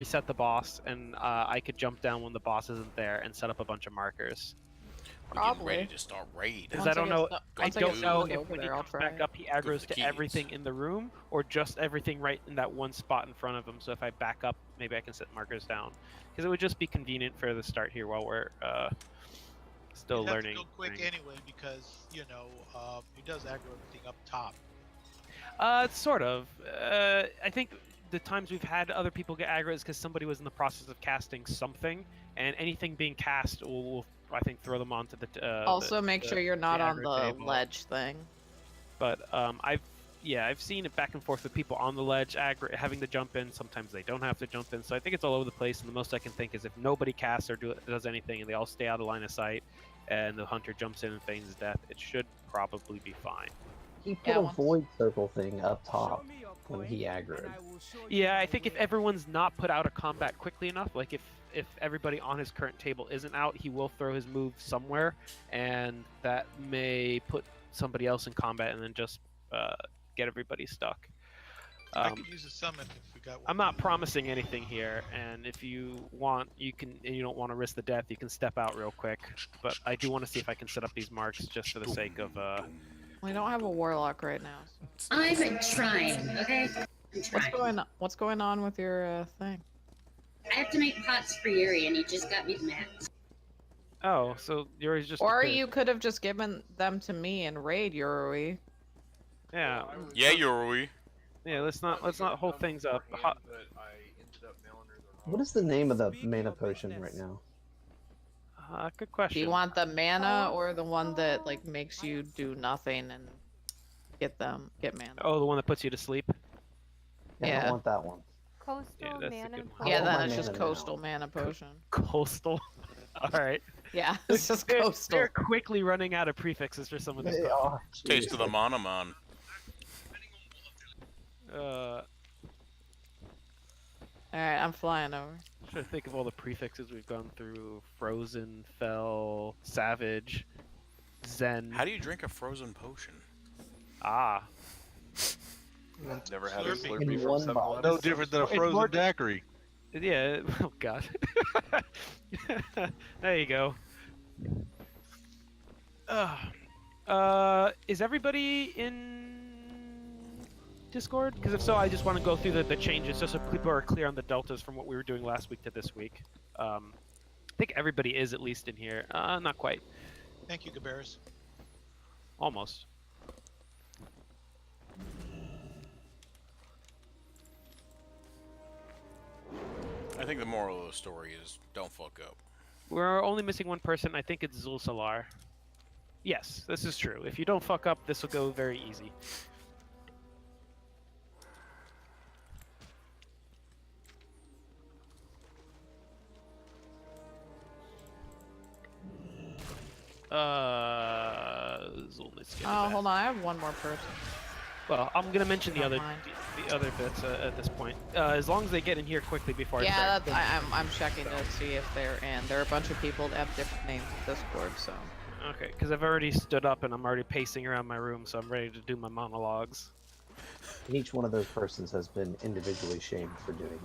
reset the boss, and I could jump down when the boss isn't there and set up a bunch of markers. We're getting ready to start raid. Because I don't know. I don't know if over when he there, I'll comes back try. up, he aggroes to keys. everything in the room, or just everything right in that one spot in front of him. So if I back up, maybe I can set markers down. Because it would just be convenient for the start here while we're still learning. Have to go quick anyway, because you know he does aggro everything up top. Sort of. I think the times we've had other people get aggro is because somebody was in the process of casting something, and anything being cast will I think throw them onto the. Also, make sure you're not on the table. ledge thing. But I've seen it back and forth with people on the ledge having to jump in. Sometimes they don't have to jump in, so I think it's all over the place. And the most I can think is if nobody casts or does anything, and they all stay out of line of sight, and the hunter jumps in and feigns death, it should probably be fine. He put a void circle thing up top when he aggroed. Yeah, I think if everyone's not put out of combat quickly enough, like if everybody on his current table isn't out, he will throw his move somewhere, and that may put somebody else in combat and then just get everybody stuck. I could use a summon if we got one. I'm not promising anything here, and if you want, you can, and you don't want to risk the death, you can step out real quick. But I do want to see if I can set up these marks just for the sake of. We don't have a warlock right now. So. I'm trying. Okay. I'm trying. What's going on with your thing? I have to make pots for Yuri, and he just got me the mats. Oh, so Yuri's just. Or you could have just given them to me and raid Yuri. Yeah. Yeah, Yuri. Yeah, let's not hold things up. What is the name of the mana potion right now? Good question. Do you want the mana or the one that like makes you do nothing and get mana? Oh, the one that puts you to sleep. Yeah, I want that one. Coastal mana potion. Yeah, then it's just coastal mana potion. Coastal. All right. Yeah, it's just coastal. They're quickly running out of prefixes for some of this stuff. Taste of the Monomon. Alright, I'm flying over. I'm trying to think of all the prefixes we've gone through. Frozen, Fell, Savage, Zen. How do you drink a frozen potion? Ah. Never had a Slurpee. Slurpee from 7-Eleven. No different than a frozen daiquiri. Yeah, oh god. There you go. Is everybody in Discord? Because if so, I just want to go through the changes just so people are clear on the deltas from what we were doing last week to this week. I think everybody is at least in here. Not quite. Thank you, Gaberis. Almost. I think the moral of the story is don't fuck up. We're only missing one person. I think it's Zulsalar. Yes, this is true. If you don't fuck up, this will go very easy. Oh, hold on. I have one more person. Well, I'm gonna mention the other bits at this point. As long as they get in here quickly before I start. I'm checking to see if they're in. There are a bunch of people that have different names in Discord, so. Okay, because I've already stood up and I'm already pacing around my room, so I'm ready to do my monologues. And each one of those persons has been individually shamed for doing it.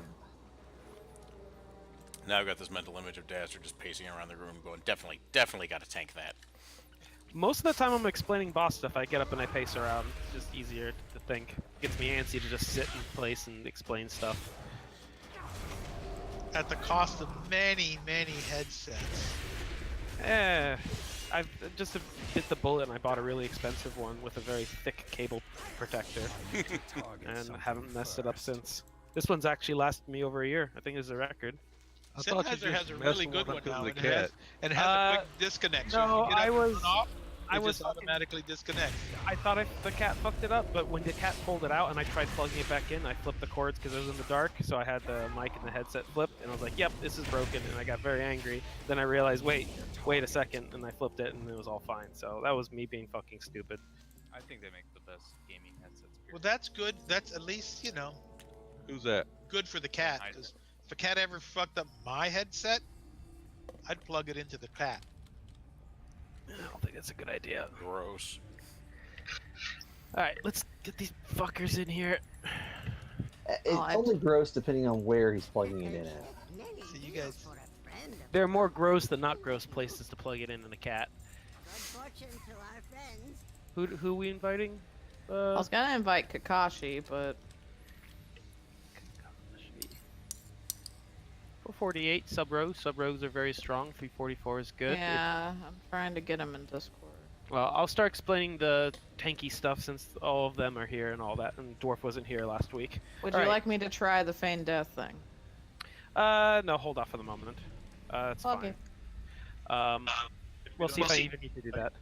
Now I've got this mental image of Dastard just pacing around the room going, definitely gotta tank that. Most of the time I'm explaining boss stuff, I get up and I pace around. It's just easier to think. Gets me antsy to just sit in place and explain stuff. At the cost of many, many headsets. I've just bit the bullet and I bought a really expensive one with a very thick cable protector. And haven't messed it up since. This one's actually lasted me over a year. I think it's a record. Sennheiser has a really good one now, and has a quick disconnect. No, So if you get up and turn off, I was just automatically disconnect. I thought the cat fucked it up, but when the cat pulled it out and I tried plugging it back in, I flipped the cords because it was in the dark, so I had the mic and the headset flipped, and I was like, yep, this is broken, and I got very angry. Then I realized, wait a second, and I flipped it, and it was all fine. So that was me being fucking stupid. I think they make the best gaming headsets. Well, that's good. That's at least, you know. Who's that? Good for the cat. Because if a cat ever fucked up my headset, I'd plug it into the cat. I don't think that's a good idea. Gross. Alright, let's get these fuckers in here. It's I- only gross depending on where he's plugging it in at. So you guys, There are more gross than not gross places to plug it in a cat. Who we inviting? I was gonna invite Kakashi, but 448 sub rows. Sub rows are very strong. 344 is good. yeah, I'm trying to get him in Discord. Well, I'll start explaining the tanky stuff since all of them are here and all that, and Dwarf wasn't here last week. Would All you right. like me to try the feign death thing? No, hold off for the moment. That's Okay. fine. We'll see if I even need to do that.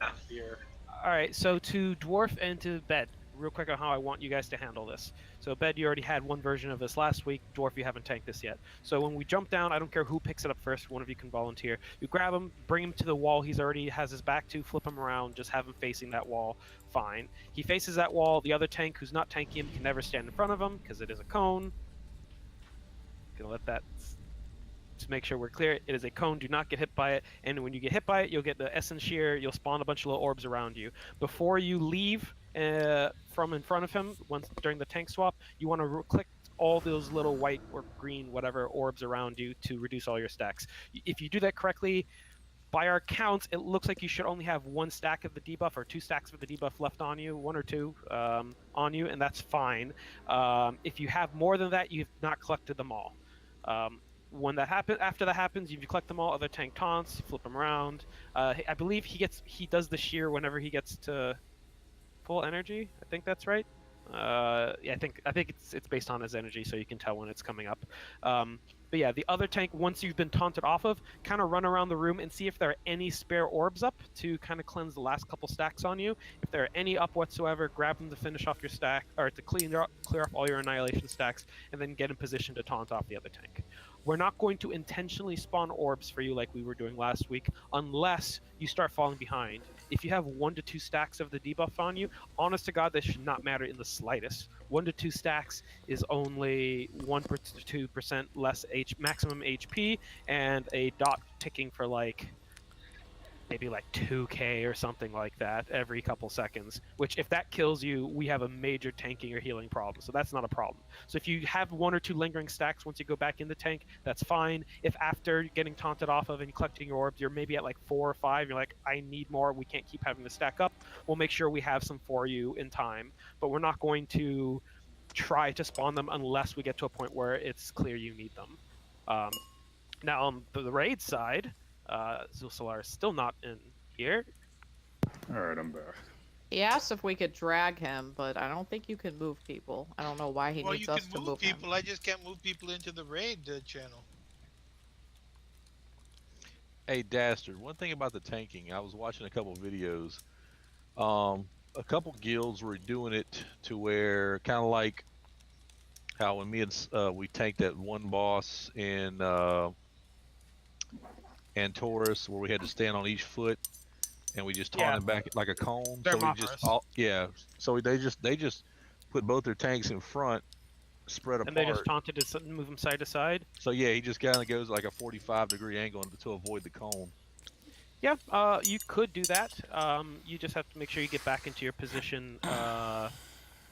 All right, so to Dwarf and to Bed, real quick on how I want you guys to handle this. So Bed, you already had one version of this last week. Dwarf, you haven't tanked this yet. So when we jump down, I don't care who picks it up first. One of you can volunteer. You grab him, bring him to the wall he's already has his back to, flip him around, just have him facing that wall. Fine. He faces that wall. The other tank who's not tanking him can never stand in front of him because it is a cone. Gonna let that... To make sure we're clear, it is a cone. Do not get hit by it. And when you get hit by it, you'll get the essence shear. You'll spawn a bunch of little orbs around you. Before you leave from in front of him, once during the tank swap, you want to click all those little white or green, whatever, orbs around you to reduce all your stacks. If you do that correctly, by our counts, it looks like you should only have one stack of the debuff or 2 stacks of the debuff left on you, 1 or 2 on you, and that's fine. If you have more than that, you've not collected them all. When that after that happens, if you collect them all, other tank taunts, flip them around. I believe he does the shear whenever he gets to full energy. I think that's right. Yeah, I think it's based on his energy, so you can tell when it's coming up. But yeah, the other tank, once you've been taunted off of, kind of run around the room and see if there are any spare orbs up to kind of cleanse the last couple stacks on you. If there are any up whatsoever, grab them to finish off your stack, or to clear off all your annihilation stacks, and then get in position to taunt off the other tank. We're not going to intentionally spawn orbs for you like we were doing last week, unless you start falling behind. If you have 1 to 2 stacks of the debuff on you, honest to God, this should not matter in the slightest. 1 to 2 stacks is only 1 to 2% less maximum HP, and a dot ticking for maybe 2k or something like that every couple seconds, which if that kills you, we have a major tanking or healing problem, so that's not a problem. So if you have 1 or 2 lingering stacks once you go back in the tank, that's fine. If after getting taunted off of and collecting your orbs, you're maybe at 4 or 5, you're like, I need more, we can't keep having to stack up, we'll make sure we have some for you in time, but we're not going to try to spawn them unless we get to a point where it's clear you need them. Now on the raid side, Zulsalar is still not in here. Alright, I'm back. He asked if we could drag him, but I don't think you can move people. I don't know why he well, needs you us can to move move people. him. I just can't move people into the raid channel. Hey, Dastard, one thing about the tanking, I was watching a couple videos. A couple guilds were doing it to where, kind of like how when me and we tanked that one boss in Taurus, where we had to stand on each foot, and we just taunted back like a cone. They're So we just So they just put both their tanks in front, spread apart. And they just taunted to move them side to side. So yeah, he just kind of goes like a 45-degree angle to avoid the cone. Yeah, you could do that. You just have to make sure you get back into your position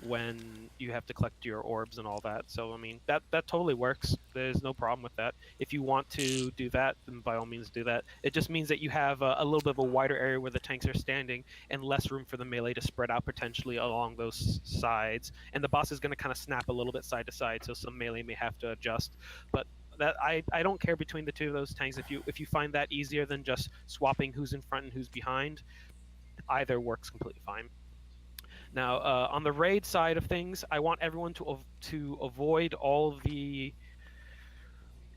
when you have to collect your orbs and all that. So I mean, that totally works. There's no problem with that. If you want to do that, then by all means do that. It just means that you have a little bit of a wider area where the tanks are standing and less room for the melee to spread out potentially along those sides. And the boss is going to kind of snap a little bit side to side, so some melee may have to adjust. But that I don't care between the two of those tanks. If you find that easier than just swapping who's in front and who's behind, either works completely fine. Now, on the raid side of things, I want everyone to avoid all the...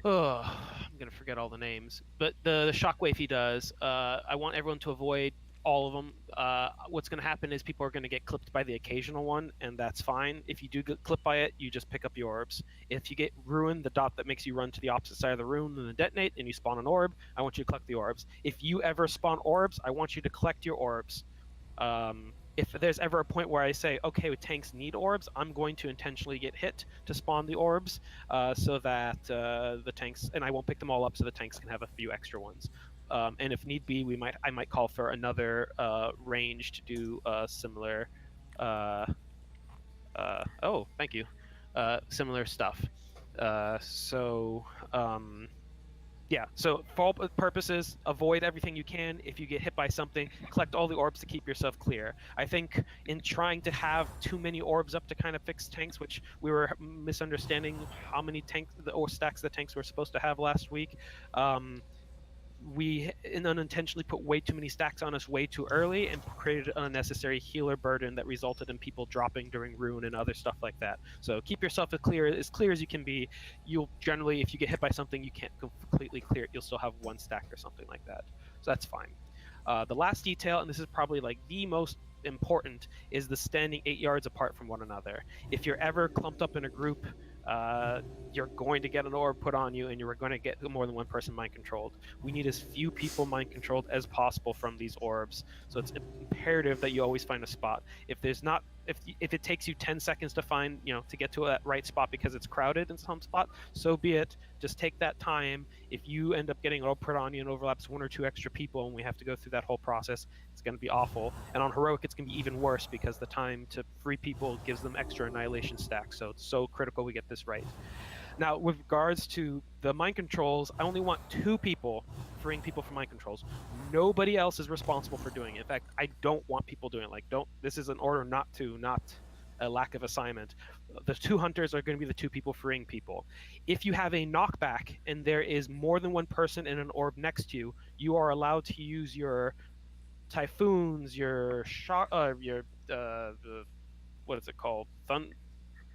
I'm gonna forget all the names, but the shockwave he does. I want everyone to avoid all of them. What's gonna happen is people are gonna get clipped by the occasional one, and that's fine. If you do get clipped by it, you just pick up your orbs. If you get ruined, the dot that makes you run to the opposite side of the room and then detonate, and you spawn an orb, I want you to collect the orbs. If you ever spawn orbs, I want you to collect your orbs. If there's ever a point where I say, okay, tanks need orbs, I'm going to intentionally get hit to spawn the orbs so that the tanks, and I won't pick them all up so the tanks can have a few extra ones. And if need be, I might call for another range to do similar. Oh, thank you. similar stuff. Yeah, so for all purposes, avoid everything you can. If you get hit by something, collect all the orbs to keep yourself clear. I think in trying to have too many orbs up to kind of fix tanks, which we were misunderstanding how many or stacks the tanks were supposed to have last week, we unintentionally put way too many stacks on us way too early and created an unnecessary healer burden that resulted in people dropping during rune and other stuff like that. So keep yourself as clear as you can be. You'll generally, if you get hit by something, you can't completely clear it. You'll still have one stack or something like that. So that's fine. The last detail, and this is probably like the most important, is the standing 8 yards apart from one another. If you're ever clumped up in a group, you're going to get an orb put on you, and you're going to get more than one person mind controlled. We need as few people mind controlled as possible from these orbs, so it's imperative that you always find a spot. If it takes you 10 seconds to find, to get to that right spot because it's crowded in some spot, so be it. Just take that time. If you end up getting an orb put on you and overlaps 1 or 2 extra people, and we have to go through that whole process, it's going to be awful. And on heroic, it's going to be even worse because the time to free people gives them extra annihilation stacks. So it's so critical we get this right. Now, with regards to the mind controls, I only want 2 people freeing people from mind controls. Nobody else is responsible for doing it. In fact, I don't want people doing it. This is an order not a lack of assignment. The 2 hunters are going to be the 2 people freeing people. If you have a knockback and there is more than one person in an orb next to you, you are allowed to use your typhoons, your shot, what is it called?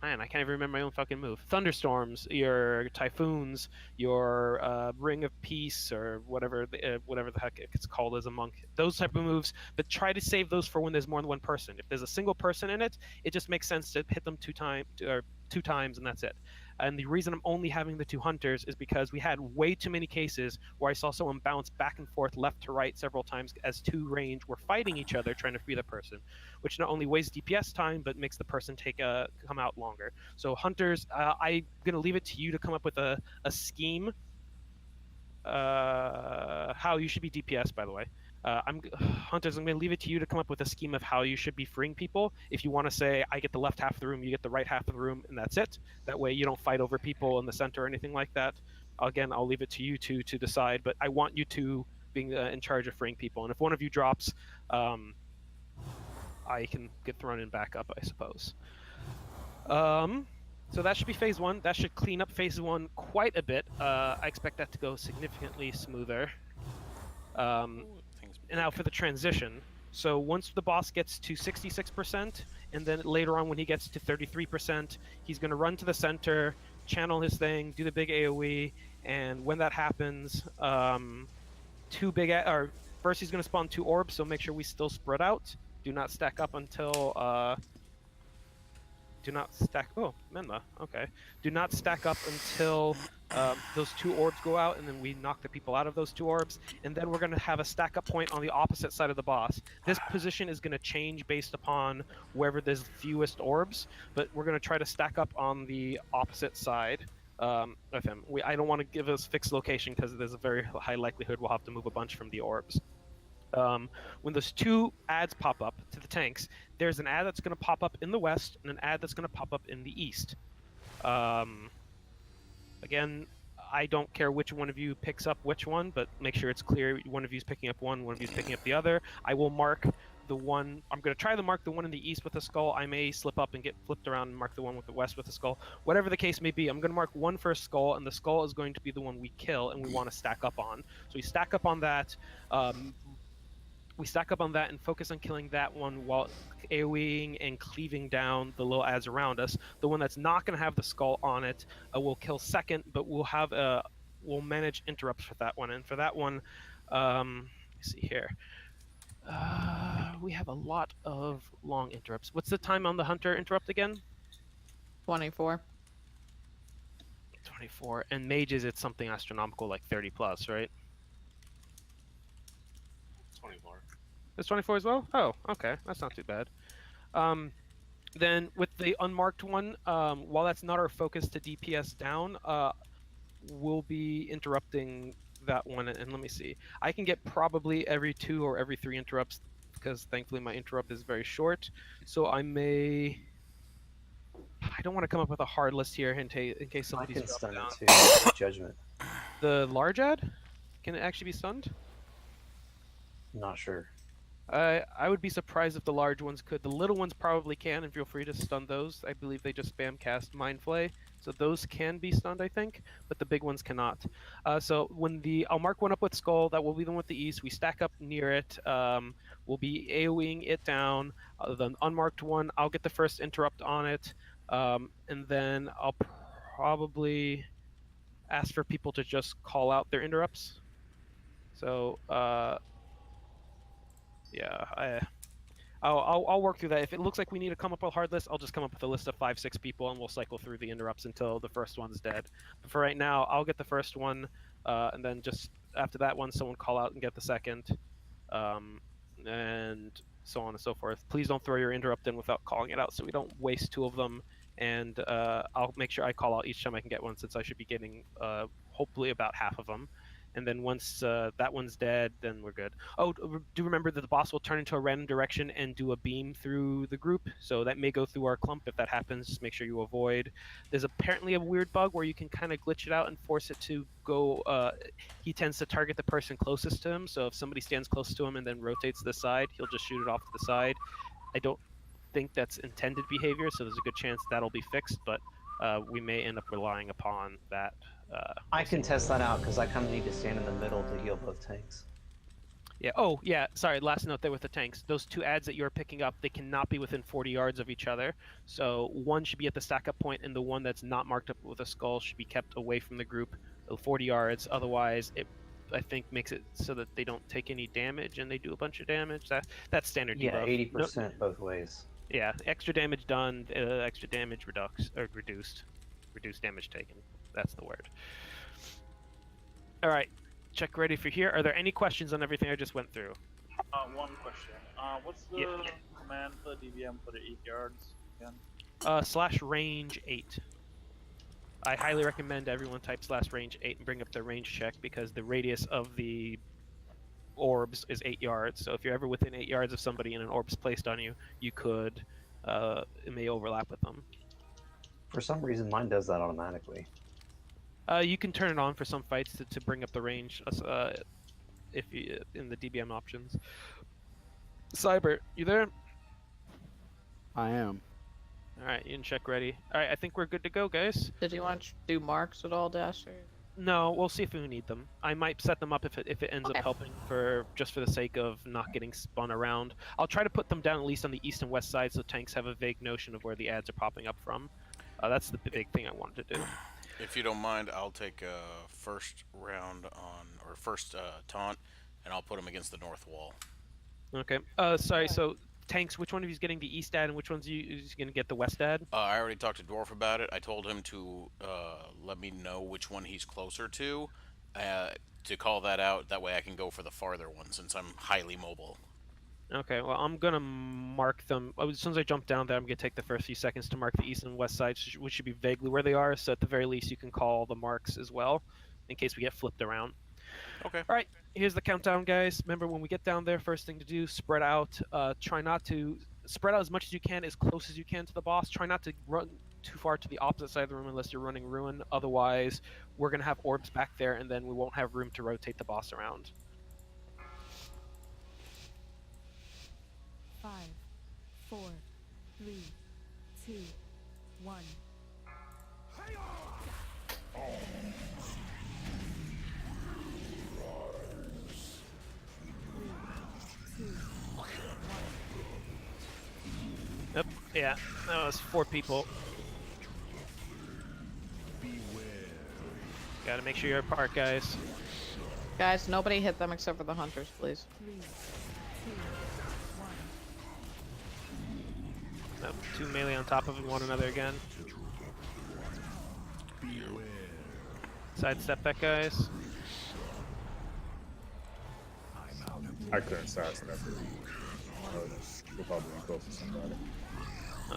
Man, I can't even remember my own fucking move. Thunderstorms, your typhoons, your ring of peace, or whatever the heck it's called as a monk. Those type of moves, but try to save those for when there's more than one person. If there's a single person in it, it just makes sense to hit them 2 times, and that's it. And the reason I'm only having the 2 hunters is because we had way too many cases where I saw someone bounce back and forth left to right several times as 2 range were fighting each other trying to free the person, which not only wastes DPS time but makes the person come out longer. So hunters, I'm gonna leave it to you to come up with a scheme. How you should be DPS, by the way. Hunters, I'm going to leave it to you to come up with a scheme of how you should be freeing people. If you want to say, I get the left half of the room, you get the right half of the room, and that's it. That way you don't fight over people in the center or anything like that. Again, I'll leave it to you to decide, but I want you to being in charge of freeing people. And if one of you drops, I can get thrown in back up, I suppose. So that should be phase 1. That should clean up phase 1 quite a bit. I expect that to go significantly smoother. And now for the transition. So once the boss gets to 66%, and then later on when he gets to 33%, he's going to run to the center, channel his thing, do the big AoE, and when that happens, first he's going to spawn 2 orbs, so make sure we still spread out. Do not stack up until... Oh, Menla. Okay. Do not stack up until those 2 orbs go out, and then we knock the people out of those 2 orbs. And then we're going to have a stack up point on the opposite side of the boss. This position is going to change based upon wherever there's fewest orbs, but we're going to try to stack up on the opposite side of him. I don't want to give us fixed location because there's a very high likelihood we'll have to move a bunch from the orbs. When those 2 ads pop up to the tanks, there's an ad that's going to pop up in the west and an ad that's going to pop up in the east. Again, I don't care which one of you picks up which one, but make sure it's clear one of you is picking up one of you is picking up the other. I will mark the one... I'm going to try to mark the one in the east with a skull. I may slip up and get flipped around and mark the one with the west with a skull. Whatever the case may be, I'm going to mark one for a skull, and the skull is going to be the one we kill and we want to stack up on. So we stack up on that. We stack up on that and focus on killing that one while AoEing and cleaving down the little ads around us. The one that's not going to have the skull on it, we'll kill second, but we'll manage interrupts for that one. And for that one, let me see here. We have a lot of long interrupts. What's the time on the hunter interrupt again? 24. 24. And mages, it's something astronomical like 30 plus, right? 24. It's 24 as well? Oh, okay. That's not too bad. Then with the unmarked one, while that's not our focus to DPS down, we'll be interrupting that one. And let me see. I can get probably every 2 or every 3 interrupts because thankfully my interrupt is very short. So I may I don't want to come up with a hard list here in case I somebody's can dropped stun down. it too. Judgment. The large ad? Can it actually be stunned? Not sure. I would be surprised if the large ones could. The little ones probably can, and feel free to stun those. I believe they just spam cast Mind Flay, so those can be stunned, I think, but the big ones cannot. So when I'll mark one up with Skull, that will be the one with the east. We stack up near it. We'll be AoEing it down. The unmarked one, I'll get the first interrupt on it, and then I'll probably ask for people to just call out their interrupts. So yeah, I'll work through that. If it looks like we need to come up with a hard list, I'll just come up with a list of 5-6 people, and we'll cycle through the interrupts until the first one's dead. But for right now, I'll get the first one, and then just after that one, someone call out and get the second, and so on and so forth. Please don't throw your interrupt in without calling it out, so we don't waste 2 of them. And I'll make sure I call out each time I can get one, since I should be getting hopefully about half of them. And then once that one's dead, then we're good. Oh, do remember that the boss will turn into a random direction and do a beam through the group. So that may go through our clump. If that happens, just make sure you avoid. There's apparently a weird bug where you can kind of glitch it out and force it to go. He tends to target the person closest to him. So if somebody stands close to him and then rotates to the side, he'll just shoot it off to the side. I don't think that's intended behavior, so there's a good chance that'll be fixed, but we may end up relying upon that. I can test that out because I kind of need to stand in the middle to heal both tanks. Yeah. Oh, yeah. Sorry. Last note there with the tanks. Those 2 ads that you're picking up, they cannot be within 40 yards of each other. So one should be at the stack-up point, and the one that's not marked up with a skull should be kept away from the group, 40 yards. Otherwise, it, I think, makes it so that they don't take any damage and they do a bunch of damage. That's standard Yeah, debuff. 80% both ways. Yeah, extra damage done, extra damage reduced damage taken. That's the word. All right, check ready for here. Are there any questions on everything I just went through? One question. What's the command for DBM for the 8 yards again? /range 8. I highly recommend everyone type /range 8 and bring up their range check, because the radius of the orbs is 8 yards. So if you're ever within 8 yards of somebody and an orb's placed on you, you could, it may overlap with them. For some reason, mine does that automatically. You can turn it on for some fights to bring up the range, if you in the DBM options. Cyber, you there? I am. All right, you can check ready. All right, I think we're good to go, guys. Did you want to do marks at all, Dasher? No, we'll see if we need them. I might set them up if it ends up helping just for the sake of not getting spun around. I'll try to put them down at least on the east and west side, so tanks have a vague notion of where the ads are popping up from. That's the big thing I wanted to do. If you don't mind, I'll take first round on, or first taunt, and I'll put him against the north wall. Okay. Sorry. So tanks, which one of you is getting the east ad, and which one's is going to get the west ad? I already talked to Dwarf about it. I told him to let me know which one he's closer to call that out. That way I can go for the farther one, since I'm highly mobile. Okay, well, I'm going to mark them. As soon as I jump down there, I'm going to take the first few seconds to mark the east and west sides, which should be vaguely where they are, so at the very least you can call the marks as well, in case we get flipped around. Okay. All right, here's the countdown, guys. Remember, when we get down there, first thing to do, spread out. Try not to spread out as much as you can, as close as you can to the boss. Try not to run too far to the opposite side of the room unless you're running Ruin. Otherwise, we're going to have orbs back there, and then we won't have room to rotate the boss around. 5, 4, 3, 2, 1. Yep, yeah, that was 4 people. Gotta make sure you're apart, guys. Guys, nobody hit them except for the hunters, please. 3, 2, 1. Nope, 2 melee on top of one another again. Sidestep that, guys. I couldn't sidestep it. We'll probably be close to somebody.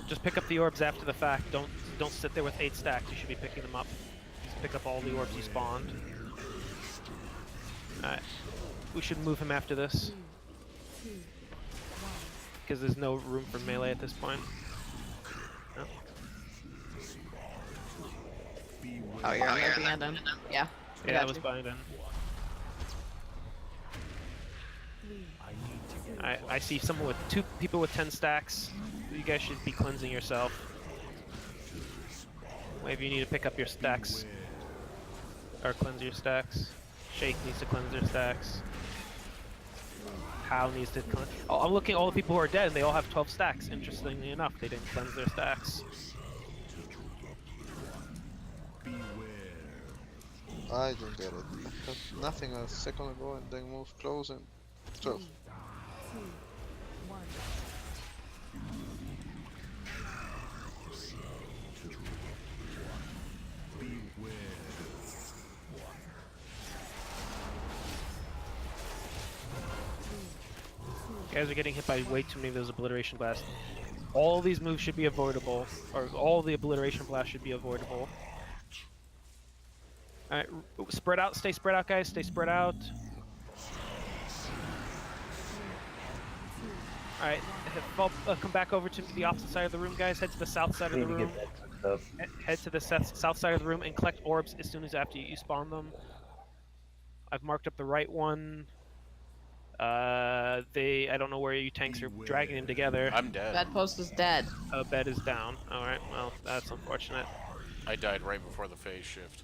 Just pick up the orbs after the fact. Don't sit there with 8 stacks. You should be picking them up. Just pick up all the orbs you spawned. Alright. We should move him after this. 3, 2, 1. Because there's no room for melee at this point. No. Oh, you're in there behind him. Yeah. Yeah, that was binding. I see someone with 2 people with 10 stacks. You guys should be cleansing yourself. Maybe you need to pick up your stacks. Or cleanse your stacks. Shake needs to cleanse their stacks. Hal needs to cleanse. Oh, I'm looking at all the people who are dead and they all have 12 stacks. Interestingly enough, they didn't cleanse their stacks. I don't get it. I had nothing a second ago and then moved close and 12. 3, 2, 1. You guys are getting hit by way too many of those obliteration blasts. All these moves should be avoidable, or all the obliteration blasts should be avoidable. Alright, spread out, stay spread out, guys, stay spread out. Alright, come back over to the opposite side of the room, guys. Head to the south side of the room. Head to the south side of the room and collect orbs as soon as after you spawn them. I've marked up the right one. I don't know where you tanks are dragging them together. I'm dead. Bedpost is dead. Bed is down. Alright, well, that's unfortunate. I died right before the phase shift.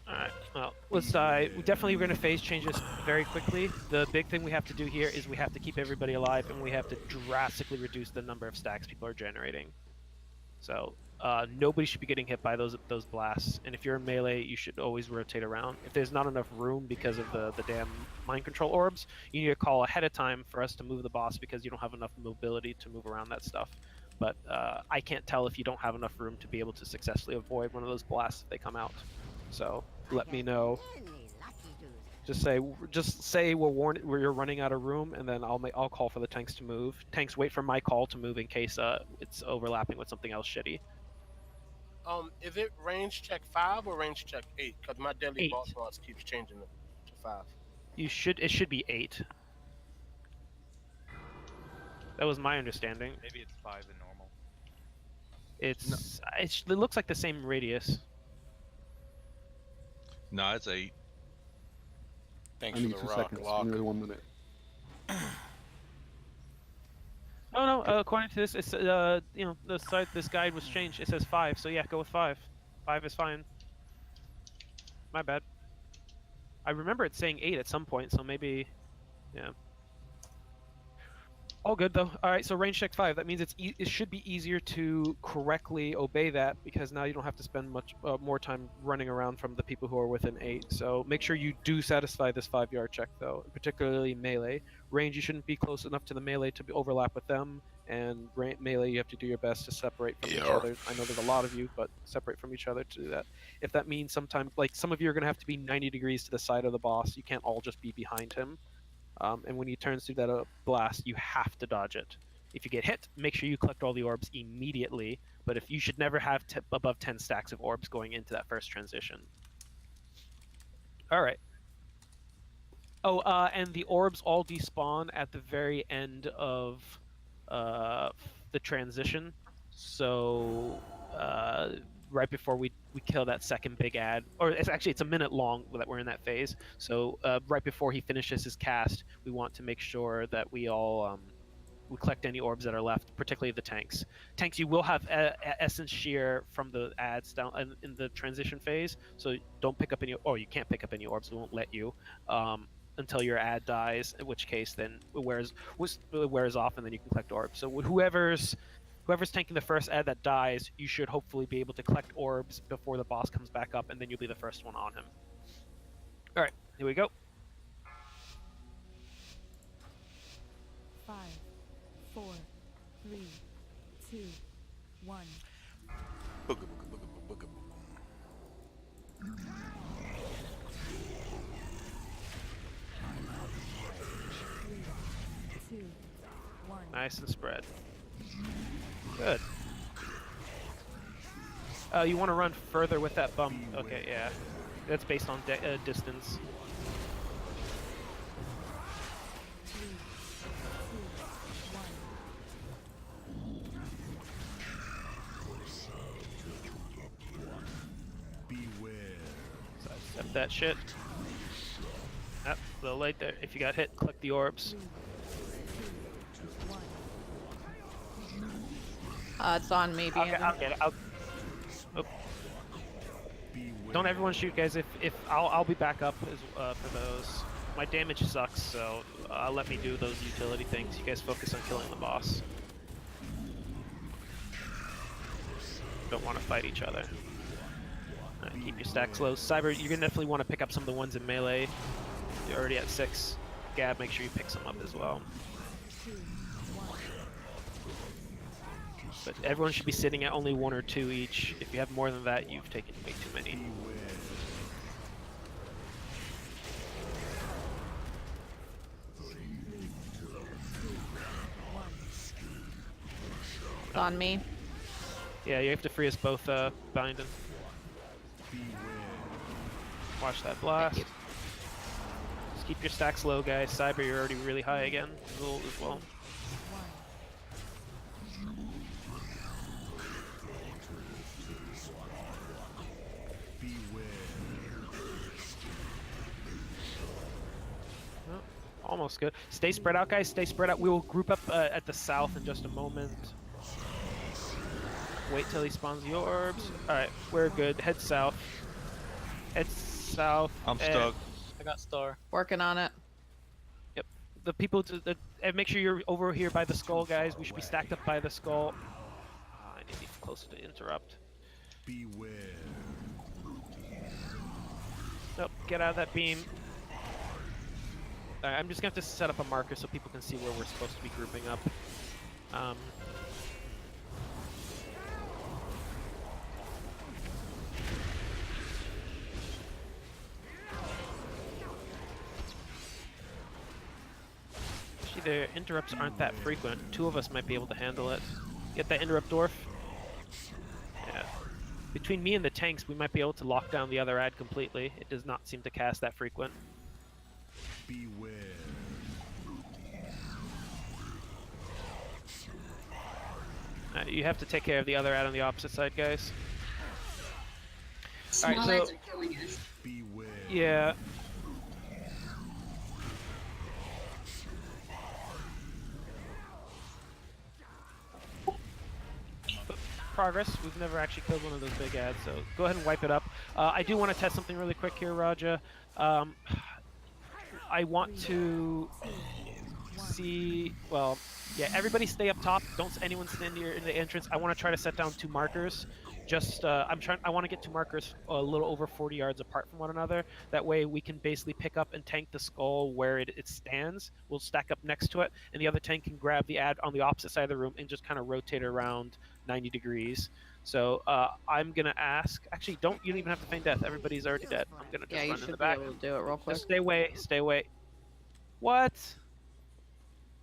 Alright, well, let's we definitely are going to phase change this very quickly. The big thing we have to do here is we have to keep everybody alive and we have to drastically reduce the number of stacks people are generating. So, nobody should be getting hit by those blasts, and if you're in melee, you should always rotate around. If there's not enough room because of the damn mind control orbs, you need to call ahead of time for us to move the boss because you don't have enough mobility to move around that stuff. But I can't tell if you don't have enough room to be able to successfully avoid one of those blasts if they come out. So let me know. Just say you're running out of room, and then I'll call for the tanks to move. Tanks wait for my call to move in case it's overlapping with something else shitty. Is it range check 5 or range check 8? Because my deadly 8. boss mods keeps changing it to 5. It should be 8. That was my understanding. Maybe it's 5 in normal. It looks like the same radius. No, it's 8. Thanks I for need the 2 rock seconds. lock. Give me 1 minute. Oh no, according to this, it's this guide was changed. It says 5, so yeah, go with 5. 5 is fine. My bad. I remember it saying 8 at some point, so maybe, yeah. All good though. All right, so range check 5. That means it should be easier to correctly obey that because now you don't have to spend much more time running around from the people who are within 8. So make sure you do satisfy this 5-yard check though, particularly melee. Range, you shouldn't be close enough to the melee to overlap with them, and melee, you have to do your best to separate from each other. I know there's a lot of you, but separate from each other to do that. If that means sometimes, like some of you are going to have to be 90 degrees to the side of the boss. You can't all just be behind him. And when he turns through that blast, you have to dodge it. If you get hit, make sure you collect all the orbs immediately. But if you should never have above 10 stacks of orbs going into that first transition. All right. Oh, and the orbs all despawn at the very end of the transition. So right before we kill that second big ad, or it's a minute long that we're in that phase. So right before he finishes his cast, we want to make sure that we all we collect any orbs that are left, particularly the tanks. Tanks, you will have essence shear from the ads down in the transition phase, so don't pick up any, or you can't pick up any orbs. We won't let you until your ad dies, in which case then it wears off, and then you can collect orbs. So whoever's tanking the first ad that dies, you should hopefully be able to collect orbs before the boss comes back up, and then you'll be the first one on him. All right, here we go. 5, 4, 3, 2, 1. Booga, booga, booga, booga, booga. 3, 2, 1. Nice and spread. Good. You want to run further with that bump. Okay, yeah. That's based on distance. 3, 2, 1. Got that shit. Up, a little late there. If you got hit, collect the orbs. It's on me, I'll get it. Oh. Don't everyone shoot, guys. If I'll be back up as, for those. My damage sucks, so let me do those utility things. You guys focus on killing the boss. Don't want to fight each other. Keep your stacks low. Cyber, you're gonna definitely want to pick up some of the ones in melee. You're already at 6. Gab, make sure you pick some up as well. But everyone should be sitting at only 1 or 2 each. If you have more than that, you've taken way too many. It's on me. Yeah, you have to free us both, Binding. Watch that blast. Just keep your stacks low, guys. Cyber, you're already really high again. Zul as well. Oh, almost good. Stay spread out, guys. Stay spread out. We will group up at the south in just a moment. Wait till he spawns the orbs. Alright, we're good. Head south. Head south. I'm stuck. I got star. Working on it. Yep. The people and make sure you're over here by the skull, guys. We should be stacked up by the skull. I need to be closer to interrupt. Beware. Nope, get out of that beam. Alright, I'm just gonna have to set up a marker so people can see where we're supposed to be grouping up. The interrupts aren't that frequent. 2 of us might be able to handle it. Get that interrupt dwarf. Yeah. Between me and the tanks, we might be able to lock down the other ad completely. It does not seem to cast that frequent. Beware. You have to take care of the other ad on the opposite side, guys. Small Alright, so ads are killing us. Beware. yeah. Progress. We've never actually killed one of those big ads, so go ahead and wipe it up. I do want to test something really quick here, Raja. I want to see, well, yeah, everybody stay up top. Don't anyone stand near in the entrance. I want to try to set down 2 markers. Just, I want to get 2 markers a little over 40 yards apart from one another. That way we can basically pick up and tank the skull where it stands. We'll stack up next to it, and the other tank can grab the ad on the opposite side of the room and just kind of rotate around 90 degrees. So I'm gonna ask. Actually, you don't even have to feign death. Everybody's already dead. I'm gonna just run in the back. Yeah, you should be able to do it real quick. Just stay away. Stay away. What?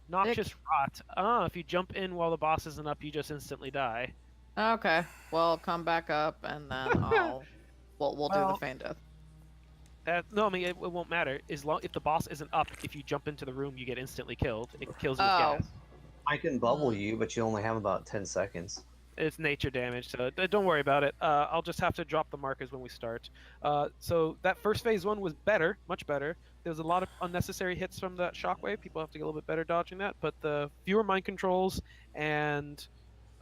Noxious rot. Oh, if you jump in while the boss isn't up, you just instantly die. Okay. Well, come back up, and then we'll do the feign death. No, I mean it won't matter. If the boss isn't up, if you jump into the room, you get instantly killed. It kills you with gas. I can bubble you, but you only have about 10 seconds. It's nature damage, so don't worry about it. I'll just have to drop the markers when we start. So that first phase 1 was better, much better. There was a lot of unnecessary hits from that shockwave. People have to get a little bit better dodging that, but the fewer mind controls and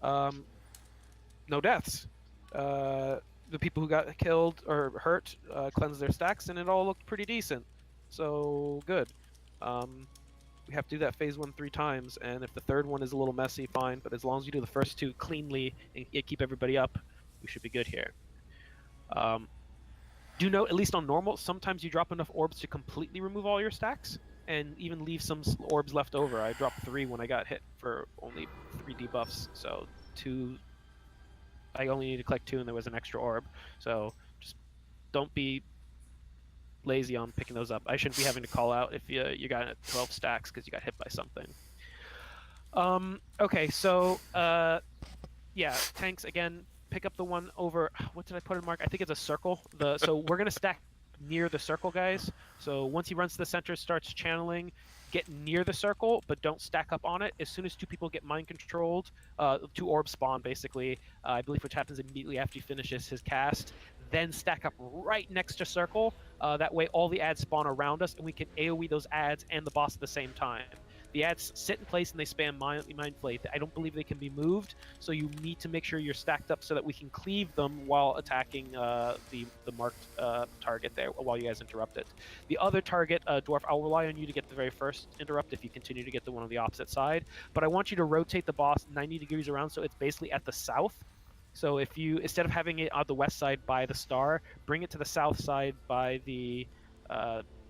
no deaths. The people who got killed or hurt cleansed their stacks, and it all looked pretty decent. So good. We have to do that phase 1 3 times, and if the third one is a little messy, fine. But as long as you do the first 2 cleanly and keep everybody up, we should be good here. Do note, at least on normal, sometimes you drop enough orbs to completely remove all your stacks, and even leave some orbs left over. I dropped 3 when I got hit for only 3 debuffs, so 2. I only need to collect 2, and there was an extra orb. So just don't be lazy on picking those up. I shouldn't be having to call out if you got 12 stacks because you got hit by something. Okay, so yeah, tanks again. Pick up the one over. What did I put in mark? I think it's a circle. So we're gonna stack near the circle, guys. So once he runs to the center, starts channeling. Get near the circle, but don't stack up on it. As soon as 2 people get mind controlled, 2 orbs spawn basically. I believe which happens immediately after he finishes his cast. then stack up right next to circle. That way all the ads spawn around us, and we can AoE those ads and the boss at the same time. The ads sit in place and they spam Mind Flayed. I don't believe they can be moved, so you need to make sure you're stacked up so that we can cleave them while attacking the marked target there while you guys interrupt it. The other target, Dwarf, I'll rely on you to get the very first interrupt if you continue to get the one on the opposite side, but I want you to rotate the boss 90 degrees around so it's basically at the south. So if you, instead of having it on the west side by the star, bring it to the south side by the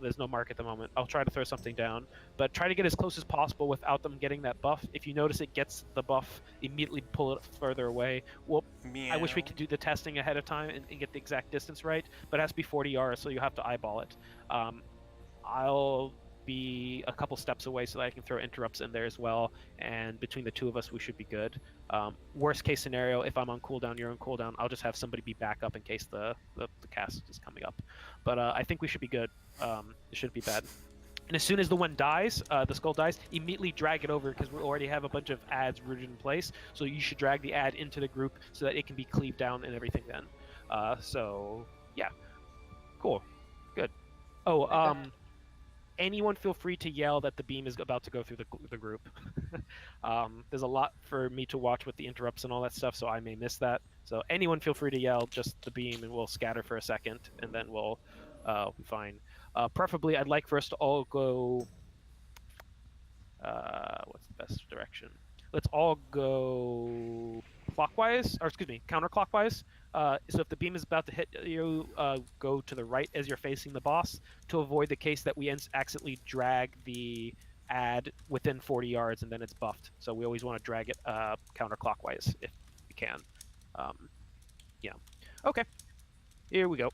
there's no mark at the moment. I'll try to throw something down, but try to get as close as possible without them getting that buff. If you notice it gets the buff, immediately pull it further away. Well, I wish we could do the testing ahead of time and get the exact distance right, but it has to be 40 yards, so you have to eyeball it. I'll be a couple steps away so that I can throw interrupts in there as well, and between the two of us we should be good. Worst case scenario, if I'm on cooldown, you're on cooldown, I'll just have somebody be back up in case the cast is coming up. But I think we should be good. It shouldn't be bad. And as soon as the one dies, the skull dies, immediately drag it over because we already have a bunch of ads rooted in place, so you should drag the ad into the group so that it can be cleaved down and everything then. So yeah, cool, good. Oh, anyone feel free to yell that the beam is about to go through the group. There's a lot for me to watch with the interrupts and all that stuff, so I may miss that. So anyone feel free to yell just the beam, and we'll scatter for a second, and then we'll be fine. Preferably, I'd like for us to all go... what's the best direction? Let's all go clockwise, or excuse me, counterclockwise. So if the beam is about to hit you, go to the right as you're facing the boss to avoid the case that we accidentally drag the ad within 40 yards and then it's buffed. So we always want to drag it counterclockwise if we can. Yeah. Okay. Here we go.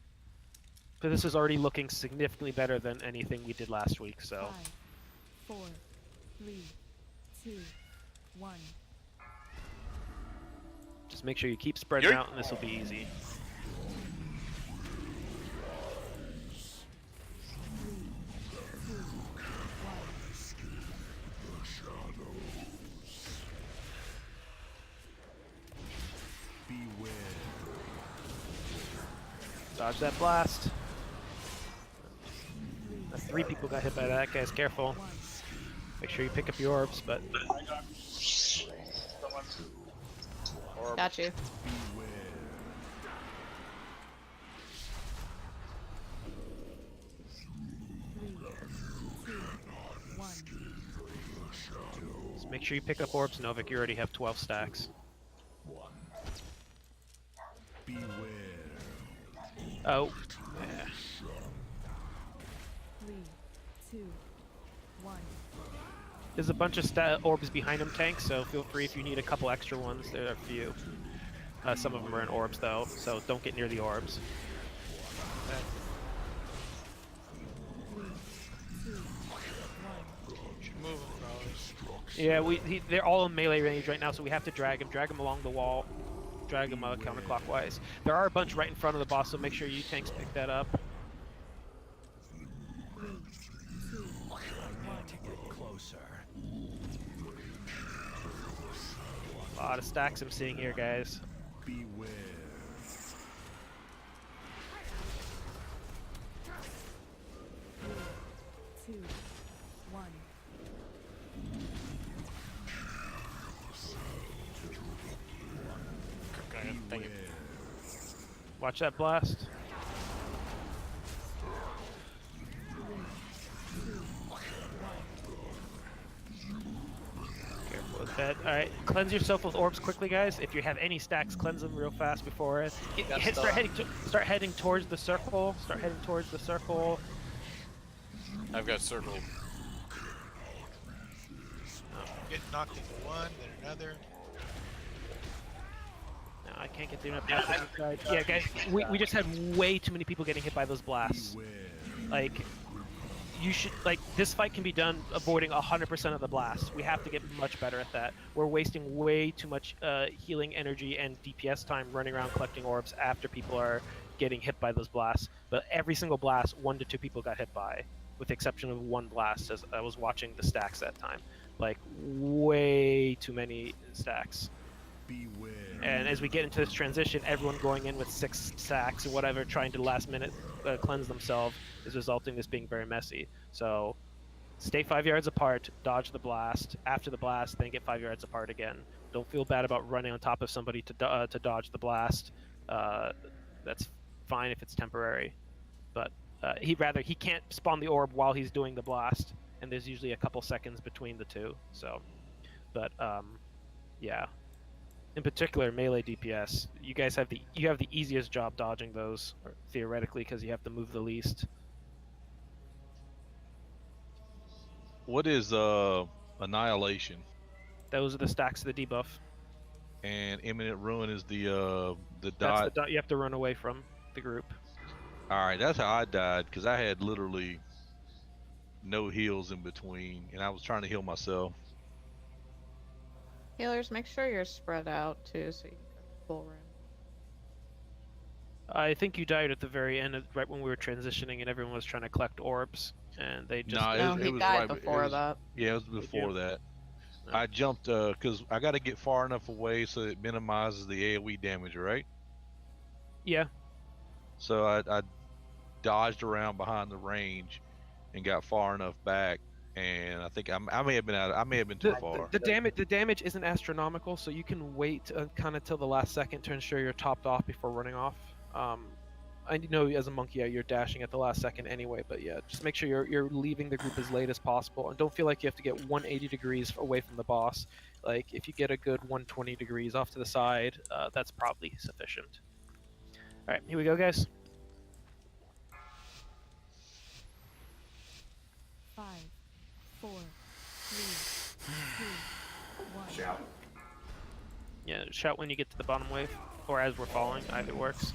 So this is already looking significantly better than anything we did last week. So. 5, 4, 3, 2, 1. Just make sure you keep spreading out, and this will be easy. Dodge that blast. 3 people got hit by that, guys. Careful. Make sure you pick up your orbs, but. Got you. Just make sure you pick up orbs, Novik. You already have 12 stacks. Beware. Oh. Yeah. 3, 2, 1. There's a bunch of orbs behind him, Tank, so feel free if you need a couple extra ones. There are a few. Some of them are in orbs, though, so don't get near the orbs. Yeah, they're all in melee range right now, so we have to drag them along the wall. Drag them counterclockwise. There are a bunch right in front of the boss, so make sure you tanks pick that up. A lot of stacks I'm seeing here, guys. Beware. 2, 1. Okay, thank you. Watch that blast. Careful with that. Alright, cleanse yourself with orbs quickly, guys. If you have any stacks, cleanse them real fast before it. Start heading towards the circle. Start heading towards the circle. I've got circle. Get knocked into one, then another. No, I can't get through enough past this side. Yeah, guys, we just had way too many people getting hit by those blasts. Like, you should, like, this fight can be done avoiding 100% of the blasts. We have to get much better at that. We're wasting way too much healing energy and DPS time running around collecting orbs after people are getting hit by those blasts. But every single blast, 1 to 2 people got hit by, with the exception of 1 blast as I was watching the stacks that time. Like, way too many stacks. Beware. And as we get into this transition, everyone going in with 6 stacks or whatever, trying to last minute cleanse themselves, is resulting in this being very messy. So stay 5 yards apart, dodge the blast. After the blast, then get 5 yards apart again. Don't feel bad about running on top of somebody to dodge the blast. That's fine if it's temporary, but he can't spawn the orb while he's doing the blast, and there's usually a couple seconds between the two. So, but yeah. In particular, melee DPS, you guys have the easiest job dodging those, or theoretically, because you have to move the least. What is Annihilation? Those are the stacks of the debuff. And Imminent Ruin is the That's dot. the dot you have to run away from the group. All right, that's how I died, because I had literally no heals in between, and I was trying to heal myself. Healers, make sure you're spread out too, so you can cover full room. I think you died at the very end, right when we were transitioning, and everyone was trying to collect orbs, and they just. No, he died before that. Yeah, it was before that. I jumped because I got to get far enough away so it minimizes the AOE damage, right? Yeah. So I dodged around behind the range and got far enough back, and I think I may have been too far. The damage isn't astronomical, so you can wait kind of till the last second to ensure you're topped off before running off. I know as a monkey, you're dashing at the last second anyway, but yeah, just make sure you're leaving the group as late as possible, and don't feel like you have to get 180 degrees away from the boss. Like if you get a good 120 degrees off to the side, that's probably sufficient. All right, here we go, guys. 5, 4, 3, 2, 1. Shout. Yeah, shout when you get to the bottom wave, or as we're falling, either works.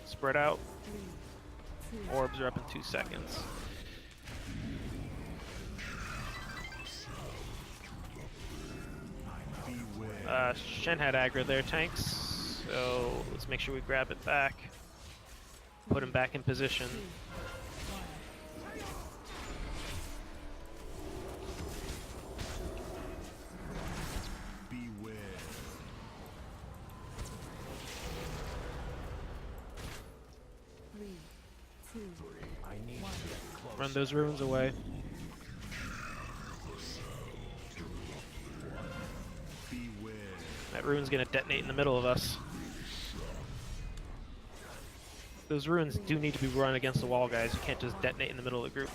Spread out. Orbs are up in 2 seconds. Shen had aggro there, tanks. So let's make sure we grab it back. Put him back in position. Run those runes away. That rune's gonna detonate in the middle of us. Those runes do need to be run against the wall, guys. You can't just detonate in the middle of the group.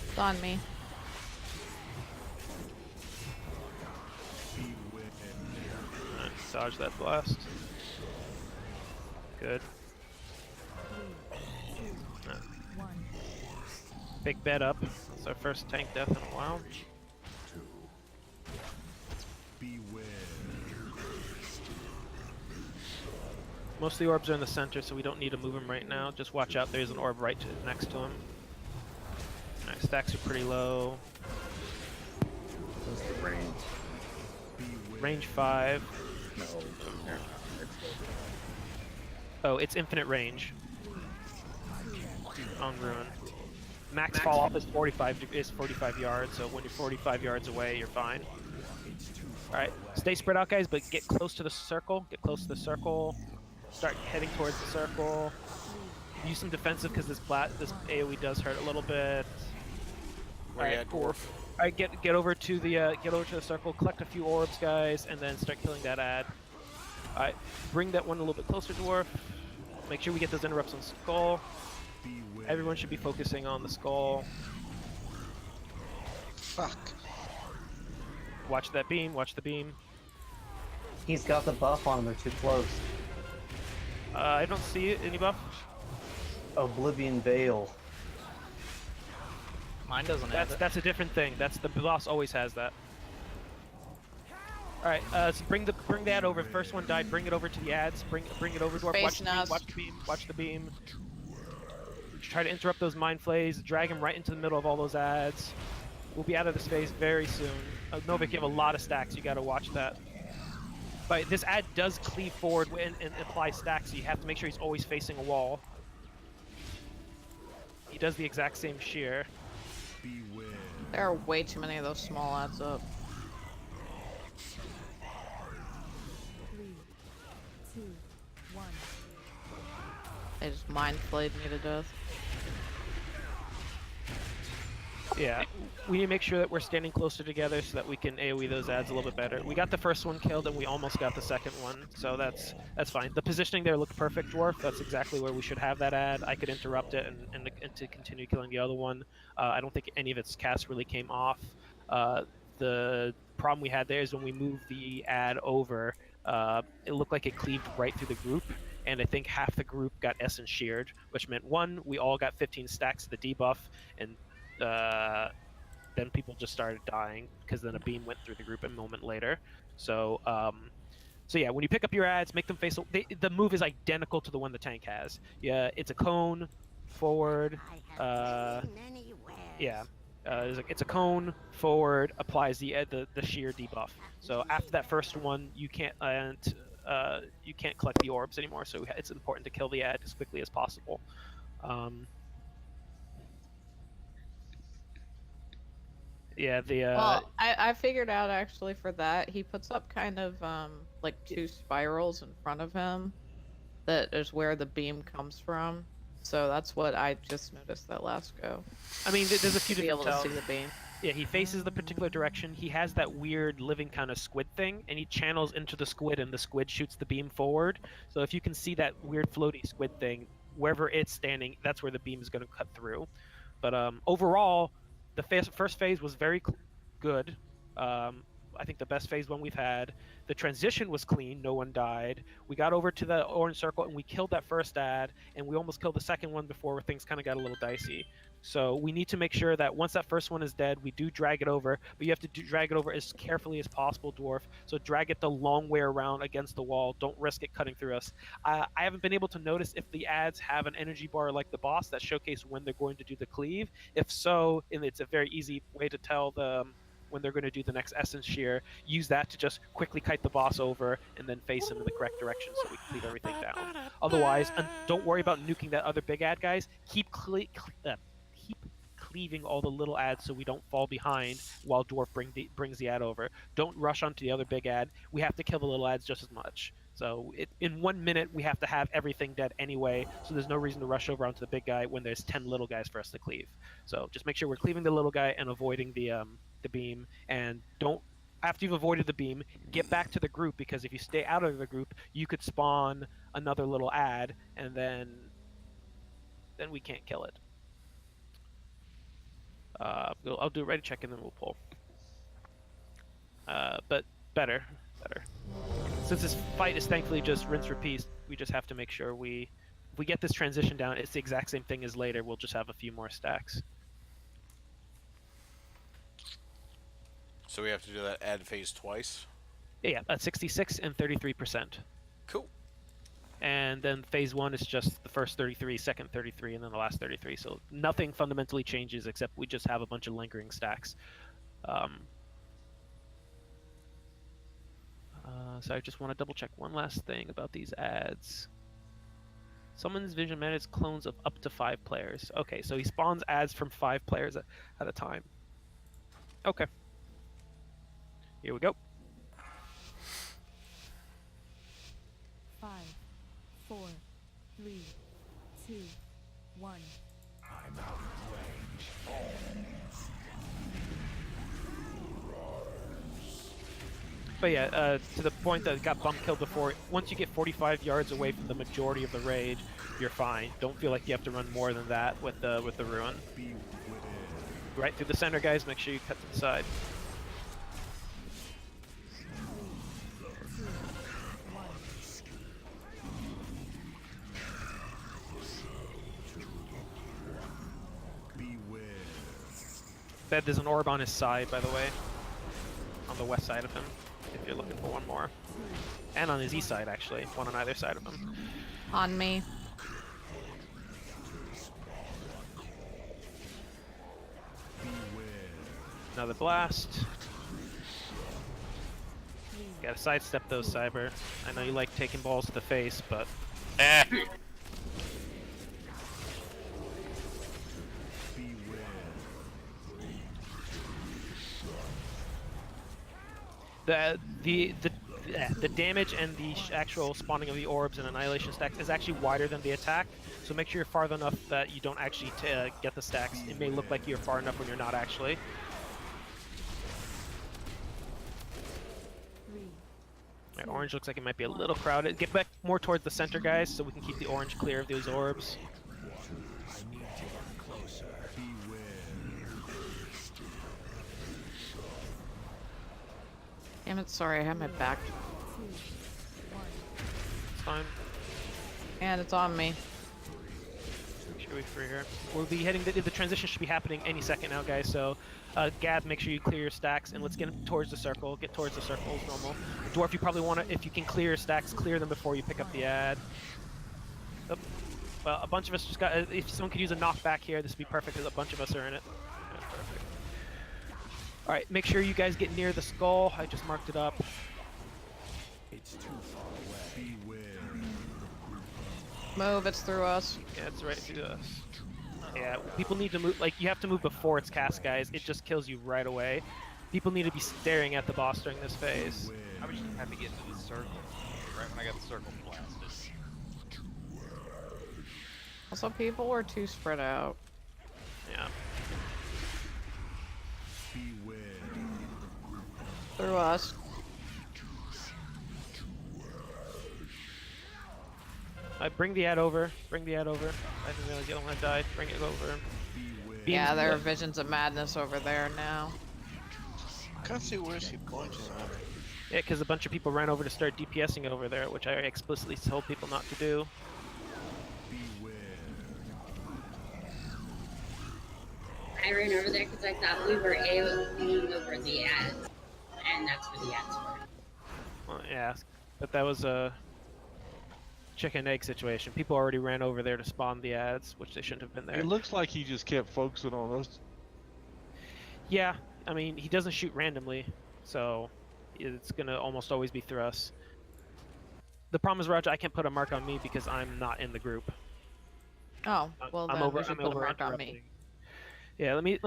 It's on me. Alright, dodge that blast. Good. Big bed up. That's our first tank death in a while. Most of the orbs are in the center, so we don't need to move them right now. Just watch out, there's an orb right next to him. Alright, stacks are pretty low. What's the range? Range 5. No. Oh, it's infinite range. On Ruin. Max fall off is 45 yards, so when you're 45 yards away, you're fine. Alright, stay spread out, guys, but get close to the circle. Get close to the circle. Start heading towards the circle. Use some defensive because this AoE does hurt a little bit. Alright, cool. Alright, get over to the circle, collect a few orbs, guys, and then start killing that ad. Alright, bring that one a little bit closer, dwarf. Make sure we get those interrupts on skull. Everyone should be focusing on the skull. Fuck. Watch that beam, watch the beam. He's got the buff on him, they're too close. I don't see it. Any buff? Oblivion Veil. Mine doesn't have it. That's a different thing. The boss always has that. All right, so bring that over. First one died. Bring it over to the ads. Bring it over. Dwarf. Watch the beam. Watch the beam. Try to interrupt those mind flays. Drag him right into the middle of all those ads. We'll be out of this phase very soon. Novik, you have a lot of stacks. You got to watch that. But this ad does cleave forward and apply stacks, so you have to make sure he's always facing a wall. He does the exact same shear. There are way too many of those small ads up. They just mind flayed me to death. Yeah, we need to make sure that we're standing closer together so that we can AoE those ads a little bit better. We got the first one killed and we almost got the second one, so that's fine. The positioning there looked perfect, Dwarf. That's exactly where we should have that ad. I could interrupt it and to continue killing the other one. I don't think any of its casts really came off. The problem we had there is when we moved the ad over, it looked like it cleaved right through the group, and I think half the group got essence sheared, which meant one, we all got 15 stacks of the debuff, and then people just started dying because then a beam went through the group a moment later. So yeah, when you pick up your ads, make them face. The move is identical to the one the tank has. Yeah, it's a cone forward. Yeah, it's a cone forward. Applies the sheer debuff. So after that first one, you can't collect the orbs anymore. So it's important to kill the ad as quickly as possible. Yeah, well, I figured out actually for that, he puts up kind of like 2 spirals in front of him. That is where the beam comes from. So that's what I just noticed that last go. I mean, there's a few to be different able to see the beam. Yeah, he faces the particular direction. He has that weird living kind of squid thing, and he channels into the squid, and the squid shoots the beam forward. So if you can see that weird floaty squid thing, wherever it's standing, that's where the beam is going to cut through. But overall, the first phase was very good. I think the best phase one we've had. The transition was clean. No one died. We got over to the orange circle and we killed that first ad, and we almost killed the second one before things kind of got a little dicey. So we need to make sure that once that first one is dead, we do drag it over, but you have to drag it over as carefully as possible, Dwarf. So drag it the long way around against the wall. Don't risk it cutting through us. I haven't been able to notice if the ads have an energy bar like the boss that showcase when they're going to do the cleave. If so, and it's a very easy way to tell when they're going to do the next essence shear, use that to just quickly kite the boss over and then face him in the correct direction so we cleave everything down. Otherwise, don't worry about nuking that other big ad, guys. Keep cleaving all the little ads so we don't fall behind while Dwarf brings the ad over. Don't rush onto the other big ad. We have to kill the little ads just as much. So in 1 minute, we have to have everything dead anyway, so there's no reason to rush over onto the big guy when there's 10 little guys for us to cleave. So just make sure we're cleaving the little guy and avoiding the beam, and don't, after you've avoided the beam, get back to the group, because if you stay out of the group, you could spawn another little ad, and then we can't kill it. I'll do a ready check and then we'll pull. But better. Since this fight is thankfully just rinse repeat, we just have to make sure if we get this transition down, it's the exact same thing as later. We'll just have a few more stacks. So we have to do that ad phase twice? Yeah, at 66 and 33%. Cool. And then phase 1 is just the first 33, second 33, and then the last 33. So nothing fundamentally changes except we just have a bunch of lingering stacks. So I just want to double check one last thing about these ads. Summons Vision manages clones of up to 5 players. Okay, so he spawns ads from 5 players at a time. Okay. Here we go. 5, 4, 3, 2, 1. I'm out of range. But yeah, to the point that it got bump killed before, once you get 45 yards away from the majority of the raid, you're fine. Don't feel like you have to run more than that with the ruin. Right through the center, guys. Make sure you cut to the side. Bed, there's an orb on his side, by the way. On the west side of him, if you're looking for one more. And on his east side, actually. One on either side of him. On me. Another blast. Gotta sidestep those, Cyber. I know you like taking balls to the face, but... the damage and the actual spawning of the orbs and annihilation stacks is actually wider than the attack. So make sure you're far enough that you don't actually get the stacks. It may look like you're far enough when you're not actually. Right, orange looks like it might be a little crowded. Get back more towards the center, guys, so we can keep the orange clear of those orbs. I need to get closer. Damn it, sorry, I had my back. It's fine. And it's on me. Make sure we free here. We'll be heading. The transition should be happening any second now, guys. So, Gab, make sure you clear your stacks, and let's get towards the circle. Get towards the circle as normal. Dwarf, you probably want to, if you can clear your stacks, clear them before you pick up the ad. Oh, well, a bunch of us just got. If someone could use a knockback here, this would be perfect because a bunch of us are in it. That's perfect. All right, make sure you guys get near the skull. I just marked it up. It's too far away. Beware. Move, it's through us. Yeah, it's right through us. Yeah, people need to move, like, you have to move before it's cast, guys. It just kills you right away. People need to be staring at the boss during this phase. I was just happy to get to the circle. Right when I got the circle blasted. Also, people were too spread out. Yeah. Beware. Through us. Bring the ad over. Bring the ad over. I didn't realize you don't want to die. Bring it over. Yeah, there are visions of madness over there now. I can't see where she pointing at. Yeah, because a bunch of people ran over to start DPSing over there, which I explicitly told people not to do. I ran over there because I thought we were AOEing over the ads, and that's where the ads were. Well, yeah, but that was a chicken egg situation. People already ran over there to spawn the ads, which they shouldn't have been there. It looks like he just kept focusing on us. Yeah, I mean, he doesn't shoot randomly, so it's gonna almost always be through us. The problem is, Roger, I can't put a mark on me because I'm not in the group. Oh, well then we should put a mark on me. interrupting. Yeah, let me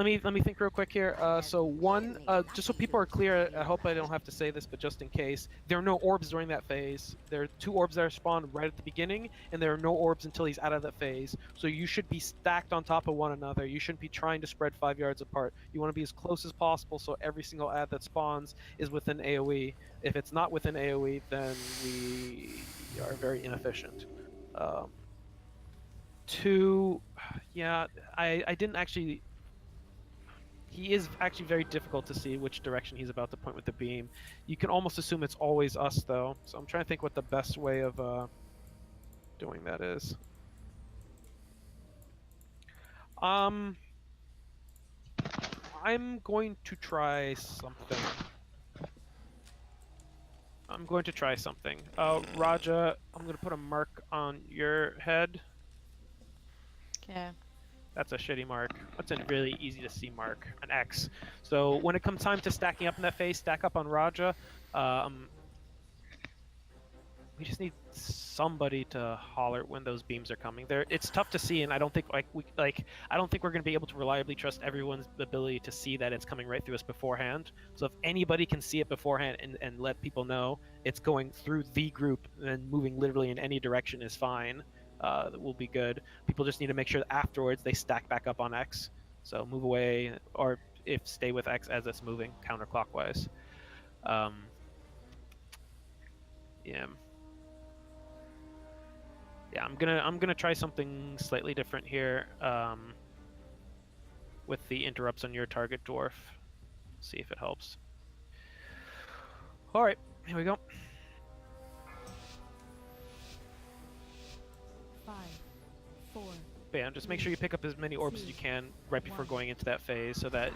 think real quick here. So one, just so people are clear, I hope I don't have to say this, but just in case, there are no orbs during that phase. There are 2 orbs that are spawned right at the beginning, and there are no orbs until he's out of that phase. So you should be stacked on top of one another. You shouldn't be trying to spread 5 yards apart. You want to be as close as possible so every single ad that spawns is within AoE. If it's not within AoE, then we are very inefficient. 2, yeah, I didn't actually... He is actually very difficult to see which direction he's about to point with the beam. You can almost assume it's always us, though. So I'm trying to think what the best way of doing that is. I'm going to try something. Raja, I'm going to put a mark on your head. Okay. That's a shitty mark. That's a really easy to see mark, an X. So when it comes time to stacking up in that phase, stack up on Raja. We just need somebody to holler when those beams are coming. It's tough to see, and I don't think I don't think we're going to be able to reliably trust everyone's ability to see that it's coming right through us beforehand. So if anybody can see it beforehand and let people know it's going through the group and moving literally in any direction is fine. That will be good. People just need to make sure that afterwards they stack back up on X. So move away, or if stay with X as it's moving counterclockwise. Yeah. Yeah, I'm gonna try something slightly different here. With the interrupts on your target, Dwarf. See if it helps. All right, here we go. 5, 4. Bam, just make sure you pick up as many orbs as you can right before going into that phase so that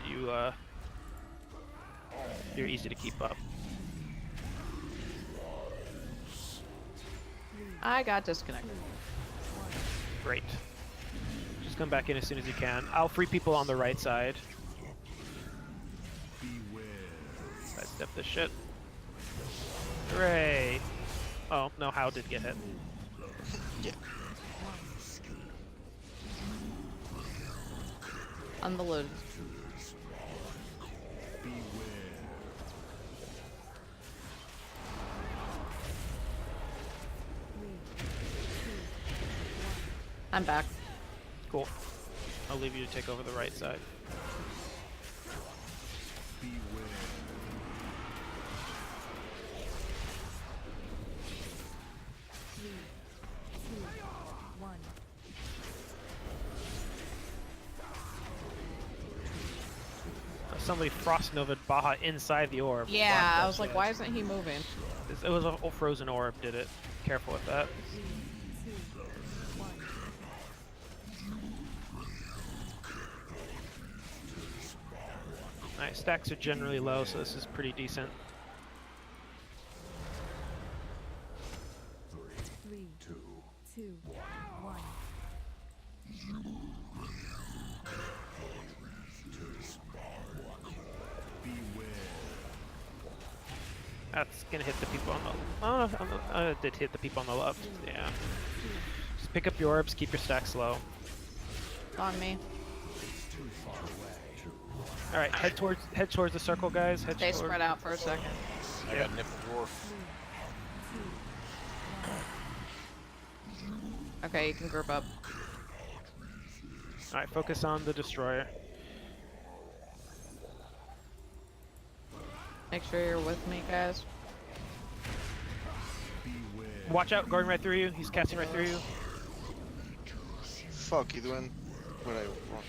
you're easy to keep up. I got disconnected. Great. Just come back in as soon as you can. I'll free people on the right side. Sidestep this shit. Hooray! Oh, no, How did get hit. Yeah. Unloaded. I'm back. Cool. I'll leave you to take over the right side. Somebody Frost Nova'd Baja inside the orb. Yeah, I was like, why isn't he moving? It was a frozen orb, did it. Careful with that. Alright, stacks are generally low, so this is pretty decent. 3, 2, 1. That's gonna hit the people on the... it did hit the people on the left, yeah. Just pick up your orbs, keep your stacks low. On me. Alright, head towards the circle, guys. They spread out for a second. I got nipple dwarf. Okay, you can group up. Alright, focus on the destroyer. Make sure you're with me, guys. Watch out, going right through you. He's casting right through you. Fuck, you doing what I want.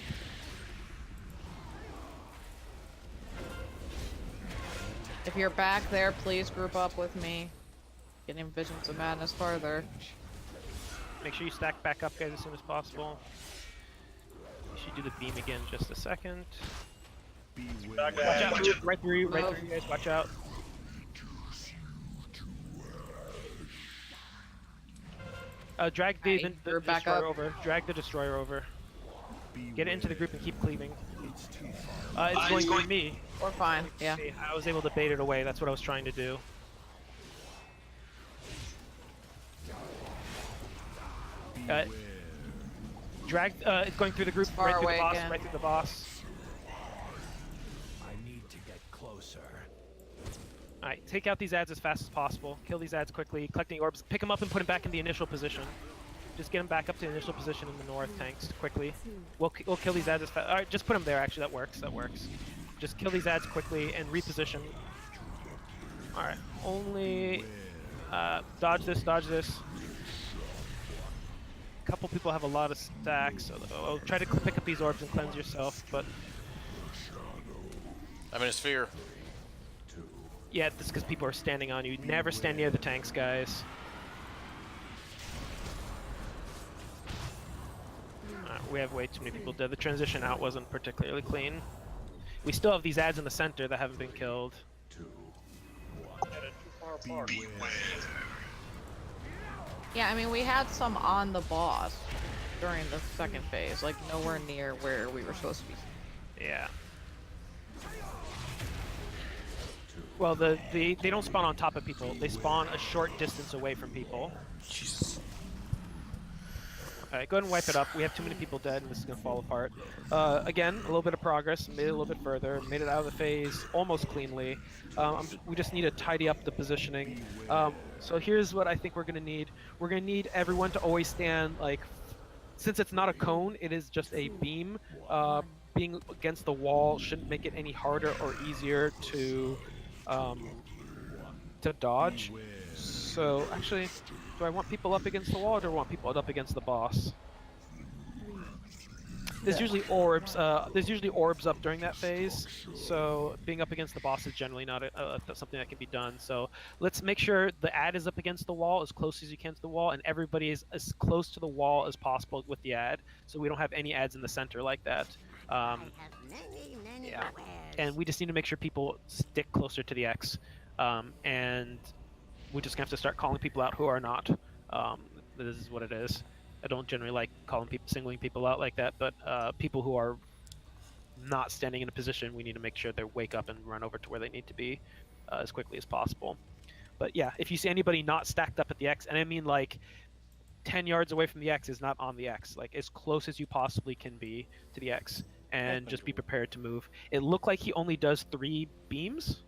If you're back there, please group up with me. Getting Visions of Madness farther. Make sure you stack back up, guys, as soon as possible. You should do the beam again in just a second. Watch out, right through you, guys, watch out. Drag the destroyer over. Drag the destroyer over. Get it into the group and keep cleaving. It's going through me. We're fine, yeah. Okay, I was able to bait it away, that's what I was trying to do. Drag, it's going through the group, right through the boss, right through the boss. I need to get closer. Alright, take out these ads as fast as possible. Kill these ads quickly, collecting orbs. Pick them up and put them back in the initial position. Just get them back up to the initial position in the north, tanks, quickly. We'll kill these ads as fast. Alright, just put them there, actually, that works. Just kill these ads quickly and reposition. Alright, only... dodge this. A couple people have a lot of stacks, so I'll try to pick up these orbs and cleanse yourself, but... I'm in a sphere. Yeah, that's because people are standing on you. Never stand near the tanks, guys. We have way too many people dead. The transition out wasn't particularly clean. We still have these ads in the center that haven't been killed. Yeah, I mean, we had some on the boss during the second phase, like nowhere near where we were supposed to be. Yeah. Well, they don't spawn on top of people. They spawn a short distance away from people. Jesus. Alright, go ahead and wipe it up. We have too many people dead and this is going to fall apart. Again, a little bit of progress. Made it a little bit further. Made it out of the phase almost cleanly. We just need to tidy up the positioning. So here's what I think we're going to need. We're going to need everyone to always stand, like, since it's not a cone, it is just a beam. Being against the wall shouldn't make it any harder or easier to dodge. So actually, do I want people up against the wall or do I want people up against the boss? There's usually orbs. There's usually orbs up during that phase, so being up against the boss is generally not something that can be done. So let's make sure the ad is up against the wall as close as you can to the wall, and everybody is as close to the wall as possible with the ad, so we don't have any ads in the center like that. Yeah, and we just need to make sure people stick closer to the X, and we're just gonna have to start calling people out who are not. This is what it is. I don't generally like singling people out like that, but people who are not standing in a position, we need to make sure they wake up and run over to where they need to be as quickly as possible. But yeah, if you see anybody not stacked up at the X, and I mean like 10 yards away from the X is not on the X, like as close as you possibly can be to the X, and just be prepared to move. It looked like he only does 3 beams.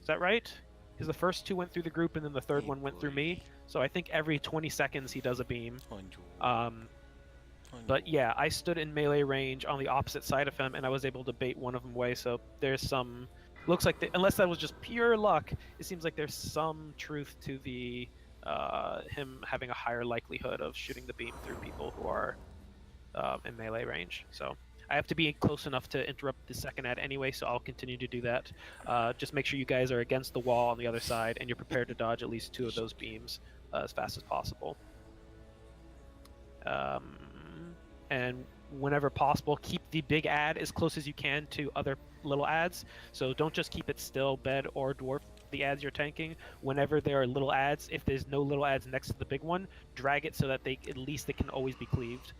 Is that right? Because the first 2 went through the group and then the third one went through me. So I think every 20 seconds he does a beam. But yeah, I stood in melee range on the opposite side of him, and I was able to bait one of them away. So there's some, looks like, unless that was just pure luck, it seems like there's some truth to the him having a higher likelihood of shooting the beam through people who are in melee range. So I have to be close enough to interrupt the second ad anyway, so I'll continue to do that. Just make sure you guys are against the wall on the other side, and you're prepared to dodge at least 2 of those beams as fast as possible. And whenever possible, keep the big ad as close as you can to other little ads. So don't just keep it still, bed, or dwarf the ads you're tanking. Whenever there are little ads, if there's no little ads next to the big one, drag it so that they at least it can always be cleaved.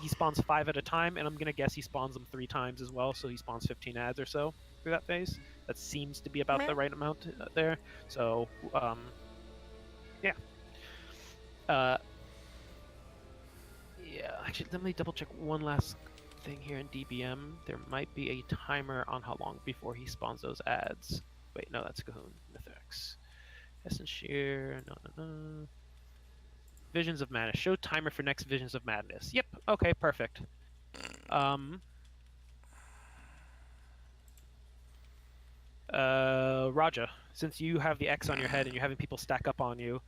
He spawns 5 at a time, and I'm gonna guess he spawns them 3 times as well, so he spawns 15 ads or so through that phase. That seems to be about the right amount there. So yeah. Yeah, actually, let me double check one last thing here in DBM. There might be a timer on how long before he spawns those ads. Wait, no, that's Cahoon. Mythics. Essence Shear. No. Visions of Madness. Show timer for next Visions of Madness. Yep. Okay, perfect. Raja, since you have the X on your head and you're having people stack up on you,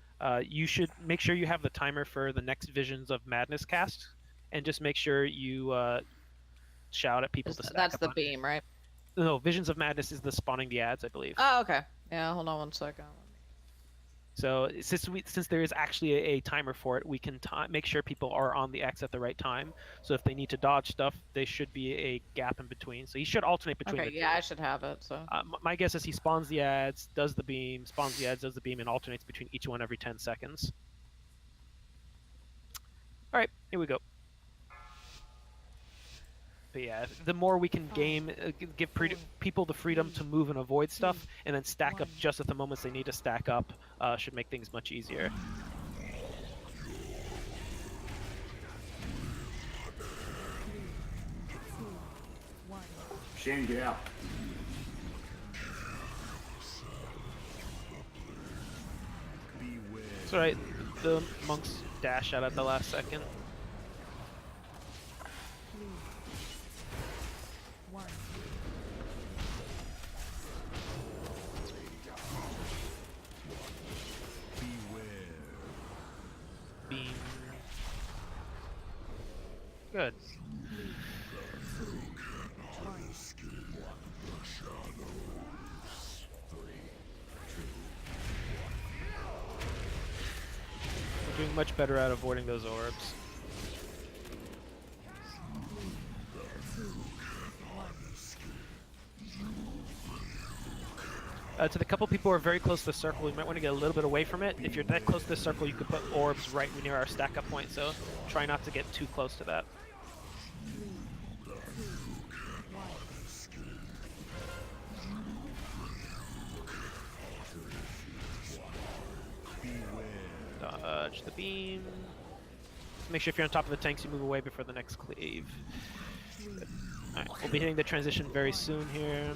you should make sure you have the timer for the next Visions of Madness cast, and just make sure you shout at people to stack That's up the on beam, right? No, Visions of Madness is the spawning the ads, I believe. Oh, okay. Yeah, hold on one second. So since there is actually a timer for it, we can make sure people are on the X at the right time. So if they need to dodge stuff, there should be a gap in between. So he should alternate between Okay, the yeah, two. I should have it, so. My guess is he spawns the ads, does the beam, spawns the ads, does the beam, and alternates between each one every 10 seconds. All right, here we go. But yeah, the more we can give people the freedom to move and avoid stuff, and then stack up just at the moments they need to stack up, should make things much easier. Shane, get out. It's alright, the monks dash out at the last second. Beam. Good. We're doing much better at avoiding those orbs. To the couple people who are very close to the circle, you might want to get a little bit away from it. If you're that close to the circle, you could put orbs right near our stack-up point, so try not to get too close to that. Dodge the beam. Make sure if you're on top of the tanks, you move away before the next cleave. Alright, we'll be hitting the transition very soon here.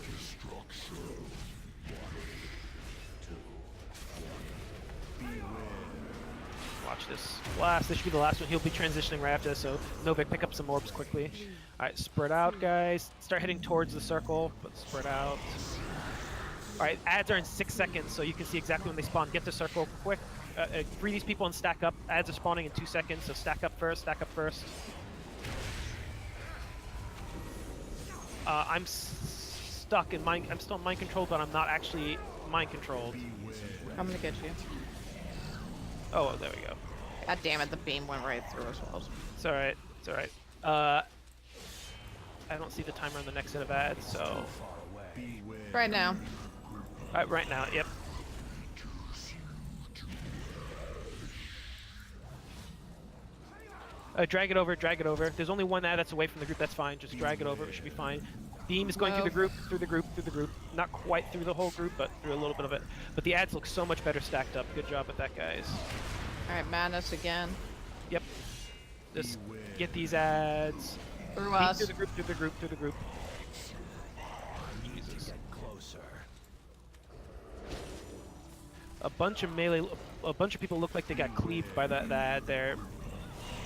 Watch this blast. This should be the last one. He'll be transitioning right after this, so Novik, pick up some orbs quickly. Alright, spread out, guys. Start heading towards the circle, but spread out. Alright, ads are in 6 seconds, so you can see exactly when they spawn. Get the circle quick. Free these people and stack up. Ads are spawning in 2 seconds, so stack up first, stack up first. I'm stuck in mind. I'm still mind controlled, but I'm not actually mind controlled. I'm gonna get you. Oh, there we go. God damn it, the beam went right through us all. It's alright, it's alright. I don't see the timer on the next set of ads, so... Right now. Right now, yep. Drag it over, drag it over. There's only one ad that's away from the group, that's fine. Just drag it over, it should be fine. Beam is going through the group, through the group, through the group. Not quite through the whole group, but through a little bit of it. But the ads look so much better stacked up. Good job with that, guys. Alright, madness again. Yep. Just get these ads. Through us. Through the group, through the group, through the group. Jesus. A bunch of people look like they got cleaved by that ad there.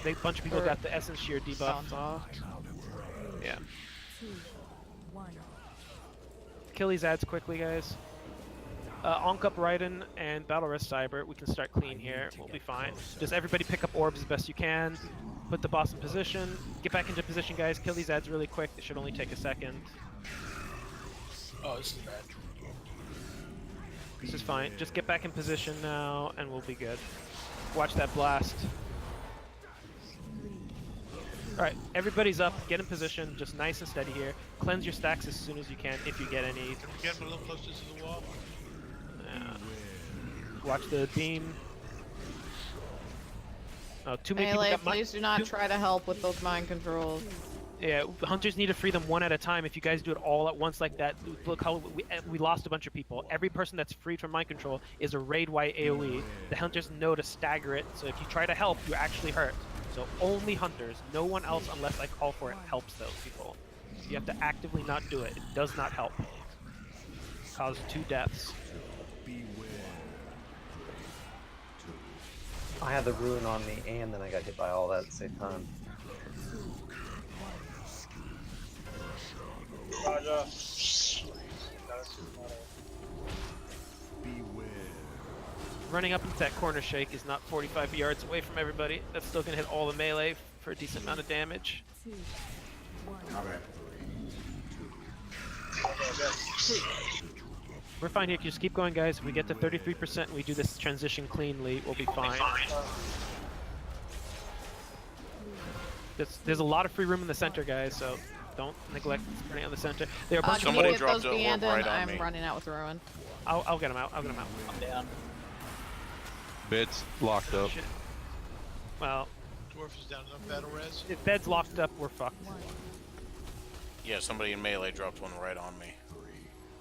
A bunch of people got the Essence Shear debuff. Sounds off. Yeah. 2, 1. Kill these ads quickly, guys. Onk up Raidin and Battle Rest Cyber. We can start clean here. We'll be fine. Just everybody pick up orbs as best you can. Put the boss in position. Get back into position, guys. Kill these ads really quick. It should only take a second. Oh, this is bad. This is fine. Just get back in position now, and we'll be good. Watch that blast. Alright, everybody's up. Get in position. Just nice and steady here. Cleanse your stacks as soon as you can, if you get any. Get them a little closer to the wall. Watch the beam. Oh, too many Melee, people got please do not try to help with those mind controls. Yeah, hunters need to free them one at a time. If you guys do it all at once like that, look how we lost a bunch of people. Every person that's freed from mind control is a raid-wide AoE. The hunters know to stagger it, so if you try to help, you actually hurt. So only hunters, no one else unless I call for it helps those people. You have to actively not do it. It does not help. Cause 2 deaths. I had the ruin on me, and then I got hit by all that at the same time. Running up into that corner shake is not 45 yards away from everybody. That's still gonna hit all the melee for a decent amount of damage. 2, 1. We're fine here. Just keep going, guys. If we get to 33% and we do this transition cleanly, we'll be fine. There's a lot of free room in the center, guys, so don't neglect spreading on the center. There are a bunch of Somebody people. dropped a orb right on me. I'm running out with Ruin. I'll get him out. I'll get him out. I'm down. Bed's locked up. Shit. Well, Dwarf is down enough battle res. if bed's locked up, we're fucked. Yeah, somebody in melee dropped one right on me.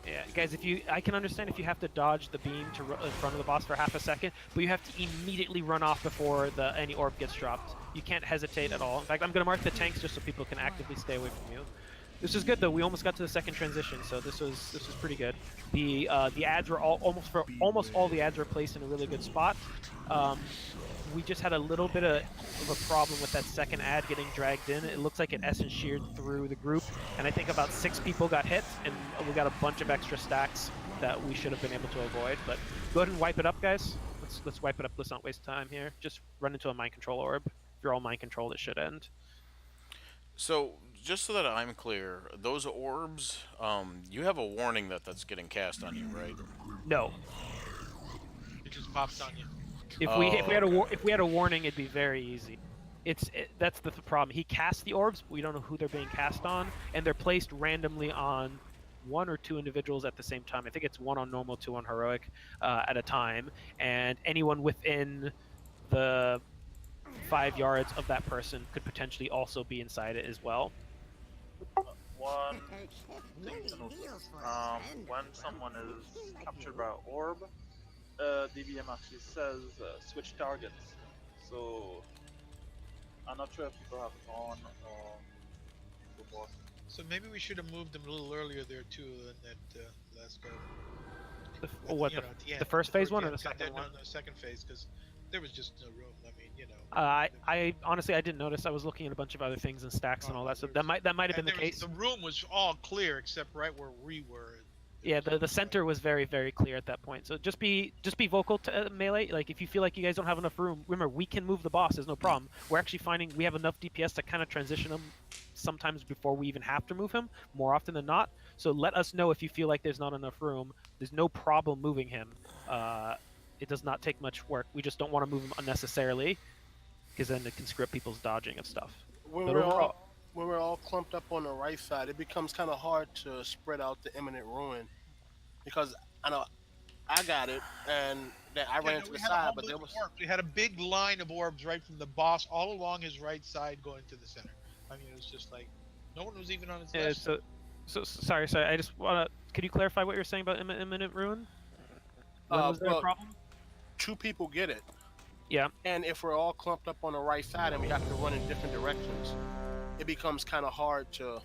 Yeah, guys, I can understand if you have to dodge the beam to in front of the boss for half a second, but you have to immediately run off before any orb gets dropped. You can't hesitate at all. In fact, I'm going to mark the tanks just so people can actively stay away from you. This is good though. We almost got to the second transition, so this was pretty good. The ads were almost all the ads were placed in a really good spot. We just had a little bit of a problem with that second ad getting dragged in. It looks like it essence sheared through the group, and I think about 6 people got hit, and we got a bunch of extra stacks that we should have been able to avoid. But go ahead and wipe it up, guys. Let's wipe it up. Let's not waste time here. Just run into a mind control orb. If you're all mind controlled, it should end. So, just so that I'm clear, those orbs, you have a warning that's getting cast on you, right? No. It just pops on you. If we had a warning, it'd be very easy. That's the problem. He casts the orbs, but we don't know who they're being cast on, and they're placed randomly on 1 or 2 individuals at the same time. I think it's 1 on normal, 2 on heroic at a time, and anyone within the 5 yards of that person could potentially also be inside it as well. One thing to notice, when someone is captured by an orb, DBM actually says switch targets. So I'm not sure if people have it on or so forth. So maybe we should have moved them a little earlier there too than that last go. The first phase one or the second one? No, the second phase, because there was just no room. I mean, you know. I honestly I didn't notice. I was looking at a bunch of other things and stacks and all that. So that might have been the case. The room was all clear except right where we were. Yeah, the center was very, very clear at that point. So just be vocal to melee. Like if you feel like you guys don't have enough room, remember we can move the boss. There's no problem. We're actually finding we have enough DPS to kind of transition him sometimes before we even have to move him. More often than not. So let us know if you feel like there's not enough room. There's no problem moving him. It does not take much work. We just don't want to move him unnecessarily, because then it can screw up people's dodging of stuff. When we're all clumped up on the right side, it becomes kind of hard to spread out the imminent ruin, because I know I got it, and then I ran to the side, but there was we had a big line of orbs right from the boss all along his right side going to the center. I mean, it was just like no one was even on his left side. So sorry. I just wanna. Could you clarify what you're saying about imminent ruin? Was there a problem? 2 people get it. Yeah. And if we're all clumped up on the right side and we have to run in different directions, it becomes kind of hard to,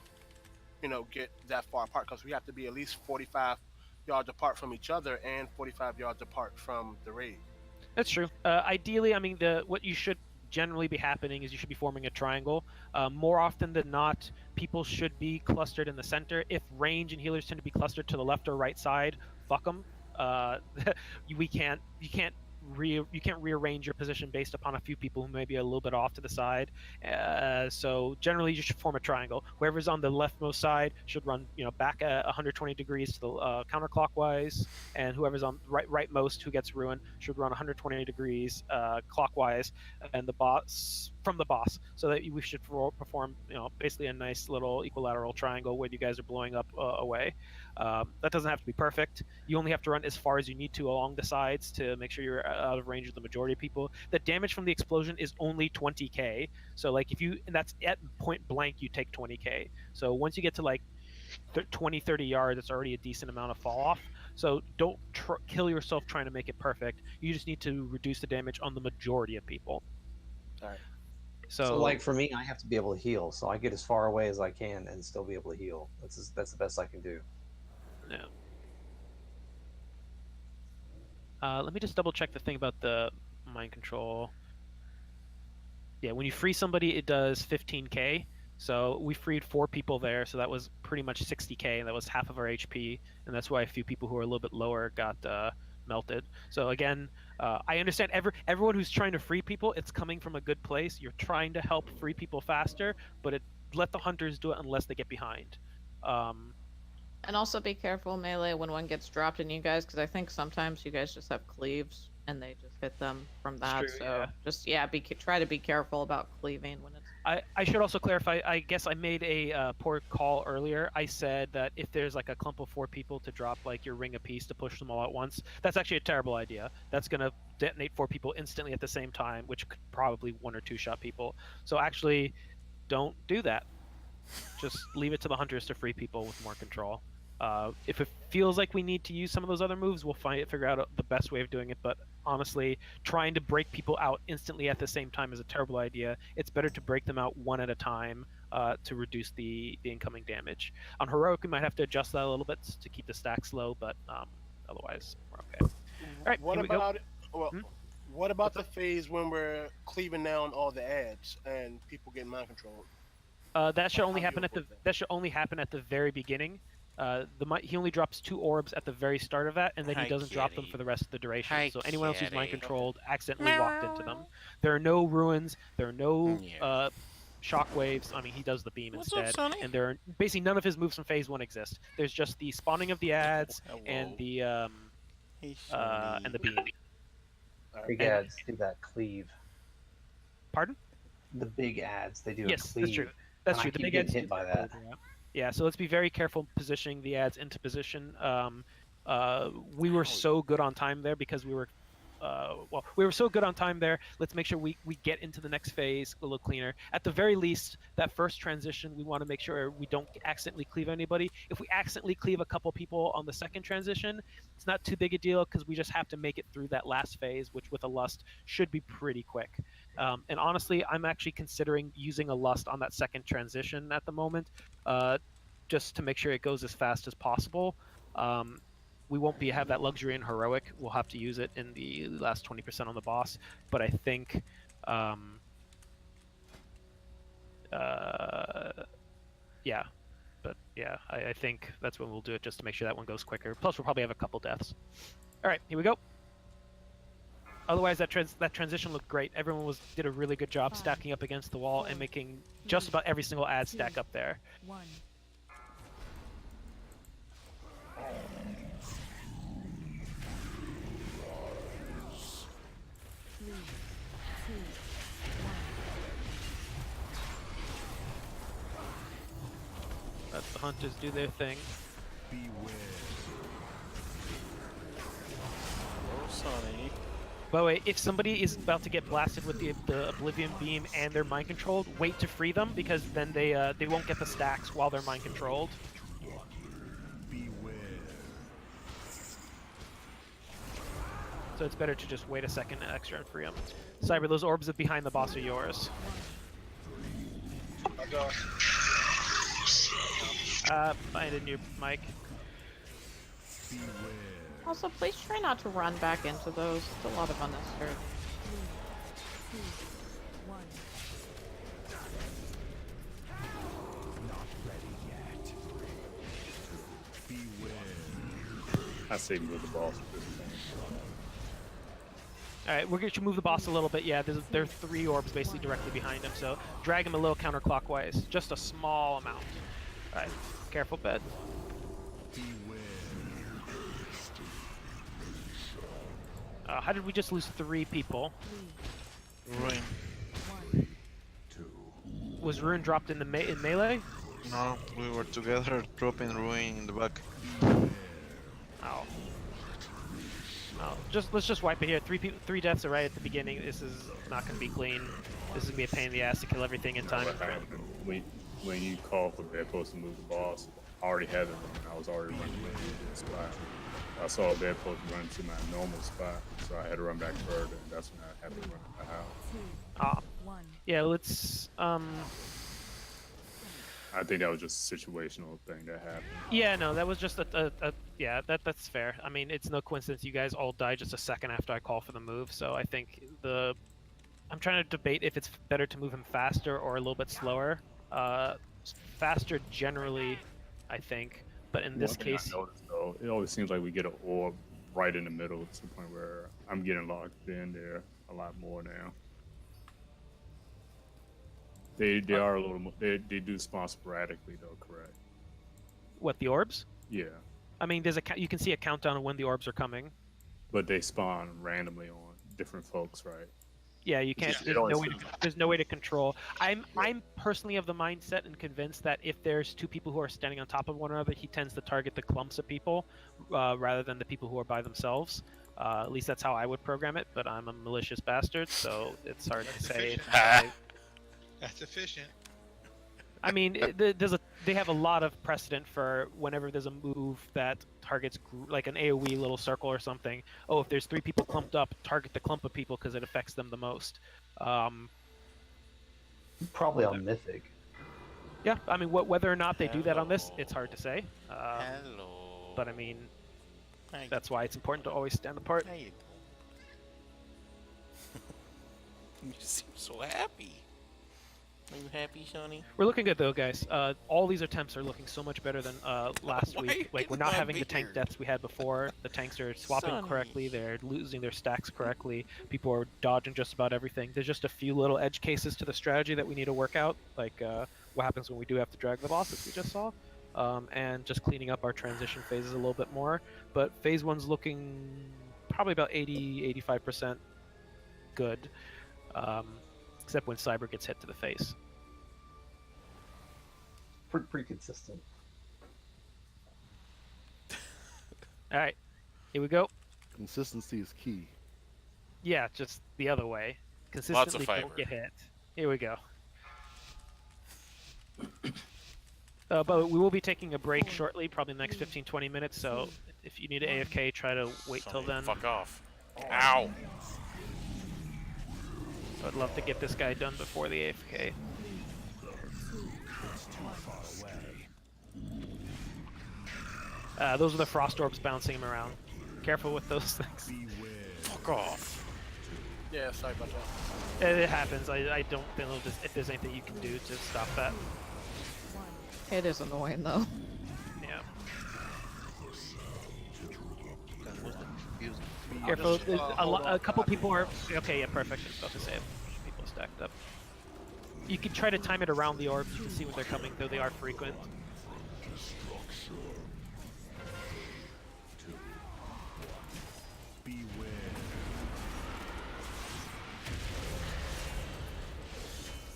get that far apart, because we have to be at least 45 yards apart from each other and 45 yards apart from the raid. That's true. Ideally, I mean, what you should generally be happening is you should be forming a triangle. More often than not, people should be clustered in the center. If range and healers tend to be clustered to the left or right side, fuck them. You can't rearrange your position based upon a few people who may be a little bit off to the side. So generally, you should form a triangle. Whoever's on the leftmost side should run, back 120 degrees to the counterclockwise, and whoever's on rightmost who gets ruined should run 120 degrees clockwise, and from the boss, so that we should perform, basically a nice little equilateral triangle where you guys are blowing up away. That doesn't have to be perfect. You only have to run as far as you need to along the sides to make sure you're out of range of the majority of people. The damage from the explosion is only 20k. So like and that's at point blank, you take 20k. So once you get to like 20-30 yards, it's already a decent amount of fall off. So don't kill yourself trying to make it perfect. You just need to reduce the damage on the majority of people. All right. So like for me, I have to be able to heal. So I get as far away as I can and still be able to heal. That's the best I can do. Yeah. Let me just double check the thing about the mind control. Yeah, when you free somebody, it does 15k. So we freed 4 people there, so that was pretty much 60k, and that was half of our HP, and that's why a few people who are a little bit lower got melted. So again, I understand everyone who's trying to free people, it's coming from a good place. You're trying to help free people faster, but let the hunters do it unless they get behind. And also be careful, melee, when one gets dropped in you guys, because I think sometimes you guys just have cleaves and they just hit them from that. True, so just try to be careful about cleaving when it's. I should also clarify. I guess I made a poor call earlier. I said that if there's like a clump of 4 people to drop like your ring apiece to push them all at once, that's actually a terrible idea. That's gonna detonate 4 people instantly at the same time, which could probably 1 or 2 shot people. So actually, don't do that. Just leave it to the hunters to free people with more control. If it feels like we need to use some of those other moves, we'll figure out the best way of doing it. But honestly, trying to break people out instantly at the same time is a terrible idea. It's better to break them out one at a time to reduce the incoming damage. On heroic, we might have to adjust that a little bit to keep the stacks low, but otherwise we're okay. All right, what about the phase when we're cleaving down all the ads and people get mind controlled? That should only happen at the very beginning. He only drops 2 orbs at the very start of that, and then he doesn't drop them for the rest of the duration. So anyone else who's mind controlled accidentally walked into them. There are no ruins. There are no shockwaves. I mean, he does the beam instead. And there are basically none of his moves from phase 1 exist. There's just the spawning of the ads and the beam. Big ads do that cleave. Pardon? The big ads, they do a yes, cleave. that's true. That's true. The big ads ads hit by that. Yeah, so let's be very careful positioning the ads into position. We were so good on time there because we were so good on time there. Let's make sure we get into the next phase a little cleaner. At the very least, that first transition, we want to make sure we don't accidentally cleave anybody. If we accidentally cleave a couple people on the second transition, it's not too big a deal because we just have to make it through that last phase, which with a lust should be pretty quick. And honestly, I'm actually considering using a lust on that second transition at the moment, just to make sure it goes as fast as possible. We won't have that luxury in heroic. We'll have to use it in the last 20% on the boss. But I think, I think that's when we'll do it just to make sure that one goes quicker. Plus, we'll probably have a couple deaths. All right, here we go. Otherwise, that transition looked great. Everyone did a really good job stacking up against the wall and making just about every single ad stack up there. 1. 3, 2, 1. Let the hunters do their thing. Beware. Oh, Sonny. By the way, if somebody is about to get blasted with the Oblivion Beam and they're mind controlled, wait to free them because then they won't get the stacks while they're mind controlled. Beware. So it's better to just wait a second extra and free them. Cyber, those orbs behind the boss are yours. Behind in your mic. Beware. Also, please try not to run back into those. It's a lot of unnecessary. 3, 2, 1. I say move the boss at this point. Alright, we're going to move the boss a little bit. Yeah, there are 3 orbs basically directly behind him, so drag him a little counterclockwise. Just a small amount. Alright, careful, bed. How did we just lose 3 people? Ruin. Was Ruin dropped in the in melee? No, we were together dropping Ruin in the back. Oh. Oh, let's just wipe it here. 3 deaths are right at the beginning. This is not going to be clean. This is going to be a pain in the ass to kill everything in time. When you call for Bedpost to move the boss, I already had it and I was already running to the spot. I saw a Bedpost run to my normal spot, so I had to run back further, and that's when I had to run out. Yeah, let's I think that was just a situational thing that happened. Yeah, no, that was just yeah, that's fair. I mean, it's no coincidence you guys all died just a second after I call for the move, so I think I'm trying to debate if it's better to move him faster or a little bit slower. Faster generally, I think, but in this case... I noticed, though, it always seems like we get an orb right in the middle to the point where I'm getting locked in there a lot more now. They are a little more, they do spawn sporadically though, correct? What, the orbs? Yeah. I mean, you can see a countdown of when the orbs are coming. But they spawn randomly on different folks, right? Yeah, you can't. There's no way to control. I'm personally of the mindset and convinced that if there's 2 people who are standing on top of one another, he tends to target the clumps of people rather than the people who are by themselves. At least that's how I would program it. But I'm a malicious bastard, so it's hard to say. That's efficient. I mean, they have a lot of precedent for whenever there's a move that targets like an AoE little circle or something. Oh, if there's 3 people clumped up, target the clump of people because it affects them the most. Probably on Mythic. Yeah, I mean, whether or not they do that on this, it's hard to say. But I mean, that's why it's important to always stand apart. You seem so happy. Are you happy, Sonny? We're looking good though, guys. All these attempts are looking so much better than last week. Like, we're not having the tank deaths we had before. The tanks are swapping correctly. They're losing their stacks correctly. People are dodging just about everything. There's just a few little edge cases to the strategy that we need to work out. Like what happens when we do have to drag the bosses we just saw. And just cleaning up our transition phases a little bit more. But phase 1's looking probably about 80-85% good. Except when Cyber gets hit to the face. Pretty consistent. Alright, here we go. Consistency is key. Yeah, just the other way. Consistently don't get hit. Here we go. But we will be taking a break shortly, probably the next 15-20 minutes, so if you need to AFK, try to wait till then. Fuck off. Ow! I'd love to get this guy done before the AFK. Those are the frost orbs bouncing him around. Careful with those things. Fuck off. Yeah, sorry about that. It happens. I don't feel if there's anything you can do to stop that. It is annoying though. Yeah. Careful. A couple people are... Okay, yeah, perfect. I was about to say people stacked up. You can try to time it around the orbs. You can see when they're coming, though they are frequent.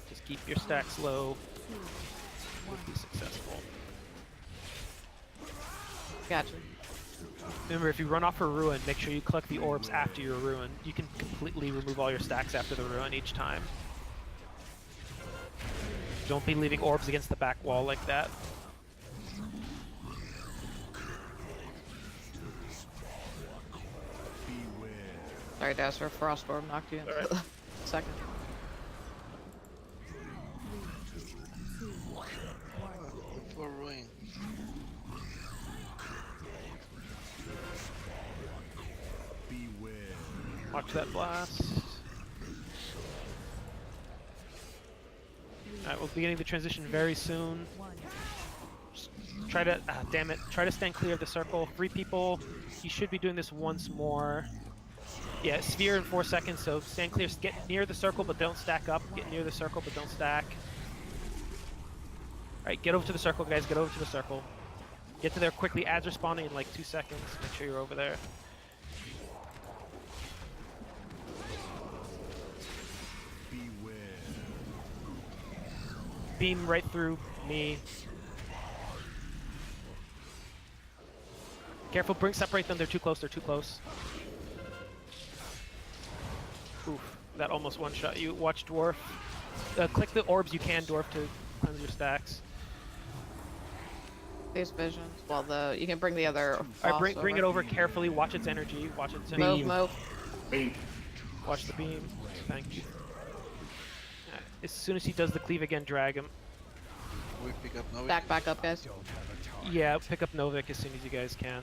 Just keep your stacks low. We'll be successful. Gotcha. Remember, if you run off a ruin, make sure you collect the orbs after your ruin. You can completely remove all your stacks after the ruin each time. Don't be leaving orbs against the back wall like that. Sorry, Dasher, Frost Orb knocked you in for the second. For ruin. Watch that blast. Alright, we'll be getting the transition very soon. Just Try to, damn it, try to stand clear of the circle. 3 people. You should be doing this once more. Yeah, sphere in 4 seconds, so stand clear. Get near the circle, but don't stack up. Get near the circle, but don't stack. Alright, get over to the circle, guys. Get over to the circle. Get to there quickly. Ads are spawning in like 2 seconds. Make sure you're over there. Beam right through me. Careful, separate them. They're too close. They're too close. Oof, that almost one-shot you. Watch Dwarf. Click the orbs you can, Dwarf, to cleanse your stacks. These visions. Well, you can bring the other. Alright, bring it over carefully. Watch its energy. Watch its energy. Move. Watch the beam. Thank you. As soon as he does the cleave again, drag him. We pick up Novik. Back up, guys. Yeah, pick up Novik as soon as you guys can.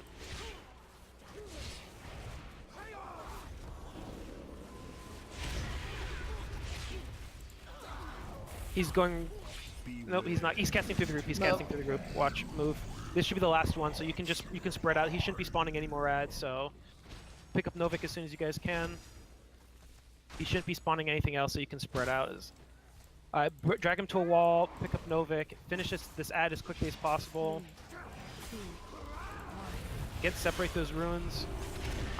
He's going. Nope, he's not. He's casting through the group. He's casting through the group. Watch, move. This should be the last one, so you can spread out. He shouldn't be spawning any more ads, so pick up Novik as soon as you guys can. He shouldn't be spawning anything else, so you can spread out. Drag him to a wall. Pick up Novik. Finish this ad as quickly as possible. Separate those ruins.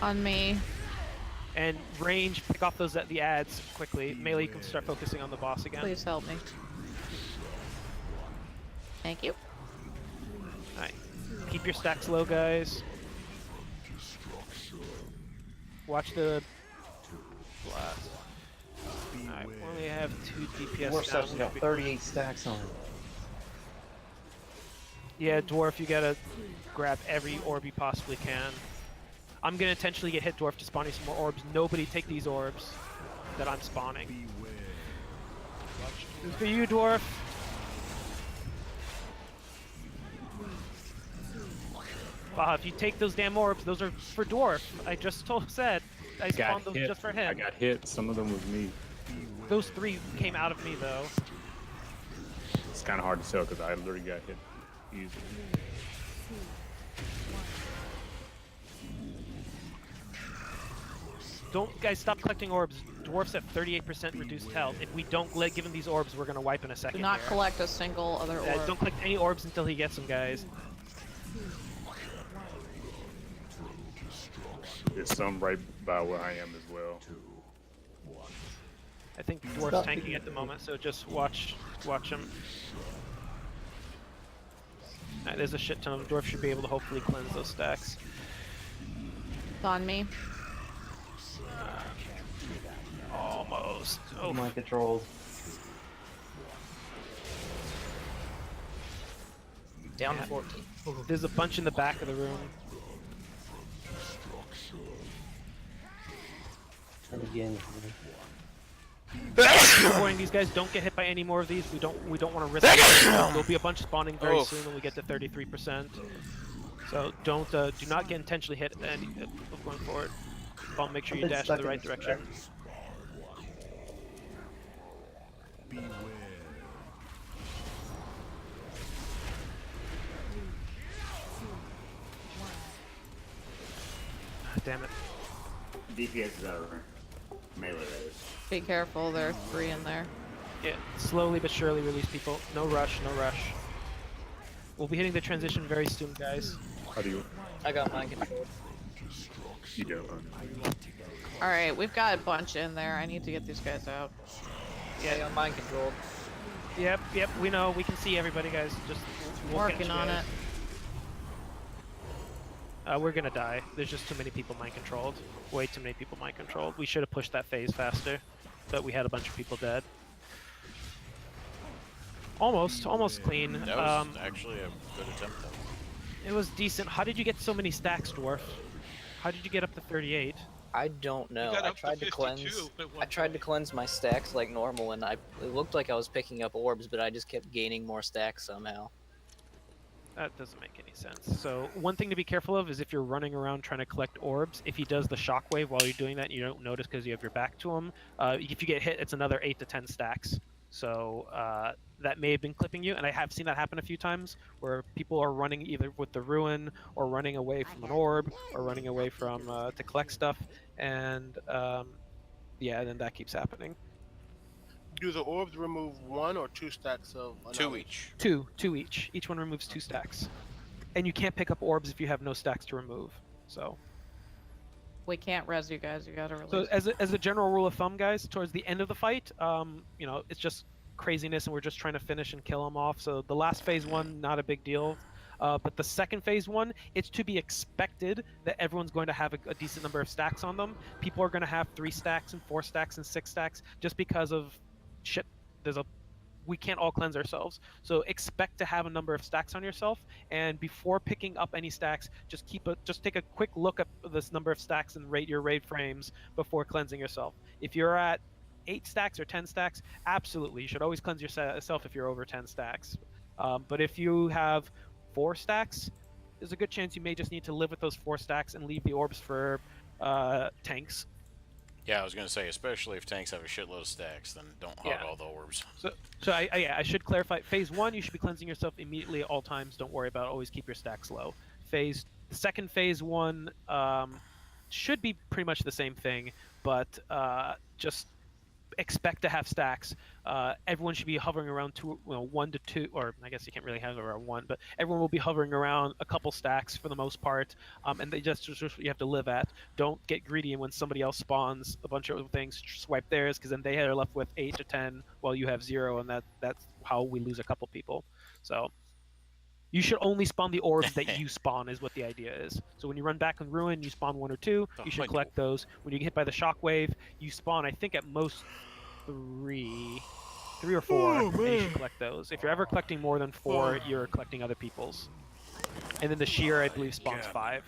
On me. And range, pick off the ads quickly. Melee, you can start focusing on the boss again. Please help me. Thank you. Alright. Keep your stacks low, guys. Watch the blast. Alright, we only have 2 DPS Dwarf's now. actually got 38 stacks on him. Yeah, Dwarf, you gotta grab every orb you possibly can. I'm gonna intentionally get hit, Dwarf, to spawn you some more orbs. Nobody take these orbs that I'm spawning. This is for you, Dwarf. If you take those damn orbs, those are for Dwarf. I just said I spawned those just for him. I got hit. Some of them was me. Those 3 came out of me, though. It's kind of hard to tell because I literally got hit easily. Guys, stop collecting orbs. Dwarf's at 38% reduced health. If we don't give him these orbs, we're gonna wipe in a second. Do not here. collect a single other orb. Don't collect any orbs until he gets them, guys. There's some right by where I am as well. I think Dwarf's tanking at the moment, so just watch him. Right, there's a shit ton of Dwarf should be able to hopefully cleanse those stacks. It's on me. Almost. Oh, Mind controlled. Down to 14. There's a bunch in the back of the room. And again. Warning these guys, don't get hit by any more of these. We don't want to risk it. There'll be a bunch spawning very soon when we get to 33%. So do not get intentionally hit going forward. I'll make sure you dash in the right direction. Damn it. DPS is over. Melee is. Be careful, there are 3 in there. Yeah, slowly but surely release people. No rush, no rush. We'll be hitting the transition very soon, guys. How do you? I got mind control. You don't. Alright, we've got a bunch in there. I need to get these guys out. Yeah, I got mind controlled. Yep, we know. We can see everybody, guys. Just Working on it. We're gonna die. There's just too many people mind controlled. Way too many people mind controlled. We should have pushed that phase faster, but we had a bunch of people dead. Almost clean. That was actually a good attempt, though. It was decent. How did you get so many stacks, Dwarf? How did you get up to 38? I don't know. I tried to cleanse. I tried to cleanse my stacks like normal, and it looked like I was picking up orbs, but I just kept gaining more stacks somehow. That doesn't make any sense. So one thing to be careful of is if you're running around trying to collect orbs, if he does the shockwave while you're doing that, and you don't notice because you have your back to him. If you get hit, it's another 8 to 10 stacks. So that may have been clipping you, and I have seen that happen a few times where people are running either with the ruin or running away from an orb or running away from to collect stuff, and yeah, then that keeps happening. Do the orbs remove 1 or 2 stacks of knowledge? Two each. Two each. Each one removes 2 stacks, and you can't pick up orbs if you have no stacks to remove. So. We can't res you guys. You gotta release. So as a general rule of thumb, guys, towards the end of the fight, you know, it's just craziness, and we're just trying to finish and kill them off. So the last phase 1, not a big deal. But the second phase 1, it's to be expected that everyone's going to have a decent number of stacks on them. People are going to have 3 stacks and 4 stacks and 6 stacks just because of shit. We can't all cleanse ourselves, so expect to have a number of stacks on yourself. And before picking up any stacks, just take a quick look at this number of stacks and rate your raid frames before cleansing yourself. If you're at 8 stacks or 10 stacks, absolutely, you should always cleanse yourself if you're over 10 stacks. But if you have 4 stacks, there's a good chance you may just need to live with those 4 stacks and leave the orbs for tanks. Yeah, I was going to say, especially if tanks have a shitload of stacks, then don't hog all the orbs. So I should clarify. Phase 1, you should be cleansing yourself immediately at all times. Don't worry about it. Always keep your stacks low. Second phase 1 should be pretty much the same thing, but just expect to have stacks. Everyone should be hovering around 1 to 2, or I guess you can't really hover around 1, but everyone will be hovering around a couple stacks for the most part, and they just you have to live at. Don't get greedy, and when somebody else spawns a bunch of things, swipe theirs, because then they are left with 8 to 10 while you have 0, and that's how we lose a couple people. So you should only spawn the orbs that you spawn, is what the idea is. So when you run back on Ruin, you spawn 1 or 2, you should collect those. When you get hit by the shockwave, you spawn, I think, at most 3 or 4, and you should collect those. If you're ever collecting more than 4, you're collecting other people's. And then the shear, I believe, spawns 5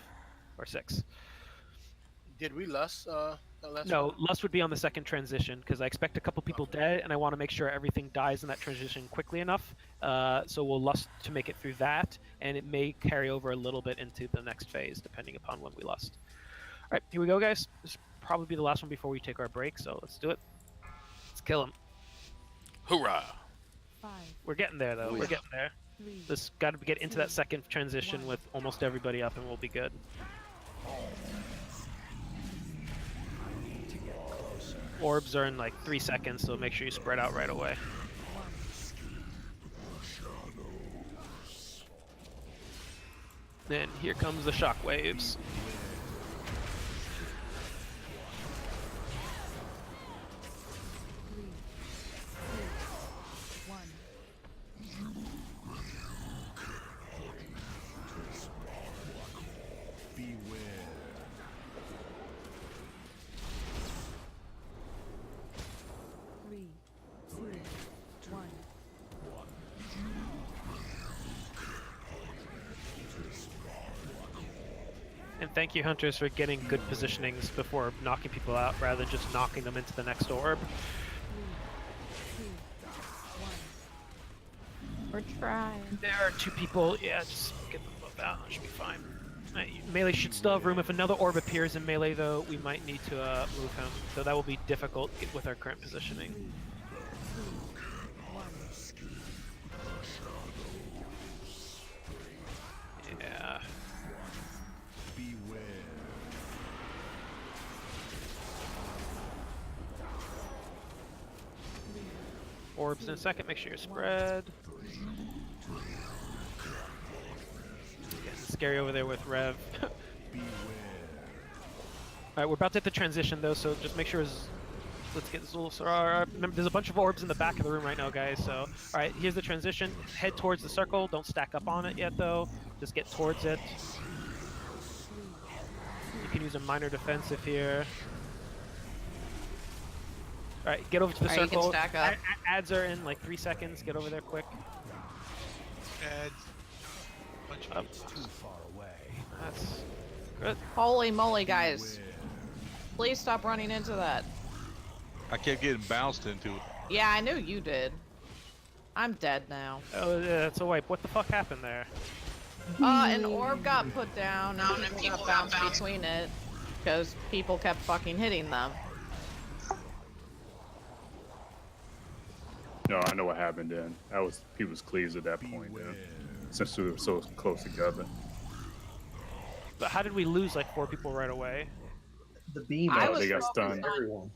or 6. Did we lust? No, lust would be on the second transition, because I expect a couple people dead, and I want to make sure everything dies in that transition quickly enough. So we'll lust to make it through that, and it may carry over a little bit into the next phase, depending upon when we lust. All right, here we go, guys. This will probably be the last one before we take our break, so let's do it. Let's kill him. Hoorah! 5. We're getting there, though. We're getting there. Just got to get into that second transition with almost everybody up, and we'll be good. Orbs are in like 3 seconds, so make sure you spread out right away. Then here comes the shockwaves. And thank you, Hunters, for getting good positionings before knocking people out, rather than just knocking them into the next orb. We're trying. There are 2 people. Yeah, just get them both out. That should be fine. Melee should still have room. If another orb appears in melee, though, we might need to move him. So that will be difficult with our current positioning. Yeah. Orbs in a second, make sure you're spread. Getting scary over there with Rev. Alright, we're about to hit the transition though, so just make sure let's get this little... remember, there's a bunch of orbs in the back of the room right now, guys, so... Alright, here's the transition. Head towards the circle. Don't stack up on it yet, though. Just get towards it. You can use a minor defensive here. Alright, get over to the circle. You can stack up. Ads are in like 3 seconds. Get over there quick. Ads. Bunch of too far away. That's good. Holy moly, guys. Please stop running into that. I kept getting bounced into it. Yeah, I knew you did. I'm dead now. Oh, yeah, that's a wipe. What the fuck happened there? An orb got put down and people got bounced between it because people kept fucking hitting them. No, I know what happened then. That was people's cleaves at that point then, since we were so close together. But how did we lose like 4 people right away? The beam. They got stunned. Everyone.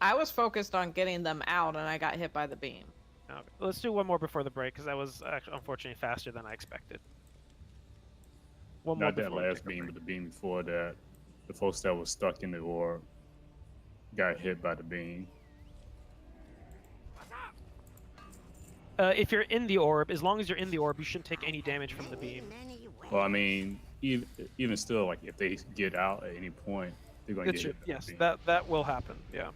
I was focused on getting them out, and I got hit by the beam. Okay. Let's do one more before the break, because that was actually unfortunately faster than I expected. One more Not that before we last take a beam, break. but the beam before that. The folks that was stuck in the orb got hit by the beam. If you're in the orb, as long as you're in the orb, you shouldn't take any damage from the beam. Well, I mean, even still, like if they get out at any point, they're going to get hit by Yes, the beam. that will happen. Yeah.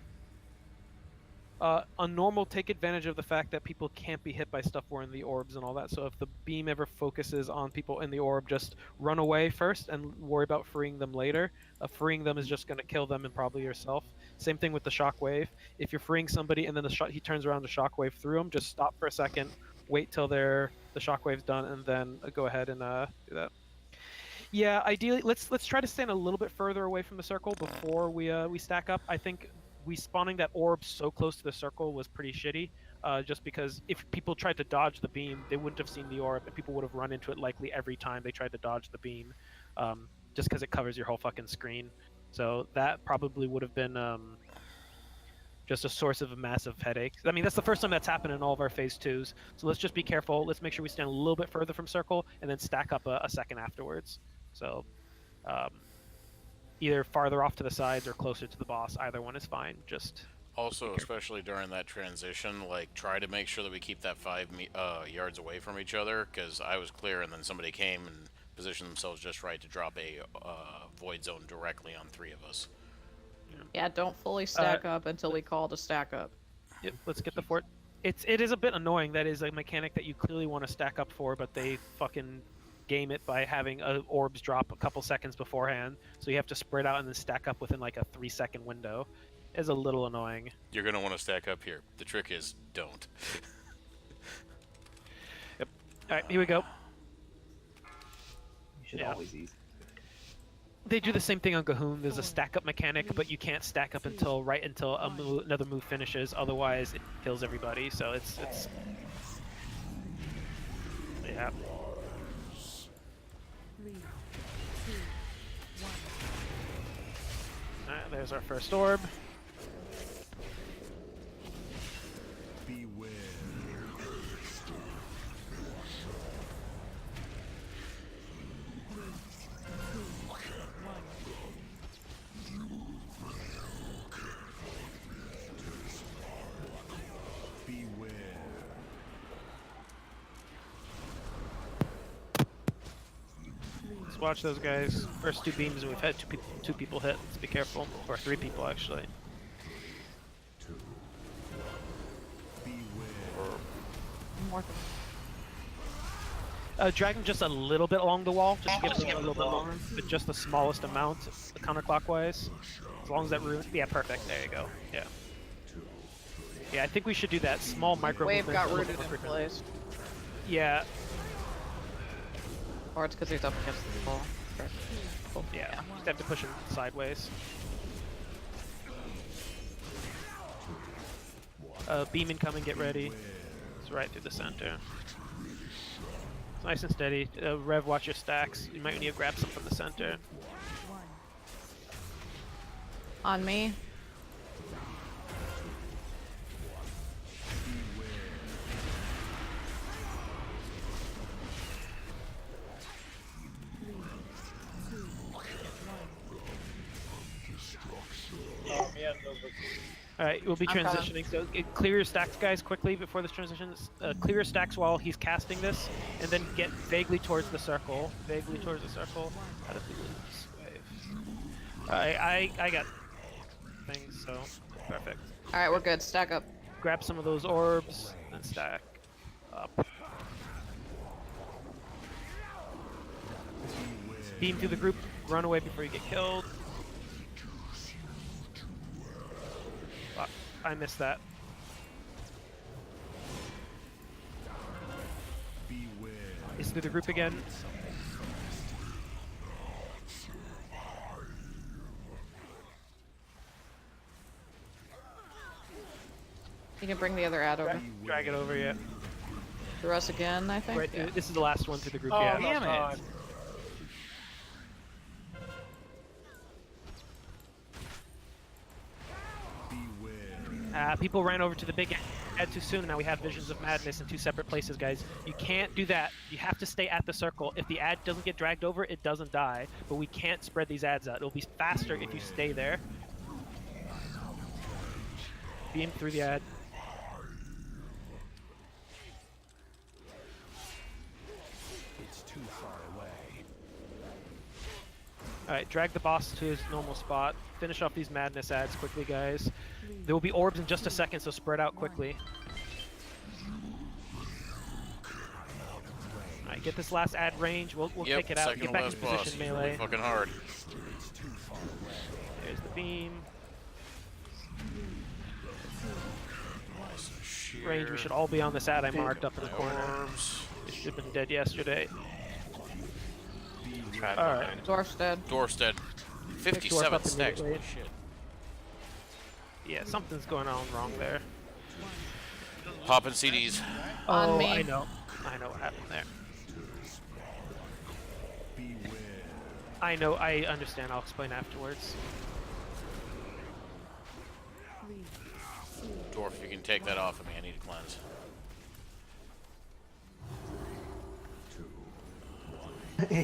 On normal, take advantage of the fact that people can't be hit by stuff we're in the orbs and all that. So if the beam ever focuses on people in the orb, just run away first and worry about freeing them later. Freeing them is just going to kill them and probably yourself. Same thing with the shockwave. If you're freeing somebody and then he turns around to shockwave through them, just stop for a second, wait till the shockwave's done, and then go ahead and do that. Yeah, ideally, let's try to stand a little bit further away from the circle before we stack up. I think spawning that orb so close to the circle was pretty shitty. Just because if people tried to dodge the beam, they wouldn't have seen the orb, and people would have run into it likely every time they tried to dodge the beam, just because it covers your whole fucking screen. So that probably would have been just a source of a massive headache. I mean, that's the first time that's happened in all of our phase 2s. So let's just be careful. Let's make sure we stand a little bit further from circle, and then stack up a second afterwards. So either farther off to the sides or closer to the boss. Either one is fine. Just also, especially during that transition, like try to make sure that we keep that 5 yards away from each other, because I was clear and then somebody came and positioned themselves just right to drop a void zone directly on 3 of us. Yeah, don't fully stack up until we call to stack up. Yep, let's get the fort. It is a bit annoying. That is a mechanic that you clearly want to stack up for, but they fucking game it by having orbs drop a couple seconds beforehand, so you have to spread out and then stack up within like a 3-second window. It's a little annoying. You're gonna want to stack up here. The trick is don't. Yep. All right, here we go. You should always eat. They do the same thing on Gahoon. There's a stack up mechanic, but you can't stack up until another move finishes. Otherwise, it kills everybody. So it's yeah. 3, 2, 1. Alright, there's our first orb. Beware. Let's watch those guys. First 2 beams, and we've had 2 people hit. Let's be careful. Or 3 people, actually. Drag him just a little bit along the wall, just to give him a little bit longer, but just the smallest amount, counterclockwise. As long as that room, yeah, perfect. There you go. Yeah. Yeah, I think we should do that small micro Wave movement. got rooted in place. Yeah. Or it's because he's up against the wall. Cool. Yeah, just have to push him sideways. Beam incoming, get ready. It's right through the center. It's nice and steady. Rev, watch your stacks. You might need to grab some from the center. On me. Alright, we'll be I'm transitioning, so clear your stacks, guys, quickly before this transition. Clear your stacks while he's casting this, and then get vaguely towards the circle. Vaguely towards the circle. How did we lose this wave? I got things, so perfect. Alright, we're good. Stack up. Grab some of those orbs, and stack up. Beam through the group, run away before you get killed. Fuck, I missed that. Is through the group again. You can bring the other ad over. Drag it over, yeah. Through us again, I think. Right, Yeah. this is the last one through the group. Oh, Yeah. damn it! People ran over to the big ad too soon. Now we have Visions of Madness in two separate places, guys. You can't do that. You have to stay at the circle. If the ad doesn't get dragged over, it doesn't die. But we can't spread these ads out. It'll be faster if you stay there. Beam through the ad. It's too far away. Alright, drag the boss to his normal spot. Finish off these madness ads quickly, guys. There will be orbs in just a second, so spread out quickly. Alright, get this last ad range. We'll take it out. Get back in position, melee. Fucking hard. There's the beam. Range, we should all be on this ad I marked up in the corner. It should have been dead yesterday. Alright. Dwarf's dead. Dwarf's dead. 57 stacks. Holy shit. Yeah, something's going on wrong there. Popping CDs. Oh, I know. I know what happened there. I know, I understand. I'll explain afterwards. Dwarf, you can take that off of me. I need to cleanse.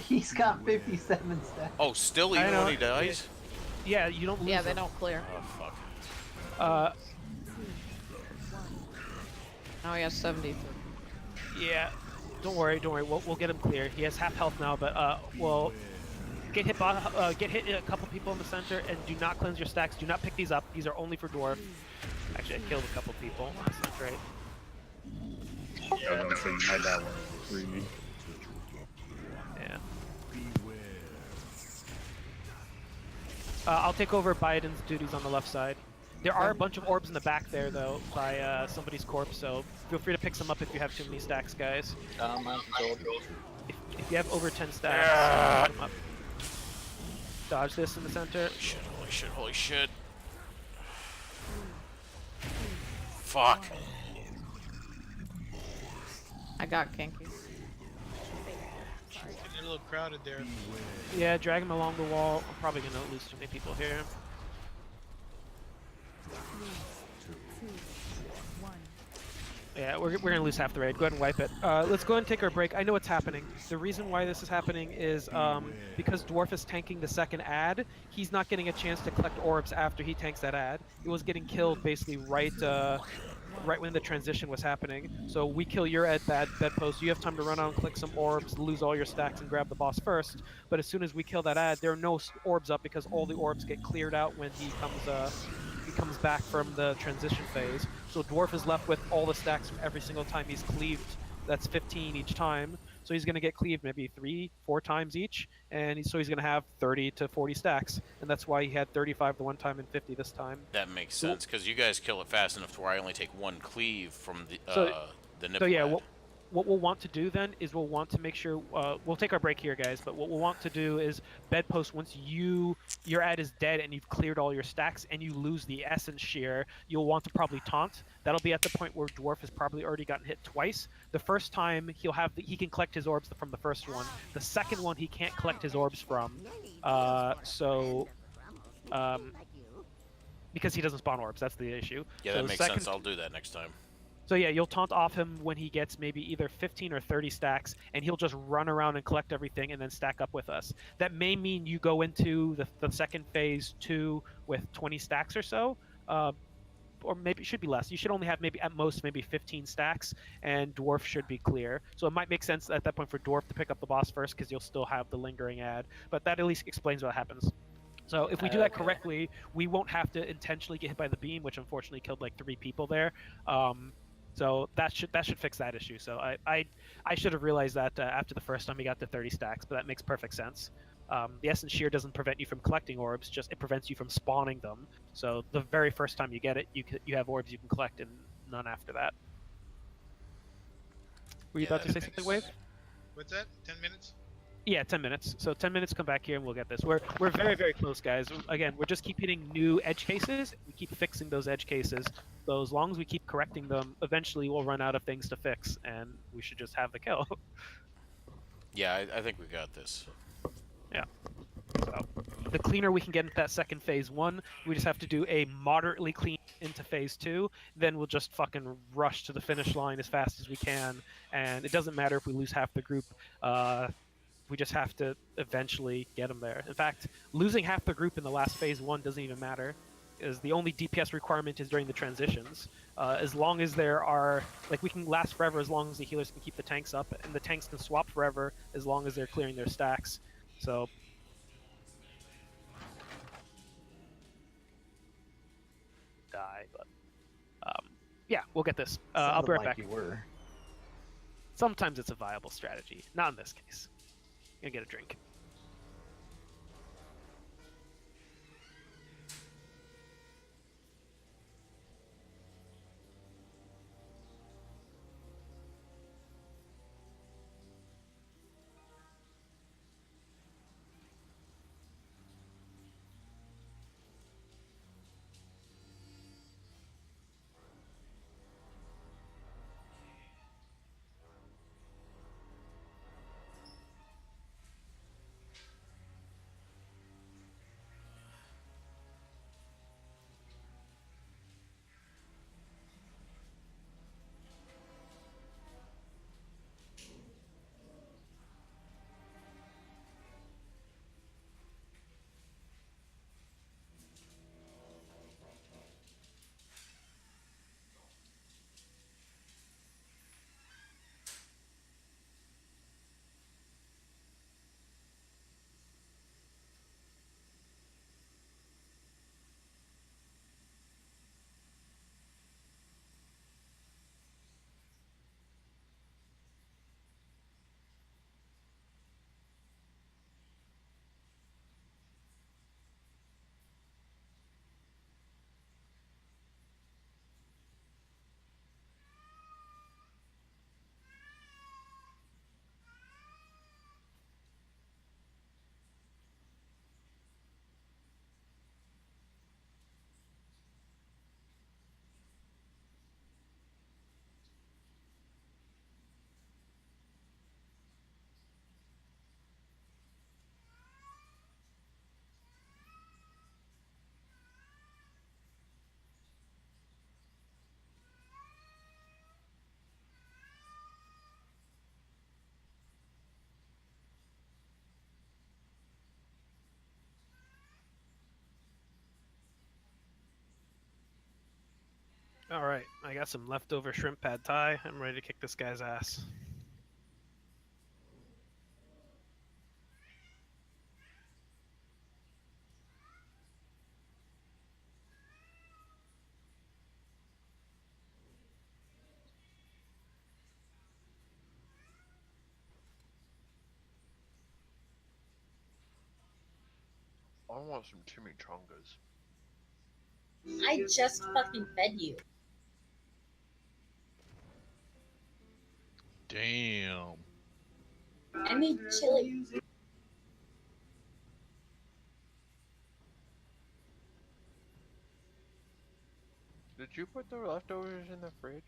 He's got 57 stacks. Oh, still even when he dies? Yeah, you don't lose Yeah, they them. don't clear. Oh, fuck. Now he has 73. Yeah, don't worry. We'll get him clear. He has half health now, but we'll get hit a couple people in the center, and do not cleanse your stacks. Do not pick these up. These are only for dwarf. Actually, I killed a couple people. That's not great. Yeah, I was gonna say you had that one for me. Yeah. I'll take over Biden's duties on the left side. There are a bunch of orbs in the back there, though, by somebody's corpse, so feel free to pick some up if you have too many stacks, guys. If you have over 10 stacks, pick them up. Dodge this in the center. Holy shit, holy shit. Fuck. I got Kinky. Getting a little crowded there. Yeah, drag him along the wall. I'm probably gonna lose too many people here. Yeah, we're gonna lose half the raid. Go ahead and wipe it. Let's go ahead and take our break. I know what's happening. The reason why this is happening is because Dwarf is tanking the second ad. He's not getting a chance to collect orbs after he tanks that ad. He was getting killed basically right when the transition was happening. So we kill your bedpost. You have time to run out and click some orbs, lose all your stacks, and grab the boss first. But as soon as we kill that ad, there are no orbs up because all the orbs get cleared out when he comes back from the transition phase. So Dwarf is left with all the stacks from every single time he's cleaved. That's 15 each time. So he's going to get cleaved maybe 3-4 times each, and so he's going to have 30 to 40 stacks. And that's why he had 35 the one time and 50 this time. That makes sense, because you guys kill it fast enough to where I only take one cleave from the nipple. So yeah, what we'll want to do then is we'll want to make sure we'll take our break here, guys. But what we'll want to do is bedpost once your ad is dead and you've cleared all your stacks and you lose the essence shear, you'll want to probably taunt. That'll be at the point where Dwarf has probably already gotten hit twice. The first time he can collect his orbs from the first one. The second one he can't collect his orbs from. Because he doesn't spawn orbs, that's the issue. Yeah, so that makes sense. I'll do that next time. So yeah, you'll taunt off him when he gets maybe either 15 or 30 stacks, and he'll just run around and collect everything and then stack up with us. That may mean you go into the second phase 2 with 20 stacks or so, or maybe it should be less. You should only have maybe at most maybe 15 stacks, and Dwarf should be clear. So it might make sense at that point for Dwarf to pick up the boss first because you'll still have the lingering ad, but that at least explains what happens. So if we do that correctly, we won't have to intentionally get hit by the beam, which unfortunately killed like 3 people there. So that should fix that issue. So I should have realized that after the first time he got to 30 stacks, but that makes perfect sense. The Essence Shear doesn't prevent you from collecting orbs, just it prevents you from spawning them. So the very first time you get it, you have orbs you can collect and none after that. Were you about to say something, Wave? What's that? 10 minutes? Yeah, 10 minutes. So 10 minutes, come back here and we'll get this. We're very, very close, guys. Again, we're just keep hitting new edge cases. We keep fixing those edge cases. So as long as we keep correcting them, eventually we'll run out of things to fix, and we should just have the kill. Yeah, I think we got this. Yeah. So the cleaner we can get into that second phase 1, we just have to do a moderately clean into phase 2. Then we'll just fucking rush to the finish line as fast as we can, and it doesn't matter if we lose half the group. We just have to eventually get them there. In fact, losing half the group in the last phase 1 doesn't even matter, because the only DPS requirement is during the transitions. As long as there are, like, we can last forever as long as the healers can keep the tanks up, and the tanks can swap forever as long as they're clearing their stacks. So die, but yeah, we'll get this. I'll be right back. You were. Sometimes it's a viable strategy, not in this case. Gonna get a drink. Alright, I got some leftover shrimp pad thai. I'm ready to kick this guy's ass. I want some chimichangas. I just fucking fed you. Damn. I made chili. Did you put the leftovers in the fridge?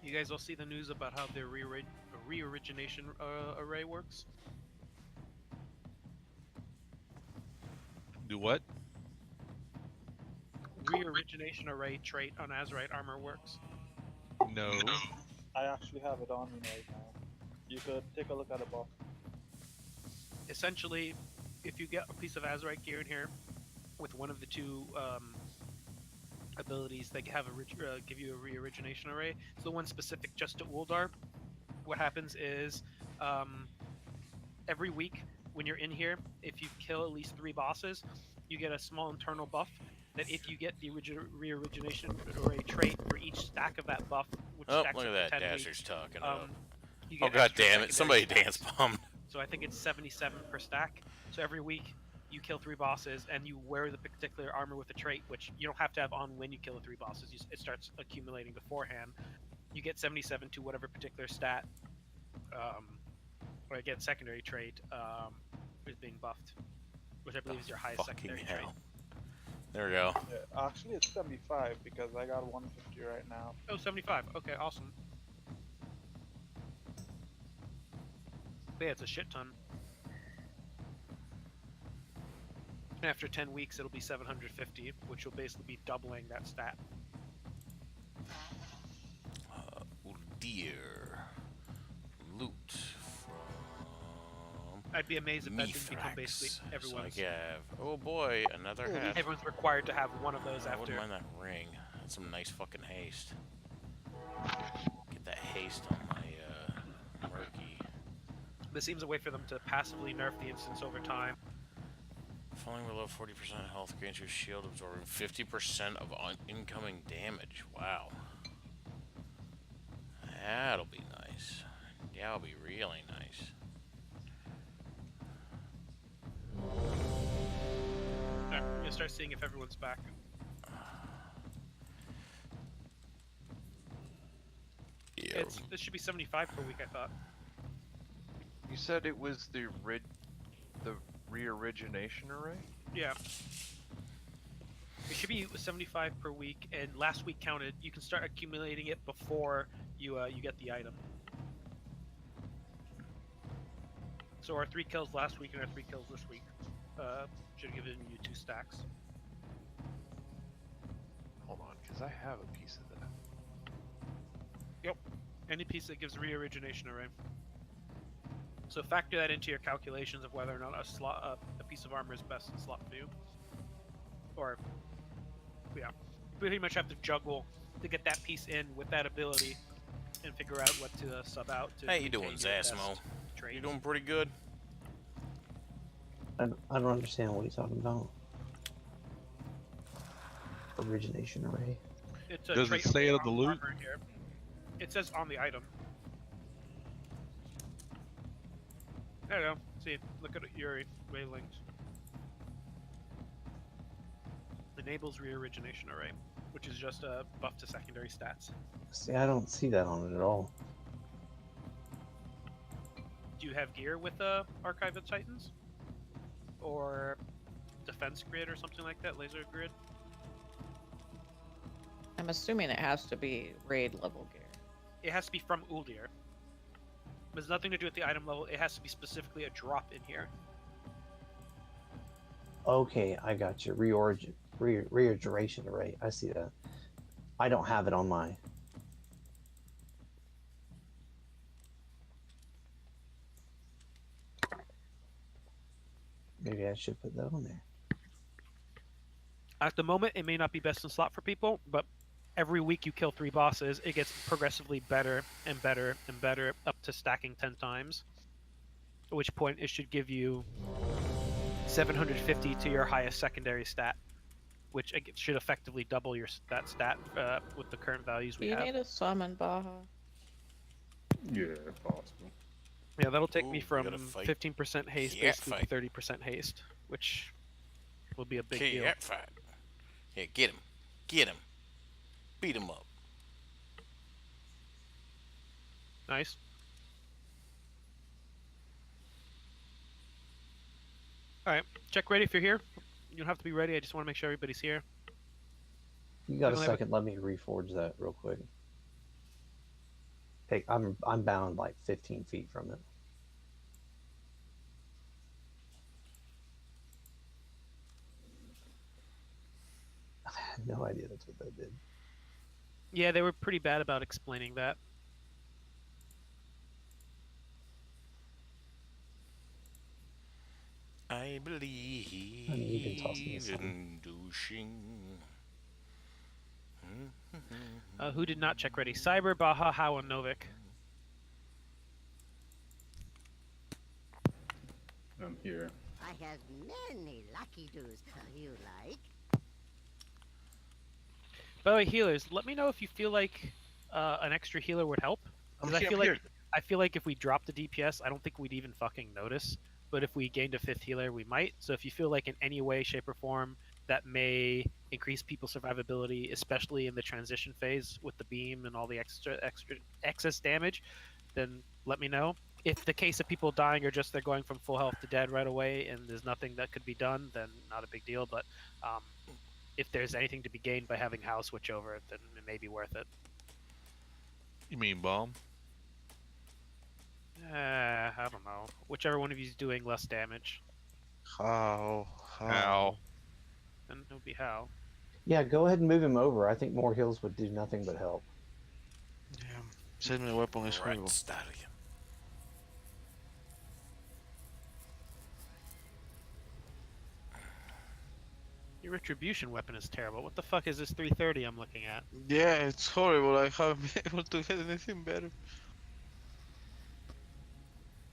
You guys all see the news about how the re-origination array works? Do what? Re-origination array trait on Azerite armor works. No. I actually have it on me right now. You could take a look at the box. Essentially, if you get a piece of Azerite gear in here with one of the two abilities that have give you a re-origination array, it's the one specific just to Uldar. What happens is every week when you're in here, if you kill at least 3 bosses, you get a small internal buff that if you get the re-origination array trait for each stack of that buff, which Oh, stacks look up at to that 10 Dasher's weeks, talking up. you Oh get god extra damn it! Somebody secondary dance stats. bombed. So I think it's 77 per stack. So every week you kill 3 bosses and you wear the particular armor with the trait, which you don't have to have on when you kill the 3 bosses. It starts accumulating beforehand. You get 77 to whatever particular stat, or again secondary trait is being buffed, which I believe is your highest secondary trait. There we go. Yeah, actually, it's 75 because I got 150 right now. Oh, 75. Okay, awesome. But yeah, it's a shit ton. And after 10 weeks, it'll be 750, which will basically be doubling that stat. Dear. Loot I'd be amazed if that didn't become Mithrax. basically everyone's. So I have, oh boy, another hat. Everyone's required to have one of those I after. wouldn't mind that ring. That's some nice fucking haste. Get that haste on my murky. This seems a way for them to passively nerf the instance over time. Falling below 40% health grants you shield absorbing 50% of incoming damage. Wow. That'll be nice. Yeah, that'll be really nice. Alright, we're gonna start seeing if everyone's back. Yeah. This should be 75 per week, I thought. You said it was the re-origination array? Yeah. It should be 75 per week, and last week counted. You can start accumulating it before you get the item. So our 3 kills last week and our 3 kills this week should have given you 2 stacks. Hold on, because I have a piece of that. Yep. Any piece that gives re-origination array. So factor that into your calculations of whether or not a piece of armor is best in slot for you. Or, yeah, you pretty much have to juggle to get that piece in with that ability and figure out what to sub out. To How you doing, maintain your best Zasmo? trade. You doing pretty good? I don't understand what he's talking about. Origination array. It's a Does it trait say it on on the loot? armor here. It says on the item. There you go. See, look at your wavelengths. Enables re-origination array, which is just a buff to secondary stats. See, I don't see that on it at all. Do you have gear with Archive of Titans? Or Defense Grid or something like that? Laser Grid? I'm assuming it has to be raid level gear. It has to be from Uldir. It has nothing to do with the item level. It has to be specifically a drop in here. Okay, I got you. Reorganization array. I see that. I don't have it on my. Maybe I should put that on there. At the moment, it may not be best in slot for people, but every week you kill 3 bosses, it gets progressively better and better and better up to stacking 10 times. At which point it should give you 750 to your highest secondary stat, which should effectively double that stat with the current values we Do you have. need a summon, Baja? Yeah, if possible. Yeah, that'll take me Ooh, from we gotta fight. 15% haste Yeah, basically fight. to 30% haste, which will be a big Okay, deal. yeah, fight. Yeah, get him. Get him. Beat him up. Nice. Alright, check ready if you're here. You don't have to be ready, I just want to make sure everybody's here. You got We a don't have second? Let me reforge that real quick. take. I'm bound like 15 feet from it. I had no idea that's what that did. Yeah, they were pretty bad about explaining that. I believe you can toss me in douching. Who did not check ready? Cyber, Baja, How, and Novik. I'm here. I have many lucky doos. You like? By the way, healers, let me know if you feel like an extra healer would help. Because I feel like if we dropped the DPS, I don't think we'd even fucking notice. But if we gained a 5th healer, we might. So if you feel like in any way, shape, or form that may increase people's survivability, especially in the transition phase with the beam and all the excess damage, then let me know. If the case of people dying or just they're going from full health to dead right away and there's nothing that could be done, then not a big deal. But if there's anything to be gained by having Hal switch over, then it may be worth it. You mean bomb? I don't know. Whichever one of you is doing less damage. How? Then it would be Hal. Yeah, go ahead and move him over. I think more heals would do nothing but help. Yeah. Send me a weapon is horrible. Your retribution weapon is terrible. What the fuck is this 330 I'm looking at? Yeah, it's horrible. I haven't been able to get anything better.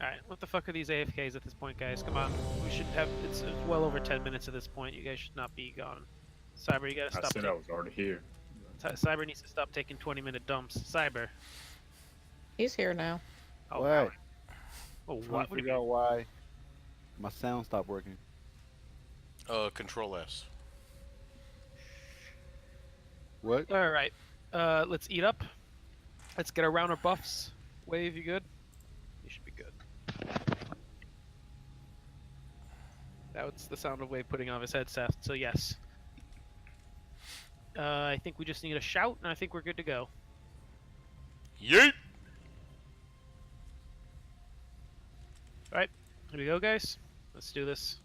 Alright, what the fuck are these AFKs at this point, guys? Come on. We should have... It's well over 10 minutes at this point. You guys should not be gone. Cyber, you gotta stop. I said I was already here. Cyber needs to stop taking 20-minute dumps. Cyber. He's here now. Oh, What? Oh, Trying what? to figure out why my sound stopped working. Control S. What? Alright. Let's eat up. Let's get our round of buffs. Wave, you good? You should be good. That's the sound of Wave putting on his headset, so yes. I think we just need a shout, and I think we're good to go. Yeet! Alright, here we go, guys. Let's do this.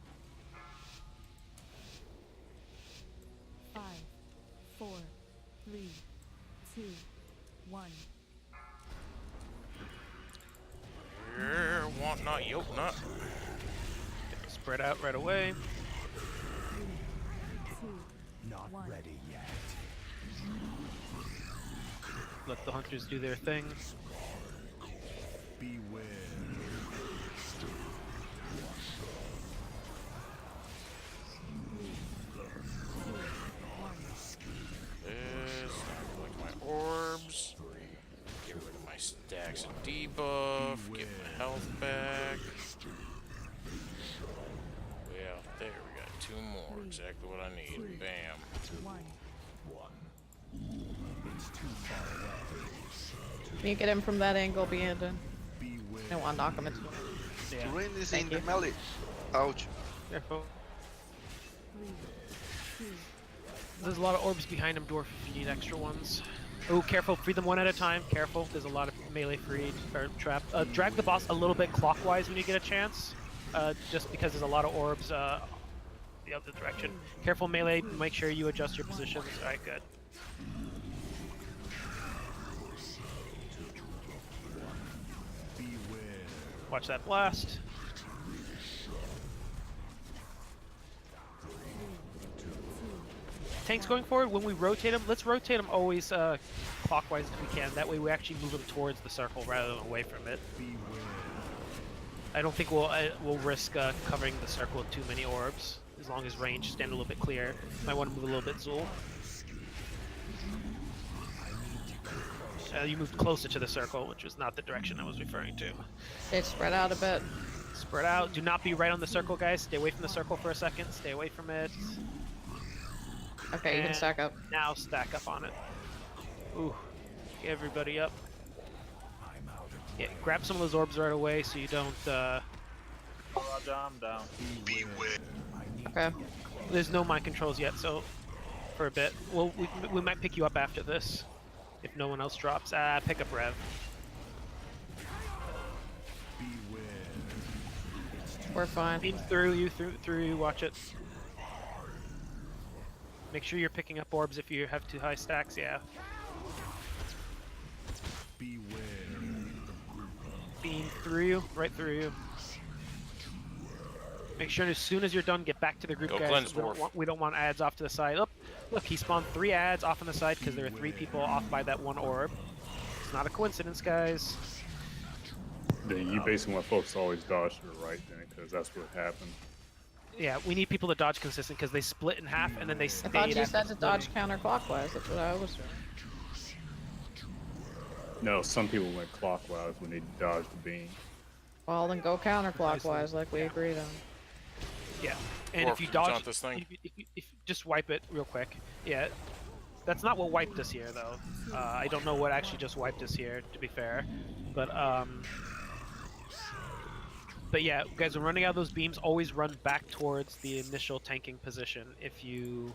5, 4, 3, 2, 1. Want not, yoke not. Spread out right away. 3, 2, Not 1. ready yet. Let the hunters do their thing. Beware. This, collect my orbs. Get rid of my stacks of debuff. Get my health back. Way out there, we got 2 more. Exactly what I need. Bam. 1. It's too far away. Can you get him from that angle, Beandon? I don't want to knock him into it. Yeah. Terrain is Thank in you. the melee. Ouch. Careful. 3, 2. There's a lot of orbs behind him, Dwarf, if you need extra ones. Oh, careful. Free them one at a time. Careful. There's a lot of melee freed or trap. Drag the boss a little bit clockwise when you get a chance. Just because there's a lot of orbs the other direction. Careful melee. Make sure you adjust your positions. Alright, good. Watch that blast. Tanks going forward, when we rotate them, let's rotate them always clockwise if we can. That way we actually move them towards the circle rather than away from it. I don't think we'll risk covering the circle with too many orbs. As long as range stand a little bit clear. Might want to move a little bit, Zool. You moved closer to the circle, which was not the direction I was referring to. They spread out a bit. Spread out. Do not be right on the circle, guys. Stay away from the circle for a second. Stay away from it. Okay, you can stack up. Now stack up on it. Ooh. Get everybody up. Yeah, grab some of those orbs right away so you don't, Roger, I'm down. Okay. There's no mind controls yet, so for a bit. We might pick you up after this. If no one else drops. Pick up Rev. We're fine. Beam through you, through you. Watch it. Make sure you're picking up orbs if you have too high stacks. Yeah. Beware. Beam through you, right through you. Make sure as soon as you're done, get back to the group, Go guys. cleanse, We don't want ads off to the side. Look, he spawned 3 ads off on the side because there were 3 people off by that 1 orb. It's not a coincidence, guys. Then you basically want folks to always dodge to the right then, because that's what happened. Yeah, we need people to dodge consistent because they split in half and then they I stayed. thought you after said to dodge splitting. counterclockwise. That's what I was doing. No, some people went clockwise when they dodged the beam. Well, then go counterclockwise like we agreed on. Yeah, and Or if you if you dodge, jump this thing. if just wipe it real quick. Yeah, that's not what wiped us here though. I don't know what actually just wiped us here, to be fair, but yeah, guys, when running out of those beams, always run back towards the initial tanking position. If you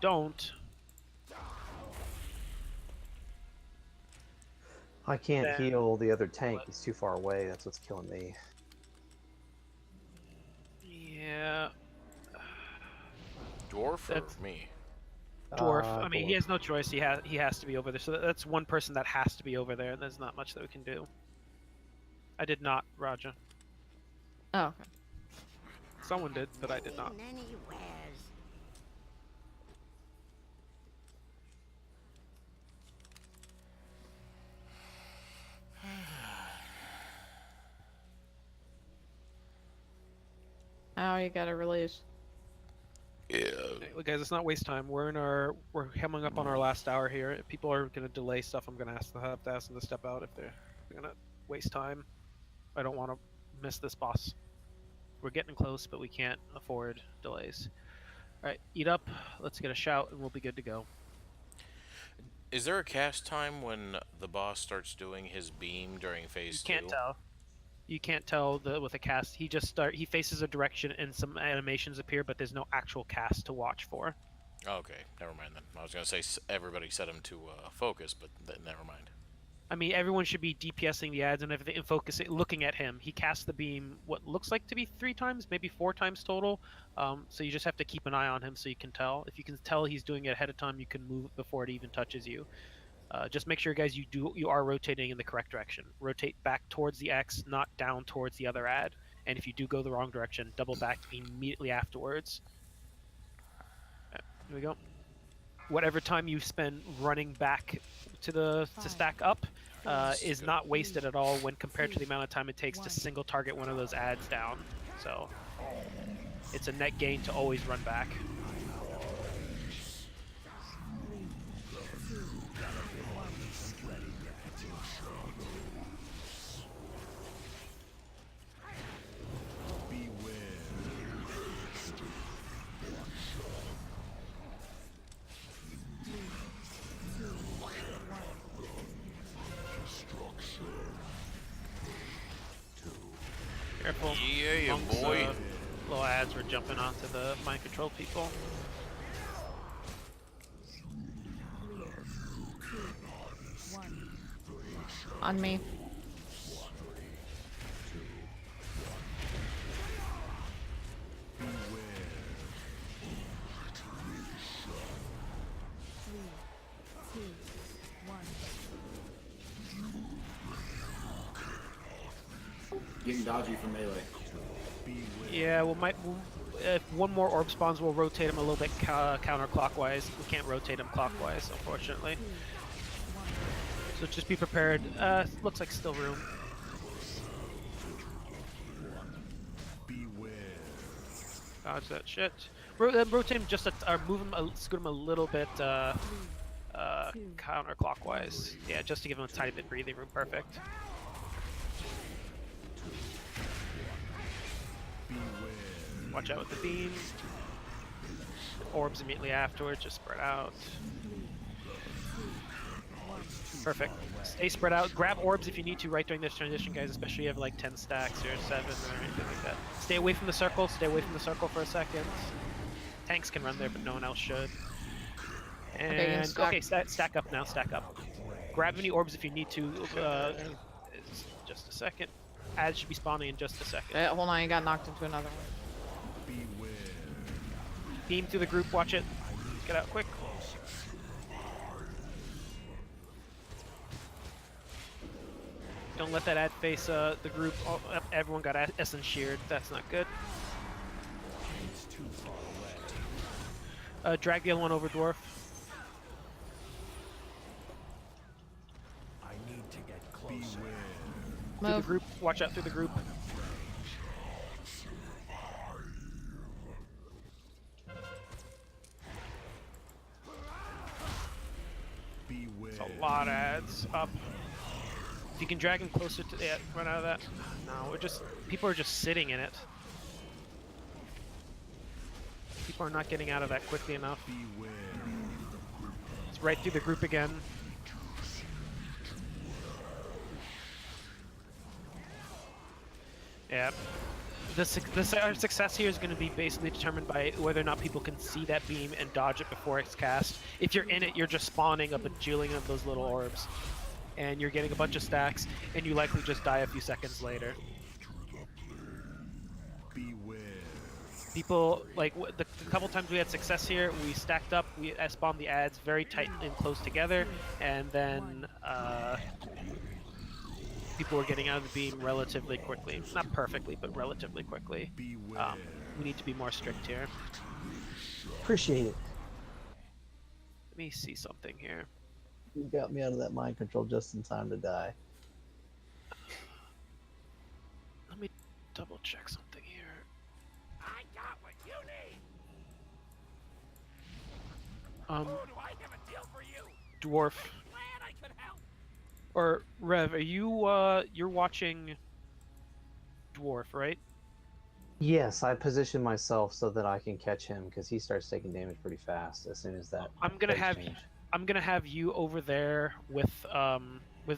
don't, I can't then- heal the other tank. He's too far away. That's what's killing me. yeah, Dwarf or That's- me? dwarf. I mean, he Dwarf. has no choice. He has to be over there. So that's one person that has to be over there. And there's not much that we can do. I did not, Raja. Oh, okay. Someone did, but I did not. Now you gotta release. Yeah. Hey, look, guys, let's not waste time. We're coming up on our last hour here. If people are gonna delay stuff, I'm gonna have to ask them to step out if they're gonna waste time. I don't want to miss this boss. We're getting close, but we can't afford delays. All right, eat up. Let's get a shout, and we'll be good to go. Is there a cast time when the boss starts doing his beam during phase 2? You can't tell. You can't tell with a cast. He faces a direction, and some animations appear, but there's no actual cast to watch for. Okay, never mind then. I was gonna say everybody set him to focus, but never mind. I mean, everyone should be DPSing the ads and everything and focusing, looking at him. He casts the beam, what looks like to be 3 times, maybe 4 times total. So you just have to keep an eye on him so you can tell. If you can tell he's doing it ahead of time, you can move before it even touches you. Just make sure, guys, you are rotating in the correct direction. Rotate back towards the X, not down towards the other ad. And if you do go the wrong direction, double back immediately afterwards. Here we go. Whatever time you spend running back to stack up is not wasted at all when compared to the amount of time it takes to single target one of those ads down. So it's a net gain to always run back. Careful. Yeah, Monks, boy. Little ads were jumping onto the mind control people. On me. Getting dodgy from melee. Yeah, if one more orb spawns, we'll rotate him a little bit counterclockwise. We can't rotate him clockwise, unfortunately. So just be prepared. Looks like still room. Dodge that shit. Rotate him just move him, scoot him a little bit counterclockwise. Yeah, just to give him a tiny bit breathing room. Perfect. Watch out with the beam. Orbs immediately afterwards, just spread out. Perfect. Stay spread out. Grab orbs if you need to right during this transition, guys, especially if you have like 10 stacks or 7 or anything like that. Stay away from the circle. Stay away from the circle for a second. Tanks can run there, but no one else should. And okay, stack up now. Stack up. Grab any orbs if you need to. Just a second. ads should be spawning in just a second. Hold on, I got knocked into another one. Beware. Beam through the group, watch it. Get out quick. Don't let that ad face the group. Oh, everyone got Essence sheared. That's not good. It's too far away. Drag the other one over, Dwarf. I need to get closer. Through the group. Watch out through the group. Beware. It's a lot of ads up. If you can drag him closer to run out of that. No, people are just sitting in it. People are not getting out of that quickly enough. Beware. It's right through the group again. Yeah. Our success here is going to be basically determined by whether or not people can see that beam and dodge it before it's cast. If you're in it, you're just spawning a bajillion of those little orbs. And you're getting a bunch of stacks, and you likely just die a few seconds later. Beware. People, like, the couple times we had success here, we stacked up, we spawned the ads very tight and close together, and then people were getting out of the beam relatively quickly. Not perfectly, but relatively quickly. We need to be more strict here. Appreciate it. Let me see something here. You got me out of that mind control just in time to die. Let me double check something here. I got what you need. Do I have a deal for you? Dwarf. Glad I could help. Or Rev, are you you're watching Dwarf, right? Yes, I position myself so that I can catch him because he starts taking damage pretty fast as soon as that. I'm gonna phase have change. I'm gonna have you over there with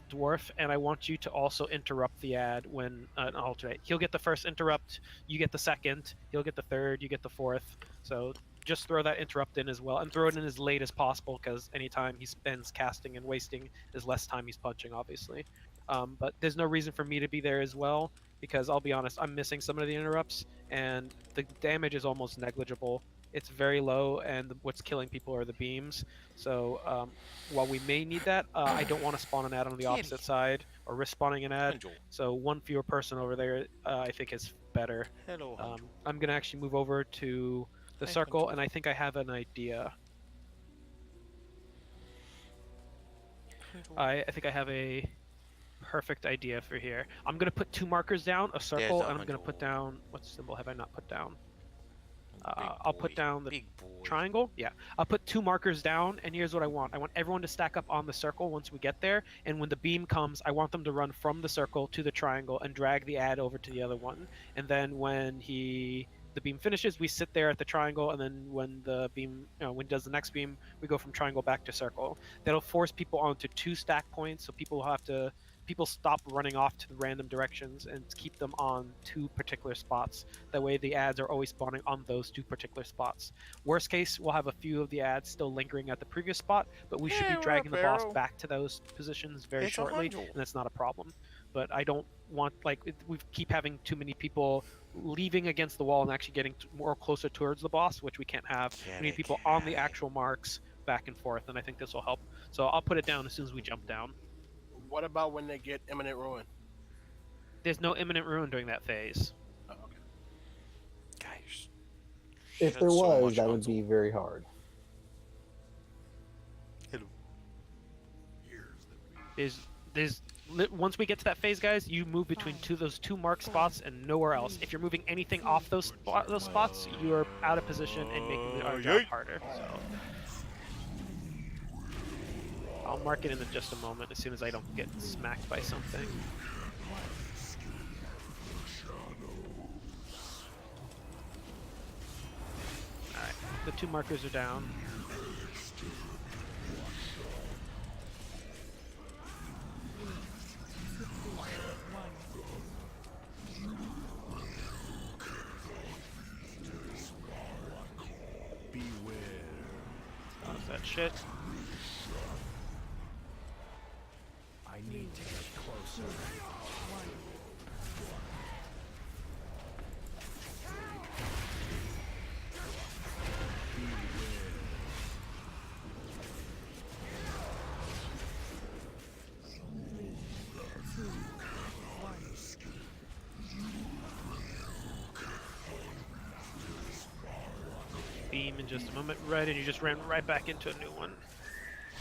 Dwarf, and I want you to also interrupt the ad when alternate. He'll get the first interrupt, you get the second. He'll get the third, you get the fourth. So just throw that interrupt in as well, and throw it in as late as possible because anytime he spends casting and wasting is less time he's punching, obviously. But there's no reason for me to be there as well because I'll be honest, I'm missing some of the interrupts, and the damage is almost negligible. It's very low, and what's killing people are the beams. So while we may need that, I don't want to spawn an ad on the opposite side or risk spawning an ad. So one fewer person over there, I think, is better. Hello, I'm going to actually move over to the circle, and I think I have an idea. I think I have a perfect idea for here. I'm going to put 2 markers down, a circle, and I'm going to put down... What symbol have I not put down? I'll put down the triangle. Yeah, I'll put 2 markers down, and here's what I want. I want everyone to stack up on the circle once we get there, and when the beam comes, I want them to run from the circle to the triangle and drag the ad over to the other one. And then when the beam finishes, we sit there at the triangle, and then when the beam, when it does the next beam, we go from triangle back to circle. That'll force people onto 2 stack points, so people stop running off to the random directions and keep them on 2 particular spots. That way the ads are always spawning on those 2 particular spots. Worst case, we'll have a few of the ads still lingering at the previous spot, but we should be dragging the boss back to those positions very shortly, and that's not a problem. But I don't want, we keep having too many people leaving against the wall and actually getting more closer towards the boss, which we can't have. We need people on the actual marks back and forth, and I think this will help. So I'll put it down as soon as we jump down. What about when they get imminent ruin? There's no imminent ruin during that phase. Oh, okay. Guys, If there was, that would be very hard. Once we get to that phase, guys, you move between those 2 marked spots and nowhere else. If you're moving anything off those spots, you are out of position and making our job harder. So I'll mark it in just a moment as soon as I don't get smacked by something. Alright, the 2 markers are down. Beware. How's that shit? I need to get closer. beam in just a moment. Right, and you just ran right back into a new one.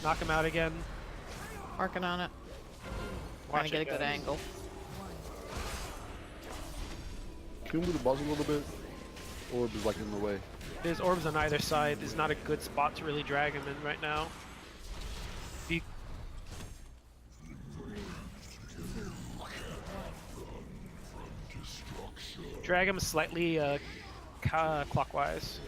Knock him out again. Working on it. Trying to get a good angle. Can we move the boss a little bit? Orb is like in the way. There's orbs on either side. There's not a good spot to really drag him in right now. Drag him slightly clockwise.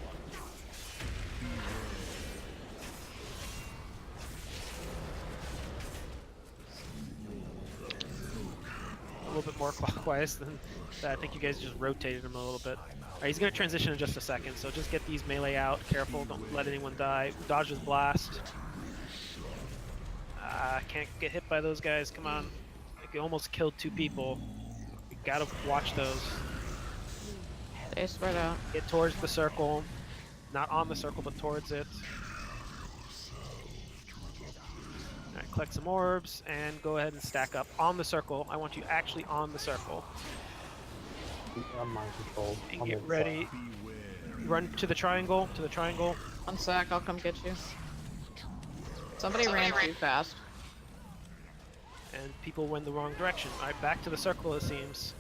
A little bit more clockwise than that. I think you guys just rotated him a little bit. Alright, he's going to transition in just a second, so just get these melee out. Careful, don't let anyone die. Dodge his blast. Can't get hit by those guys, come on. You almost killed 2 people. You gotta watch those. Stay spread out. Get towards the circle. Not on the circle, but towards it. Alright, collect some orbs, and go ahead and stack up on the circle. I want you actually on the circle. I'm mind controlled. And get ready. Run to the triangle, One sec, I'll come get you. Somebody ran too fast. And people went the wrong direction. Alright, back to the circle it seems.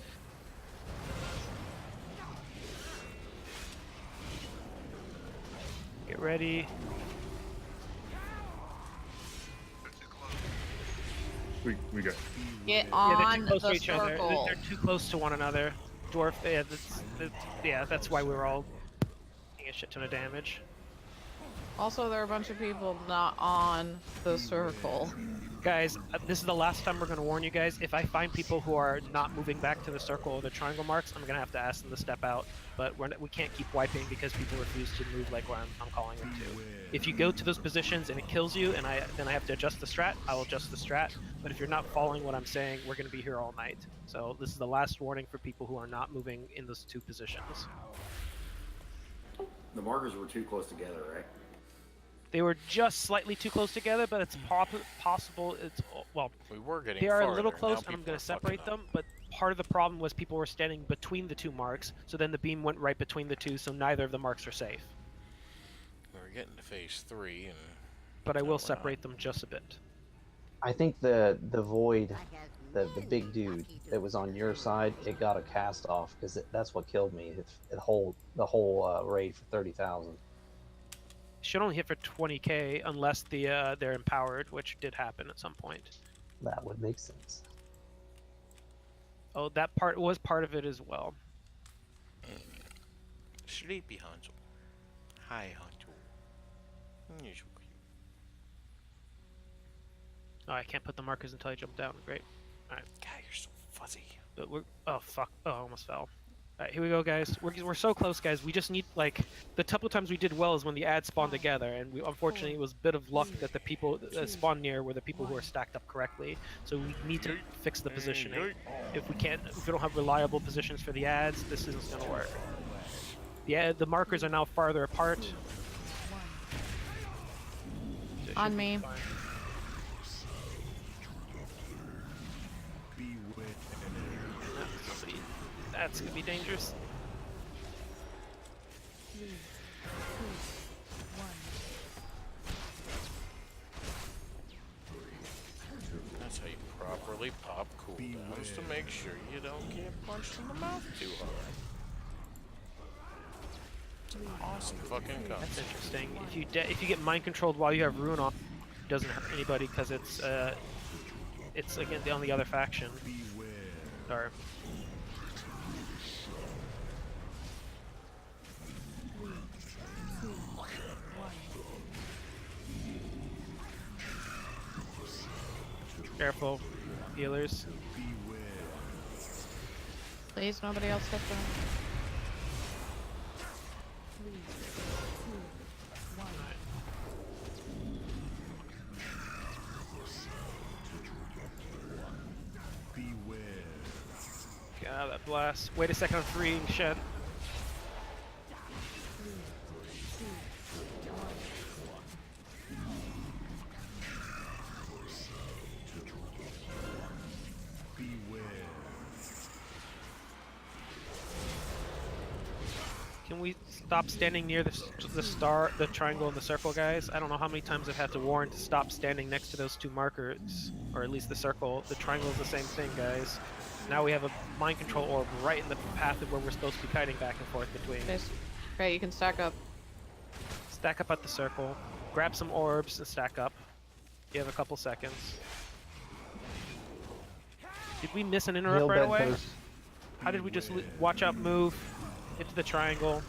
Get ready. We got. Get Yeah, on they're too close the to each other. circle. They're too close to one another. Dwarf, yeah, that's why we were all taking a shit ton of damage. Also, there are a bunch of people not on the circle. Guys, this is the last time we're going to warn you guys. If I find people who are not moving back to the circle or the triangle marks, I'm going to have to ask them to step out. But we can't keep wiping because people refuse to move like what I'm calling them to. If you go to those positions and it kills you, and then I have to adjust the strat, I will adjust the strat. But if you're not following what I'm saying, we're going to be here all night. So this is the last warning for people who are not moving in those 2 positions. The markers were too close together, right? They were just slightly too close together, but it's possible. Well, we were getting they are farther. a little close, Now and I'm going people to are separate them. But part of the problem was people were standing between the 2 marks, so then the beam went right between the 2, so neither of the marks are safe. We're getting to phase 3, and but I will separate them just a bit. I think the void, the big dude that was on your side, it got a cast off because that's what killed me. The whole raid for 30,000. Should only hit for 20k unless they're empowered, which did happen at some point. That would make sense. Oh, that part was part of it as well. Sleepy Hanzo. Hi, Hanzo. Oh, I can't put the markers until I jump down. Great. Alright. God, you're so fuzzy. But we're... Oh, fuck. Oh, I almost fell. Alright, here we go, guys. We're so close, guys. We just need, like... The couple times we did well is when the ads spawned together, and unfortunately, it was a bit of luck that the people that spawned near were the people who are stacked up correctly. So we need to fix the positioning. If we don't have reliable positions for the ads, this isn't going to work. The markers are now farther apart. On me. That's gonna be dangerous. 3, 2, 1. That's how you properly pop cooldowns to make sure you don't get punched in the mouth too hard. Awesome fucking concept. That's interesting. If you get mind controlled while you have Ruin on, it doesn't hurt anybody because it's again on the other faction. Sorry. Careful, healers. Please, nobody else hit them. 3, 2, 1. Get out of that blast. Wait a second, I'm freeing Shed. 3, 2, 1. Can we stop standing near the triangle and the circle, guys? I don't know how many times I've had to warn to stop standing next to those two markers, or at least the circle. The triangle is the same thing, guys. Now we have a mind control orb right in the path of where we're supposed to be kiting back and forth between. Okay, you can stack up. Stack up at the circle. Grab some orbs and stack up. You have a couple seconds. Did we miss an interrupt right away? How did we just watch out, move, get to the triangle?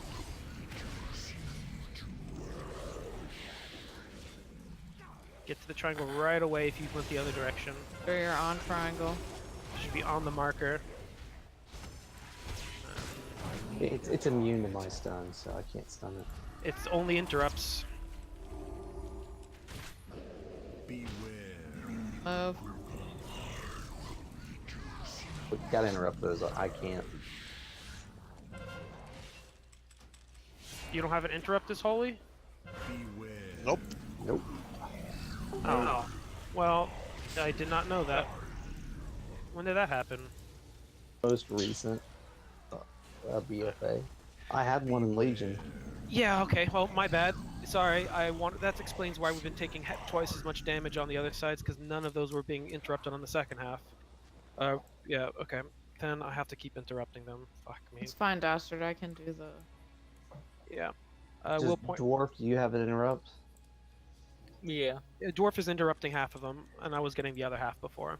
Get to the triangle right away if you went the other direction. Sure, you're on triangle. Should be on the marker. It's immune to my stun, so I can't stun it. It's only interrupts. Move. We gotta interrupt those. I can't. You don't have an interrupt this holy? Nope. Nope. Oh. Well, I did not know that. When did that happen? Most recent BfA. I had one in Legion. Yeah, okay, well, my bad. Sorry, that explains why we've been taking twice as much damage on the other sides, because none of those were being interrupted on the second half. Yeah, okay. Then I have to keep interrupting them. Fuck me. It's fine, Dastard. I can do the... Yeah. Just Dwarf, do you have an interrupt? Yeah. Dwarf is interrupting half of them, and I was getting the other half before.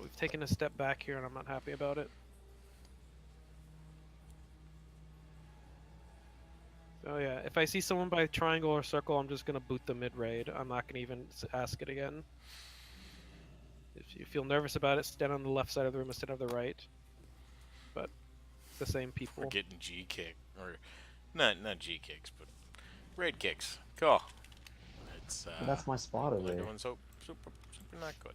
We've taken a step back here, and I'm not happy about it. Oh yeah, if I see someone by triangle or circle, I'm just gonna boot the mid-raid. I'm not gonna even ask it again. If you feel nervous about it, stand on the left side of the room instead of the right. But it's the same people. We're getting G kick, or not G kicks, but raid kicks. Cool. It's that's my spot over there. Doing super not good.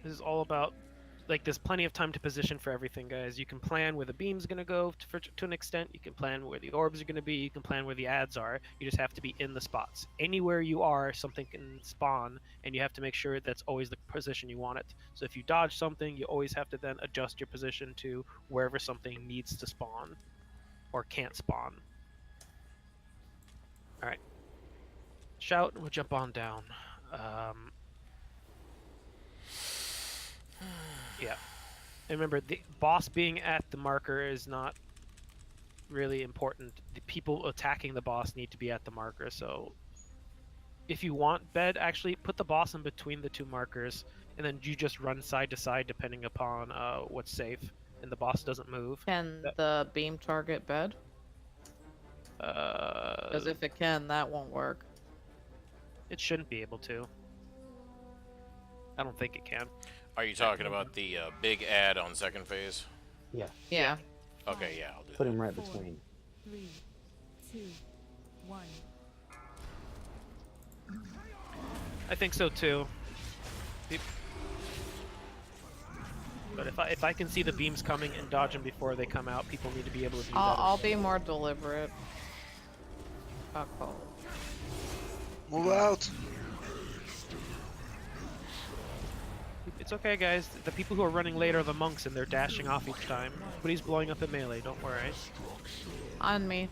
This is all about, like, there's plenty of time to position for everything, guys. You can plan where the beam's going to go to an extent. You can plan where the orbs are going to be. You can plan where the ads are. You just have to be in the spots. Anywhere you are, something can spawn, and you have to make sure that's always the position you want it. So if you dodge something, you always have to then adjust your position to wherever something needs to spawn or can't spawn. All right. Shout, and we'll jump on down. Yeah. And remember, the boss being at the marker is not really important. The people attacking the boss need to be at the marker, so if you want bed, actually put the boss in between the two markers, and then you just run side to side depending upon what's safe, and the boss doesn't move. Can the beam target bed? Because if it can, that won't work. It shouldn't be able to. I don't think it can. Are you talking about the big ad on second phase? Yeah. Yeah. Okay, yeah, I'll do Put that. him right between. 3, 2, 1. I think so too. But if I can see the beams coming and dodge them before they come out, people need to be able to do that. I'll be more deliberate. I'll call it. Move out. It's okay, guys. The people who are running late are the monks, and they're dashing off each time. But he's blowing up in melee. Don't worry. On me.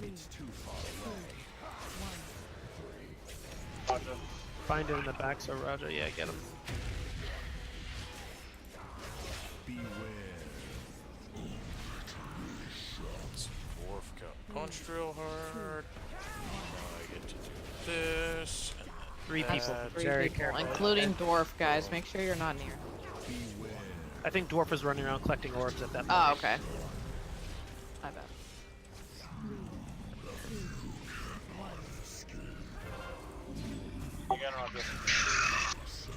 It's too far away. Roger. Find him in the back, so Raja, yeah, get him. Dwarf got punched real hard. I get to do this. And Three that. people. Three Very people, careful. including Dwarf, guys. Make sure you're not near. I think Dwarf was running around collecting orbs at that point. Oh, okay. My bad. Again, Roger.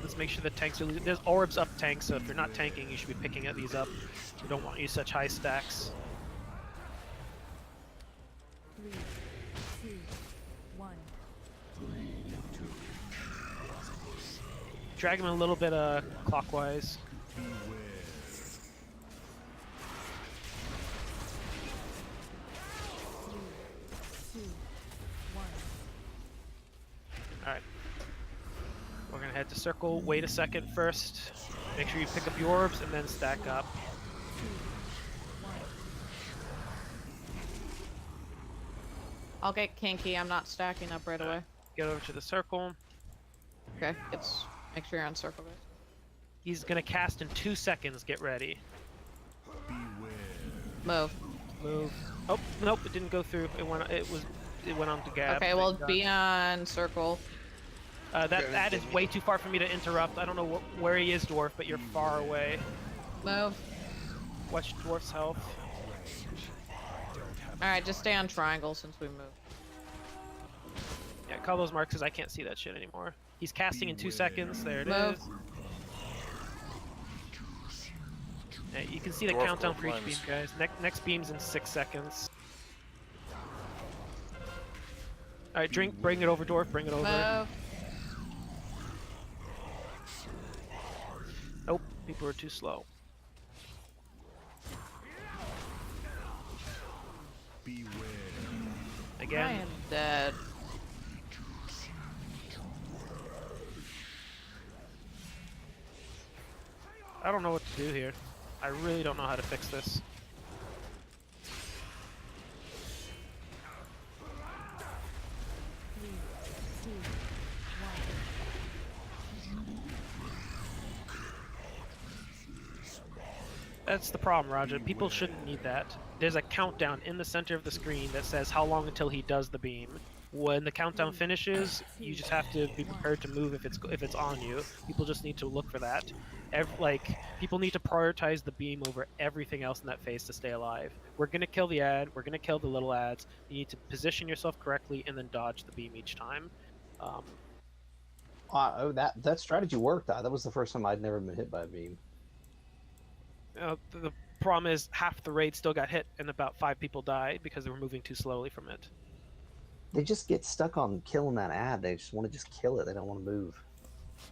Let's make sure the tanks are... There's orbs up tanks, so if you're not tanking, you should be picking these up. We don't want you such high stacks. 3, 2, 1. Drag him a little bit clockwise. At the circle, wait a second first. Make sure you pick up your orbs and then stack up. I'll get kinky. I'm not stacking up right away. Get over to the circle. Okay, make sure you're on circle, guys. He's gonna cast in 2 seconds. Get ready. Move. Move. Oh nope, it didn't go through. It went on to Gab. Okay, well be on circle. That is way too far for me to interrupt. I don't know where he is, Dwarf, but you're far away. Move. Watch Dwarf's health. Alright, just stay on triangle since we moved. Yeah, call those marks because I can't see that shit anymore. He's casting in 2 seconds. There it Move. is. Yeah, you can see the Dwarf countdown for each climbs. beam, guys. Next beam's in 6 seconds. Alright, bring it over, Dwarf, bring it over. Move. Nope, people are too slow. Again. I am dead. I don't know what to do here. I really don't know how to fix this. That's the problem, Roger. People shouldn't need that. There's a countdown in the center of the screen that says how long until he does the beam. When the countdown finishes, you just have to be prepared to move if it's on you. People just need to look for that. People need to prioritize the beam over everything else in that phase to stay alive. We're gonna kill the ad. We're gonna kill the little ads. You need to position yourself correctly and then dodge the beam each time. That strategy worked. That was the first time I'd never been hit by a beam. The problem is half the raid still got hit and about 5 people died because they were moving too slowly from it. They just get stuck on killing that ad. They just want to just kill it. They don't want to move.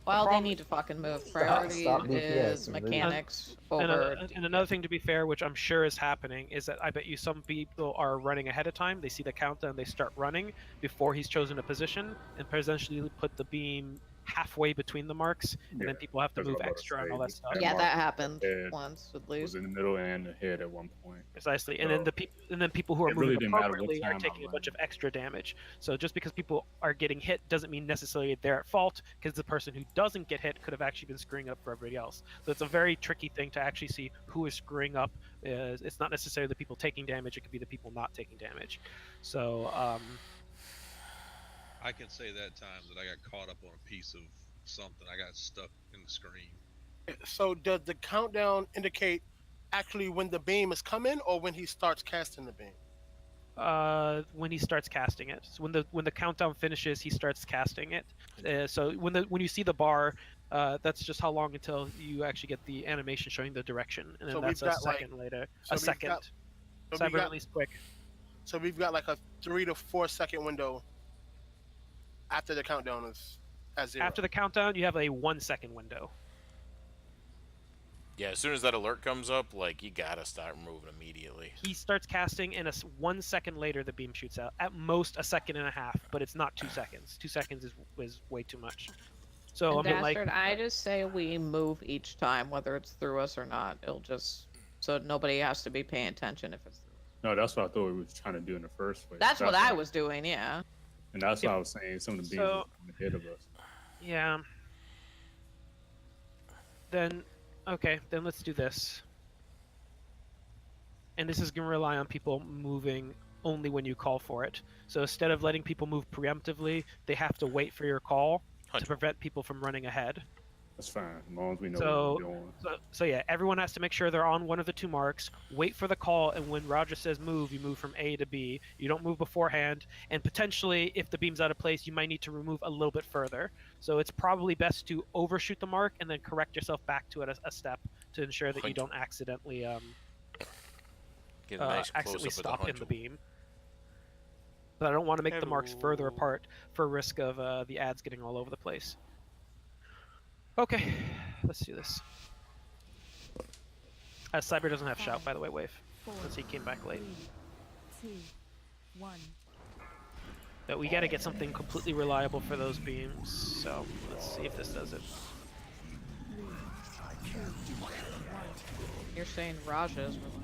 Well, they need to fucking move. Priority stop is BPS and move. mechanics And over. another thing, to be fair, which I'm sure is happening, is that I bet you some people are running ahead of time. They see the countdown, they start running before he's chosen a position, and potentially put the beam halfway between the marks, and then people have to move extra and all that stuff. Yeah, that happened once with Was Lose. in the middle and the head at one point. Precisely, and So, then people who are it really moving didn't matter what appropriately are time I taking a went. bunch of extra damage. So just because people are getting hit doesn't mean necessarily they're at fault, because the person who doesn't get hit could have actually been screwing up for everybody else. So it's a very tricky thing to actually see who is screwing up. It's not necessarily the people taking damage; it could be the people not taking damage. So I can say that time that I got caught up on a piece of something. I got stuck in the screen. So does the countdown indicate actually when the beam is coming or when he starts casting the beam? when he starts casting it. So when the countdown finishes, he starts casting it. So when you see the bar, that's just how long until you actually get the animation showing the direction, and then So that's we've a got, like- second later. so A we've second. got- so we've Cyber got- release quick. So we've got like a 3 to 4 second window after the countdown is at 0. After the countdown, you have a 1 second window. Yeah, as soon as that alert comes up, like, you gotta start moving immediately. He starts casting, and 1 second later, the beam shoots out. At most, a second and a half, but it's not 2 seconds. 2 seconds is way too much. So And I mean, like, Bastard, I just say we move each time, whether it's through us or not. It'll just so nobody has to be paying attention if it's. No, that's what I thought we was trying to do in the first place. That's what I was doing, yeah. And that's why I was saying some of the beams So- were ahead of us. yeah. Then, okay, then let's do this. And this is going to rely on people moving only when you call for it. So instead of letting people move preemptively, they have to wait for your call to prevent people from running ahead. That's fine, as long as we know So, what we're doing. so yeah, everyone has to make sure they're on one of the 2 marks. Wait for the call, and when Roger says move, you move from A to B. You don't move beforehand, and potentially, if the beam's out of place, you might need to remove a little bit further. So it's probably best to overshoot the mark and then correct yourself back to it a step to ensure that you don't accidentally Get a nice accidentally close-up of the stop in hunter. the beam. But I don't want to make the marks further apart for risk of the ads getting all over the place. Okay, let's do this. Cyber doesn't have shout, by the way, Wave. Since he came back late. 3, 2, 1. But we got to get something completely reliable for those beams. So let's see if this does it. You're saying Raja is reliable.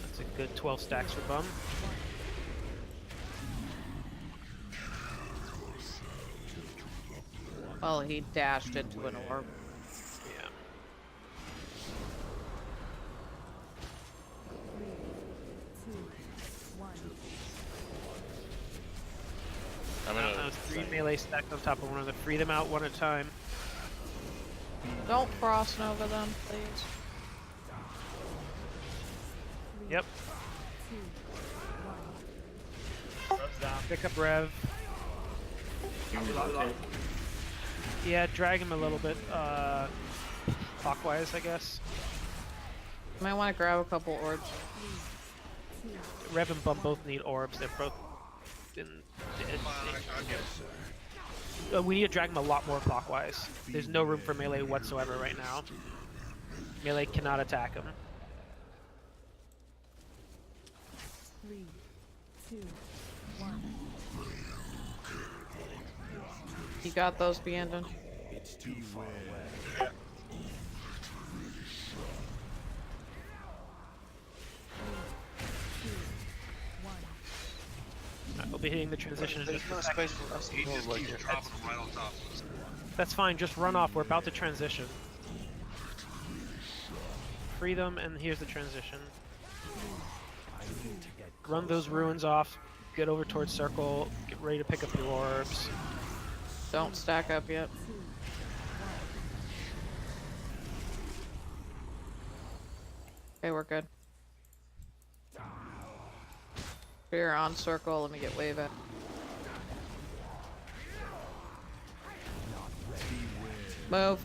That's a good 12 stacks for Bum. Well, he dashed into an orb. Yeah. I'm gonna. Those 3 melee stacked on top of one another. Free them out one at a time. Don't frost nova them, please. Yep. Pick up Rev. Yeah, drag him a little bit clockwise, I guess. You might want to grab a couple orbs. Rev and Bum both need orbs. They're both in. We need to drag him a lot more clockwise. There's no room for melee whatsoever right now. Melee cannot attack him. 3, 2, 1. You got those, Biandon? It's too far away. We'll be hitting the transition in There's just no a second. space for us to He move just like keeps it. dropping them right on top of us. That's fine, just run off. We're about to transition. Free them, and here's the transition. Run those ruins off, get over towards circle, get ready to pick up your orbs. Don't stack up yet. Okay, we're good. We're on circle, let me get wave out. Move.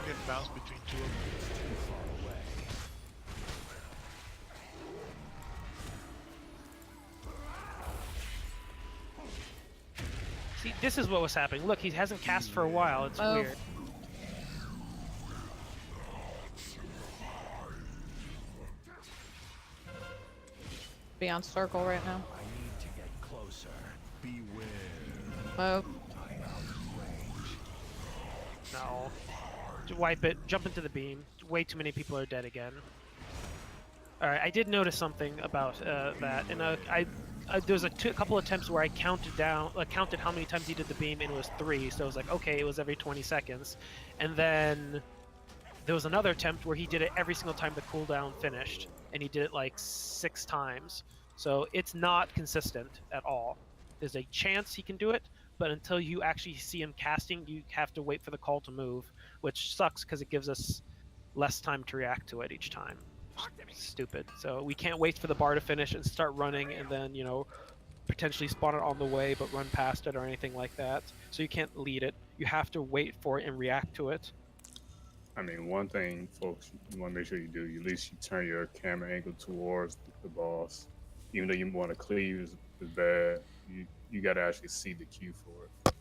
Get bounced between two of them. See, this is what was happening. Look, he hasn't cast for a while. It's Move. weird. Be on circle right now. I need to get closer. Beware. Move. No. Just wipe it. Jump into the beam. Way too many people are dead again. Alright, I did notice something about that. And there was a couple attempts where I counted how many times he did the beam, and it was 3. So I was like, okay, it was every 20 seconds. And then there was another attempt where he did it every single time the cooldown finished, and he did it like 6 times. So it's not consistent at all. There's a chance he can do it, but until you actually see him casting, you have to wait for the call to move, which sucks because it gives us less time to react to it each time. Stupid. So we can't wait for the bar to finish and start running, and then, you know, potentially spawn it on the way but run past it or anything like that. So you can't lead it. You have to wait for it and react to it. I mean, one thing, folks, you want to make sure you do, at least you turn your camera angle towards the boss. Even though you want to cleave is bad, you got to actually see the cue for it.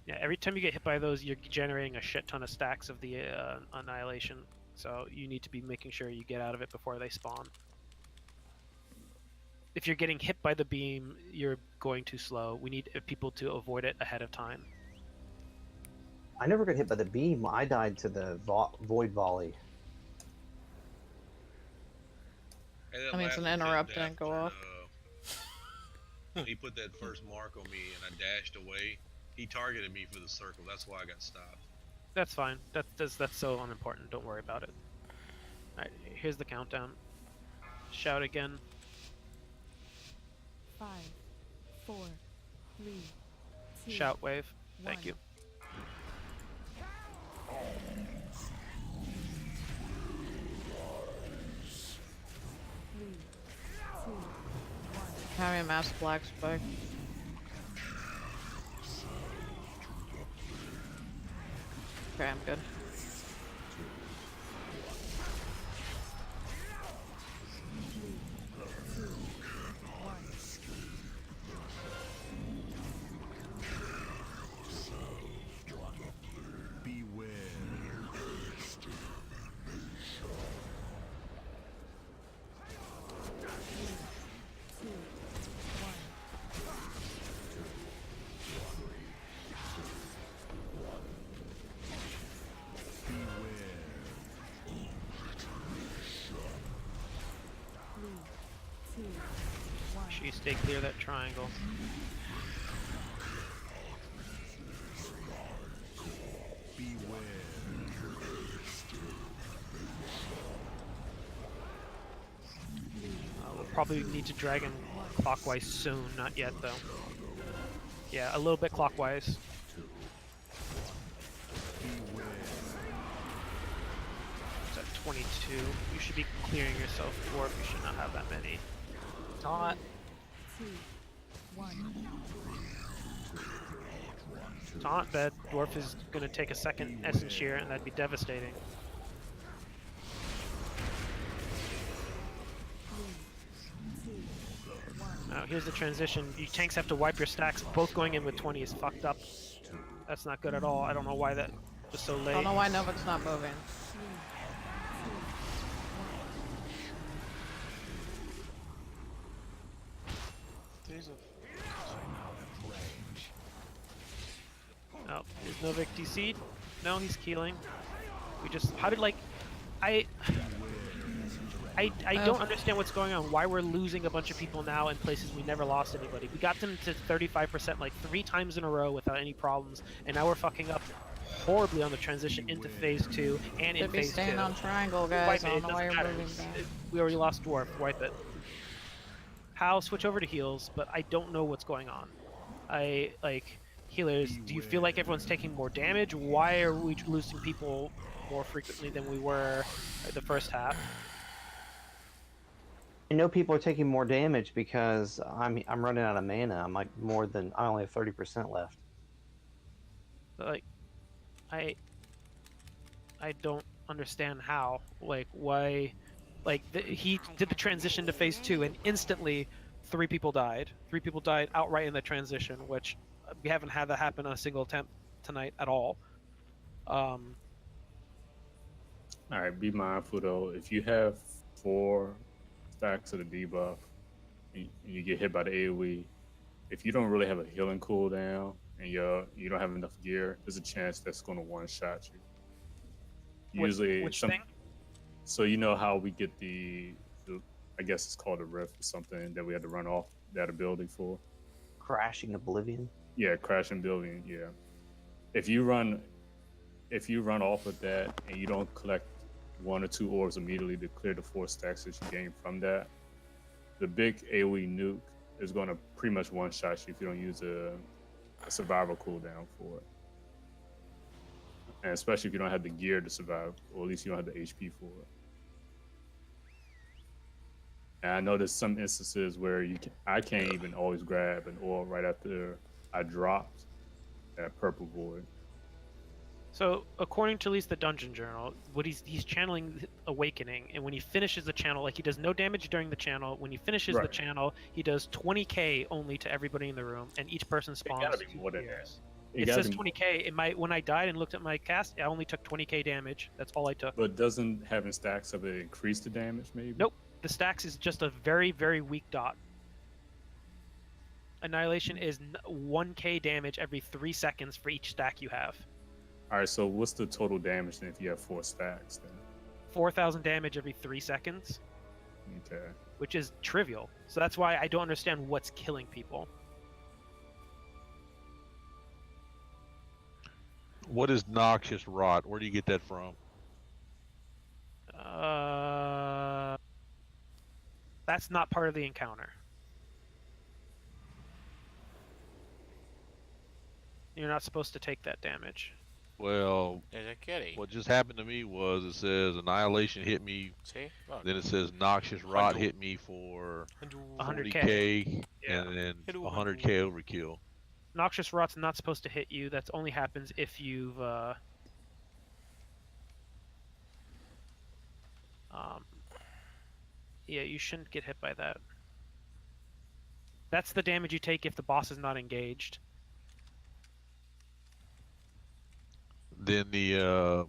Yeah, every time you get hit by those, you're generating a shit ton of stacks of the annihilation. So you need to be making sure you get out of it before they spawn. If you're getting hit by the beam, you're going too slow. We need people to avoid it ahead of time. I never got hit by the beam. I died to the void volley. I mean, it's an interrupt, didn't go off. When he put that first mark on me and I dashed away, he targeted me for the circle. That's why I got stopped. That's fine. That's so unimportant. Don't worry about it. Alright, here's the countdown. Shout again. 5, 4, 3, 2. Shout wave. Thank you. Having a mass black spike. Okay, I'm good. sure you stay clear of that triangle. We'll probably need to drag him clockwise soon. Not yet, though. Yeah, a little bit clockwise. It's at 22. You should be clearing yourself, Dwarf. You should not have that many. Taunt. 2, 1. Taunt, that Dwarf is going to take a second Essence Shear, and that'd be devastating. Now, here's the transition. You tanks have to wipe your stacks. Both going in with 20 is fucked up. That's not good at all. I don't know why that was so late. I don't know why Novak's not moving. Oh, is Novik DC'd? No, he's keeling. We just, how did, like, I don't understand what's going on. Why we're losing a bunch of people now in places we never lost anybody. We got them to 35% like 3 times in a row without any problems, and now we're fucking up horribly on the transition into phase 2 and in Should be phase 2. staying on triangle, guys. Wipe I it, don't it know why doesn't you're matter. moving back. We already lost Dwarf. Wipe it. Hal, switch over to heals, but I don't know what's going on. Healers, do you feel like everyone's taking more damage? Why are we losing people more frequently than we were the first half? I know people are taking more damage because I'm running out of mana. I'm like I only have 30% left. Like, I don't understand how. Like, why? Like, he did the transition to phase 2, and instantly 3 people died. 3 people died outright in the transition, which we haven't had that happen on a single attempt tonight at all. All right, be mindful though. If you have 4 stacks of the debuff and you get hit by the AoE, if you don't really have a healing cooldown and you don't have enough gear, there's a chance that's going to one-shot you. Usually, which thing? So you know how we get the I guess it's called a rift or something that we had to run off that ability for. Crashing Oblivion. Yeah, crashing Oblivion. Yeah. If you run off of that and you don't collect 1 or 2 orbs immediately to clear the 4 stacks that you gain from that, the big AoE nuke is going to pretty much one-shot you if you don't use a survival cooldown for it. And especially if you don't have the gear to survive, or at least you don't have the HP for it. And I know there's some instances where I can't even always grab an orb right after I dropped that purple void. So, according to at least the Dungeon Journal, what he's channeling Awakening, and when he finishes the channel, like, he does no damage during the channel. When he finishes the channel, he does 20k only to everybody in the room, and each person spawns. It gotta be more than that. It says 20k. When I died and looked at my cast, I only took 20k damage. That's all I took. But doesn't having stacks of it increase the damage, maybe? Nope. The stacks is just a very, very weak dot. Annihilation is 1k damage every 3 seconds for each stack you have. All right, so what's the total damage then if you have 4 stacks then? 4,000 damage every 3 seconds. Okay. Which is trivial. So that's why I don't understand what's killing people. What is Noxious Rot? Where do you get that from? That's not part of the encounter. You're not supposed to take that damage. Well, There's a kitty. what just happened to me was it says Annihilation hit me. See? Look. Then it says Noxious Rot hit me for 100k. and then 100k overkill. Noxious Rot's not supposed to hit you. That only happens if you've yeah, you shouldn't get hit by that. That's the damage you take if the boss is not engaged. Then the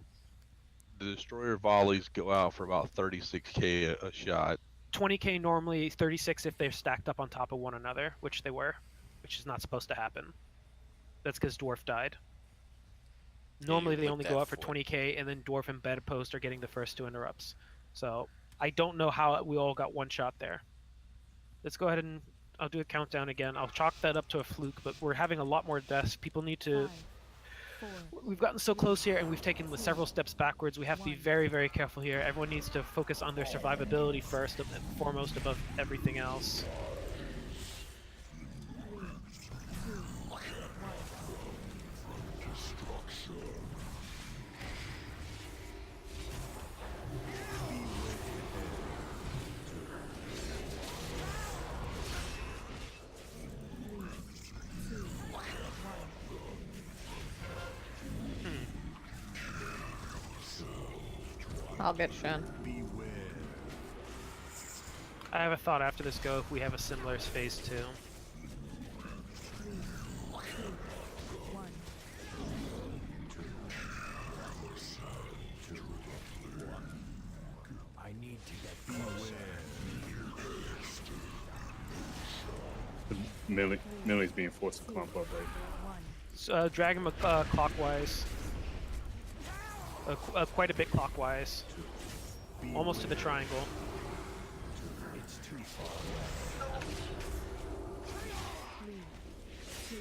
destroyer volleys go out for about 36k a shot. 20k normally, 36 if they're stacked up on top of one another, which they were, which is not supposed to happen. That's because Dwarf died. Normally they only go out for 20k, and then Dwarf and Bedpost are getting the first 2 interrupts. So I don't know how we all got one shot there. Let's go ahead and I'll do a countdown again. I'll chalk that up to a fluke, but we're having a lot more deaths. People need to. We've gotten so close here, and we've taken several steps backwards. We have to be very, very careful here. Everyone needs to focus on their survivability first and foremost above everything else. I'll get Shen. I have a thought after this go if we have a similar phase 2. I need to get closer. Millie's being forced to clump up right now. So, drag him clockwise. Quite a bit clockwise. Almost to the triangle. It's too far away. 3, 2,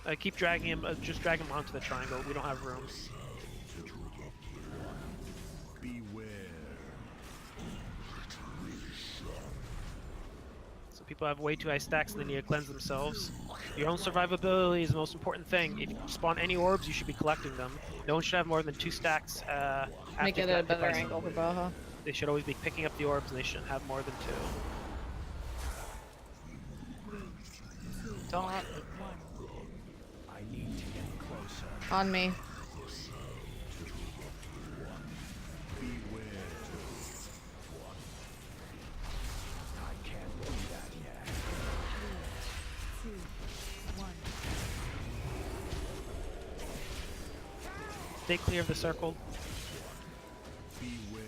1. Keep dragging him. Just drag him onto the triangle. We don't have room. Beware. So people have way too high stacks and they need to cleanse themselves. Your own survivability is the most important thing. If you spawn any orbs, you should be collecting them. No one should have more than 2 stacks. Make it a better angle for Baja. They should always be picking up the orbs, and they shouldn't have more than 2. Don't. I need to get closer. On me. Beware. I can't do that yet. 3, 2, 1. Stay clear of the circle. Beware.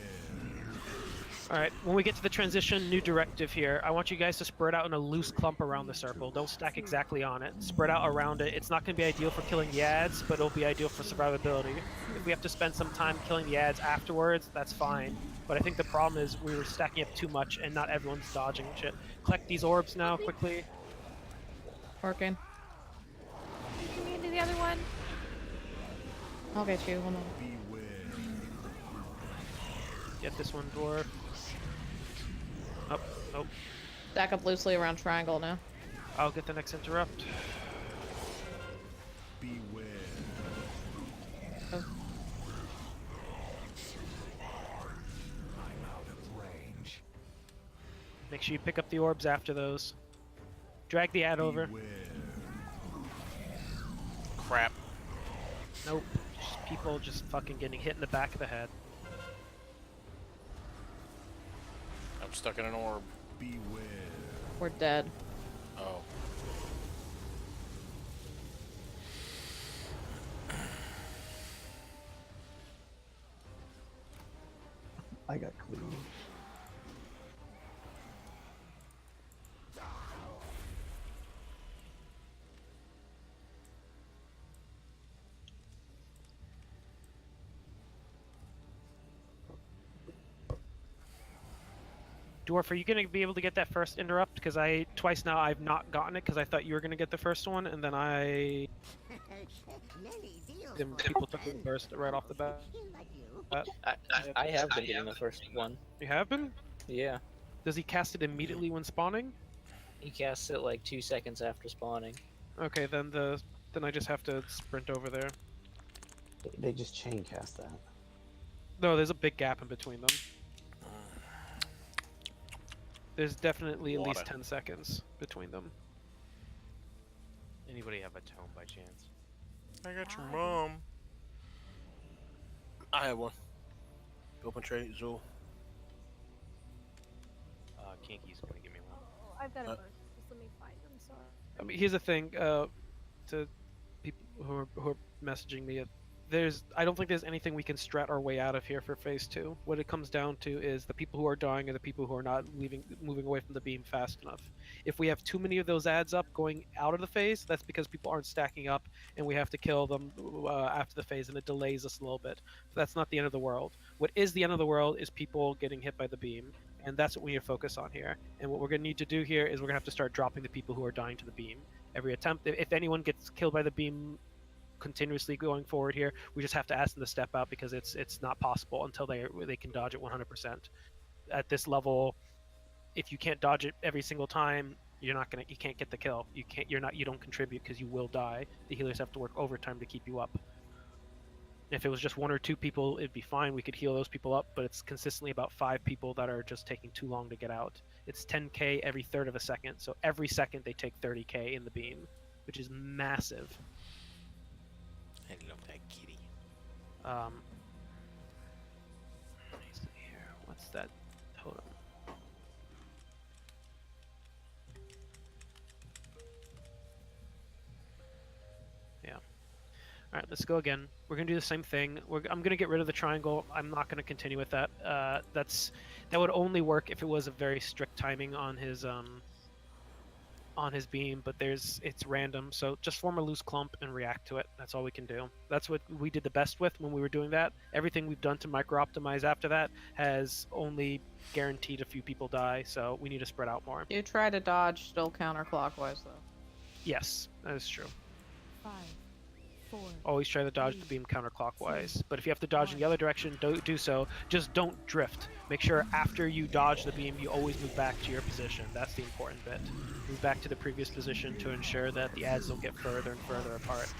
Alright, when we get to the transition, new directive here. I want you guys to spread out in a loose clump around the circle. Don't stack exactly on it. Spread out around it. It's not going to be ideal for killing the ads, but it'll be ideal for survivability. If we have to spend some time killing the ads afterwards, that's fine. But I think the problem is we were stacking up too much and not everyone's dodging shit. Collect these orbs now, quickly. Working. Can you do the other one? I'll get you. Hold on. Beware. Get this one, dwarf. Oh, nope. Stack up loosely around triangle now. I'll get the next interrupt. Beware. Oh. I'm out of range. Make sure you pick up the orbs after those. Drag the ad over. Beware. Crap. Nope. Just people just fucking getting hit in the back of the head. I'm stuck in an orb. Beware. We're dead. Oh. I got clean. Dwarf, are you going to be able to get that first interrupt? Because twice now I've not gotten it because I thought you were going to get the first one, and then then people took the burst right off the bat. I have been getting the first one. You have been? Yeah. Does he cast it immediately when spawning? He casts it like 2 seconds after spawning. Okay, then I just have to sprint over there. They just chain cast that. No, there's a big gap in between them. There's definitely at least 10 seconds between them. Anybody have a tome by chance? I got your mom. I have one. Open trade, Zool. Kinky's gonna give me one. Oh, I've got a burst. Just let me find them. Sorry. I mean, here's the thing. To people who are messaging me, I don't think there's anything we can strat our way out of here for phase 2. What it comes down to is the people who are dying are the people who are not moving away from the beam fast enough. If we have too many of those ads up going out of the phase, that's because people aren't stacking up, and we have to kill them after the phase, and it delays us a little bit. So that's not the end of the world. What is the end of the world is people getting hit by the beam, And that's what we need to focus on here. And what we're going to need to do here is we're going to have to start dropping the people who are dying to the beam. Every attempt, if anyone gets killed by the beam continuously going forward here, we just have to ask them to step out because it's not possible until they can dodge it 100%. At this level, if you can't dodge it every single time, you can't get the kill. You don't contribute because you will die. The healers have to work overtime to keep you up. If it was just 1 or 2 people, it'd be fine. We could heal those people up, but it's consistently about 5 people that are just taking too long to get out. It's 10k every third of a second, so every second they take 30k in the beam, which is massive. I love that kitty. Let me see here. What's that totem? Yeah. All right, let's go again. We're gonna do the same thing. I'm gonna get rid of the triangle. I'm not gonna continue with that. That would only work if it was a very strict timing on his beam, but it's random. So just form a loose clump and react to it. That's all we can do. That's what we did the best with when we were doing that. Everything we've done to micro optimize after that has only guaranteed a few people die. So we need to spread out more. You try to dodge still counterclockwise though. Yes, that is true. 5, 4. Always try to dodge the beam counterclockwise. But if you have to dodge in the other direction, do so. Just don't drift. Make sure after you dodge the beam, you always move back to your position. That's the important bit. Move back to the previous position to ensure that the ads don't get further and further apart.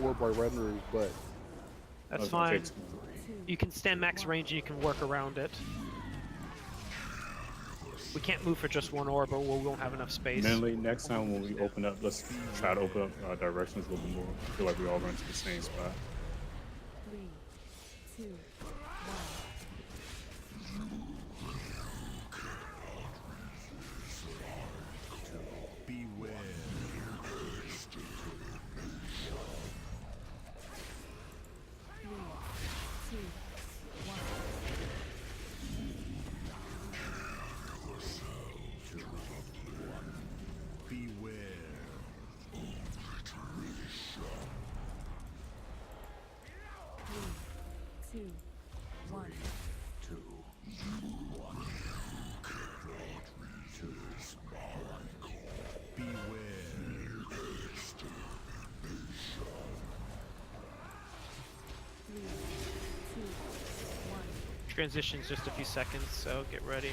Orb right under his butt. That's fine. You can stand max range and you can work around it. We can't move for just 1 orb or we won't have enough space. Mainly, next time when we open up, let's try to open up directions a little bit more. I feel like we all run to the same spot. 3, 2, 1. Beware. 3, 2, 1. Beware. 3, 2, 1. Transition's just a few seconds, so get ready.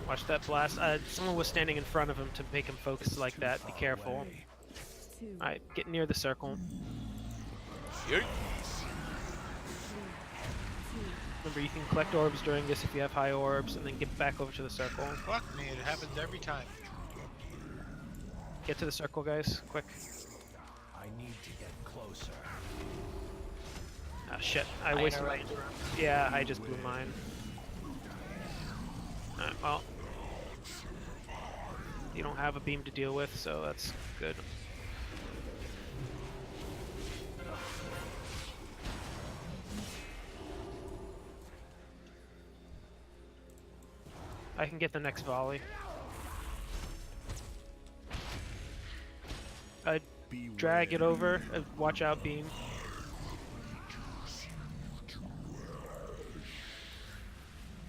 Watch that blast. Someone was standing in front of him to make him focus like that. Be careful. Alright, get near the circle. Remember, you can collect orbs during this if you have high orbs, and then get back over to the circle. Fuck me, it happens every time. Get to the circle, guys, quick. I need to get closer. Ah, shit. I wasted my... Yeah, I just blew mine. Alright, well. You don't have a beam to deal with, so that's good. I can get the next volley. Drag it over. Watch out, beam.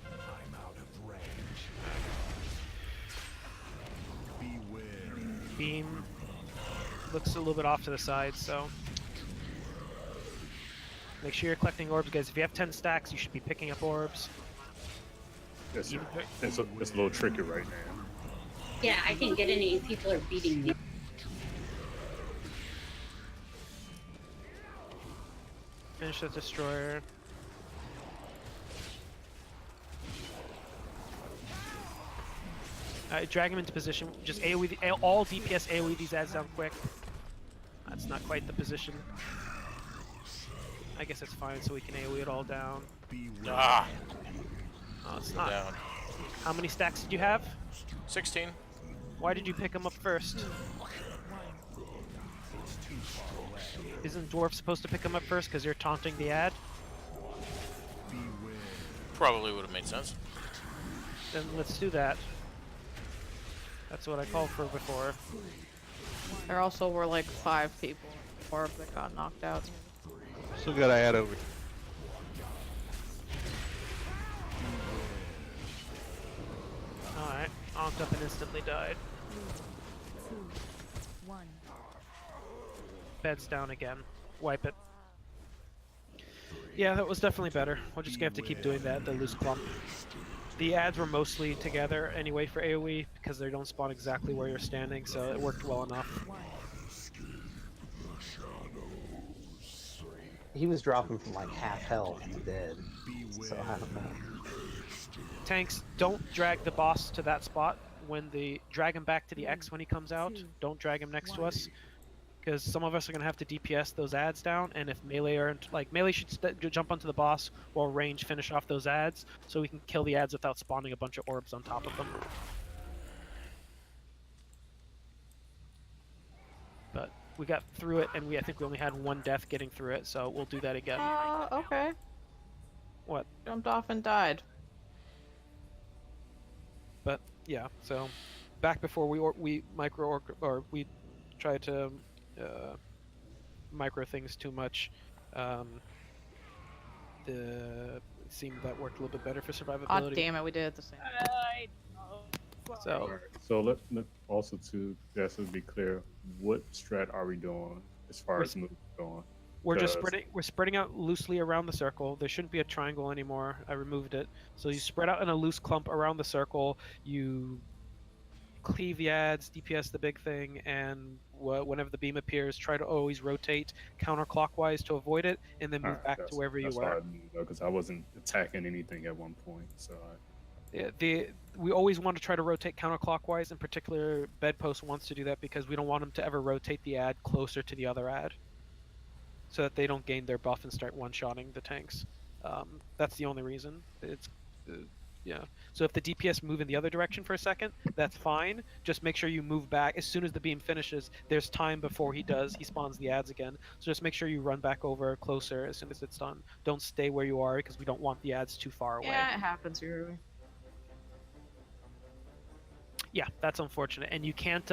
I'm out of range. Beware. Beam looks a little bit off to the side, so make sure you're collecting orbs, guys. If you have 10 stacks, you should be picking up orbs. Yes, sir. It's a little tricky right now. Yeah, I can't get any. People are beating me. Finish the destroyer. Drag him into position. Just AoE, all DPS AoE these ads down quick. That's not quite the position. I guess it's fine, so we can AoE it all down. Ah! Oh, it's not. Down. How many stacks did you have? 16. Why did you pick them up first? Isn't Dwarf supposed to pick them up first because you're taunting the ad? Probably would have made sense. Then let's do that. That's what I called for before. There also were like 5 people in the orb that got knocked out. Still got to add over. Alright, onked up and instantly died. 3, 2, 1. Bed's down again. Wipe it. Yeah, that was definitely better. We're just gonna have to keep doing that, the loose clump. The ads were mostly together anyway for AoE because they don't spawn exactly where you're standing, so it worked well enough. He was dropping from like half health to dead, so I don't know. Tanks, don't drag the boss to that spot. Drag him back to the X when he comes out. Don't drag him next to us, because some of us are gonna have to DPS those ads down, and if melee aren't melee should jump onto the boss while range finish off those ads, so we can kill the ads without spawning a bunch of orbs on top of them. But we got through it, and I think we only had 1 death getting through it, so we'll do that again. Okay. What? Jumped off and died. But yeah, so back before we tried to micro things too much, it seemed that worked a little bit better for survivability. Oh damn it, we did it the same. So So let also to just to be clear, what strat are we doing as far as moves going? we're just spreading out loosely around the circle. There shouldn't be a triangle anymore. I removed it. So you spread out in a loose clump around the circle. You cleave the ads, DPS the big thing, and whenever the beam appears, try to always rotate counterclockwise to avoid it, and then move back to wherever you were. Because I wasn't attacking anything at one point, so. We always want to try to rotate counterclockwise. In particular, Bedpost wants to do that because we don't want them to ever rotate the ad closer to the other ad, so that they don't gain their buff and start one-shotting the tanks. That's the only reason. Yeah. So if the DPS move in the other direction for a second, that's fine. Just make sure you move back. As soon as the beam finishes, there's time before he spawns the ads again. So just make sure you run back over closer as soon as it's done. Don't stay where you are because we don't want the ads too far away. Yeah, it happens usually. Yeah, that's unfortunate. And you can't